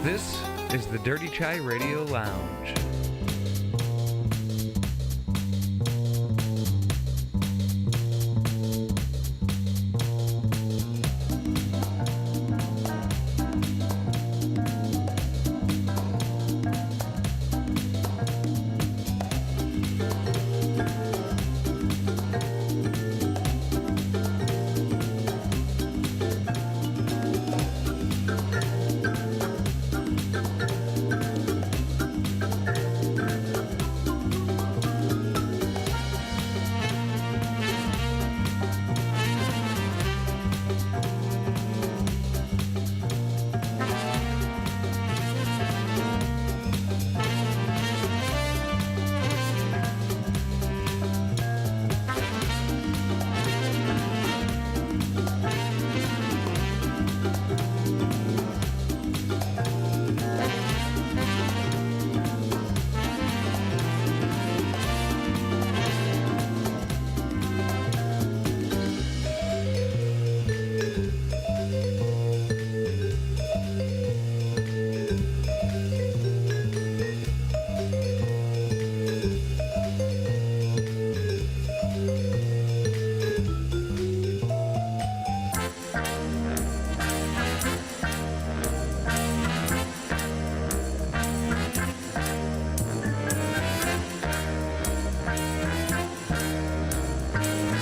This is the Dirty Chai Radio Lounge.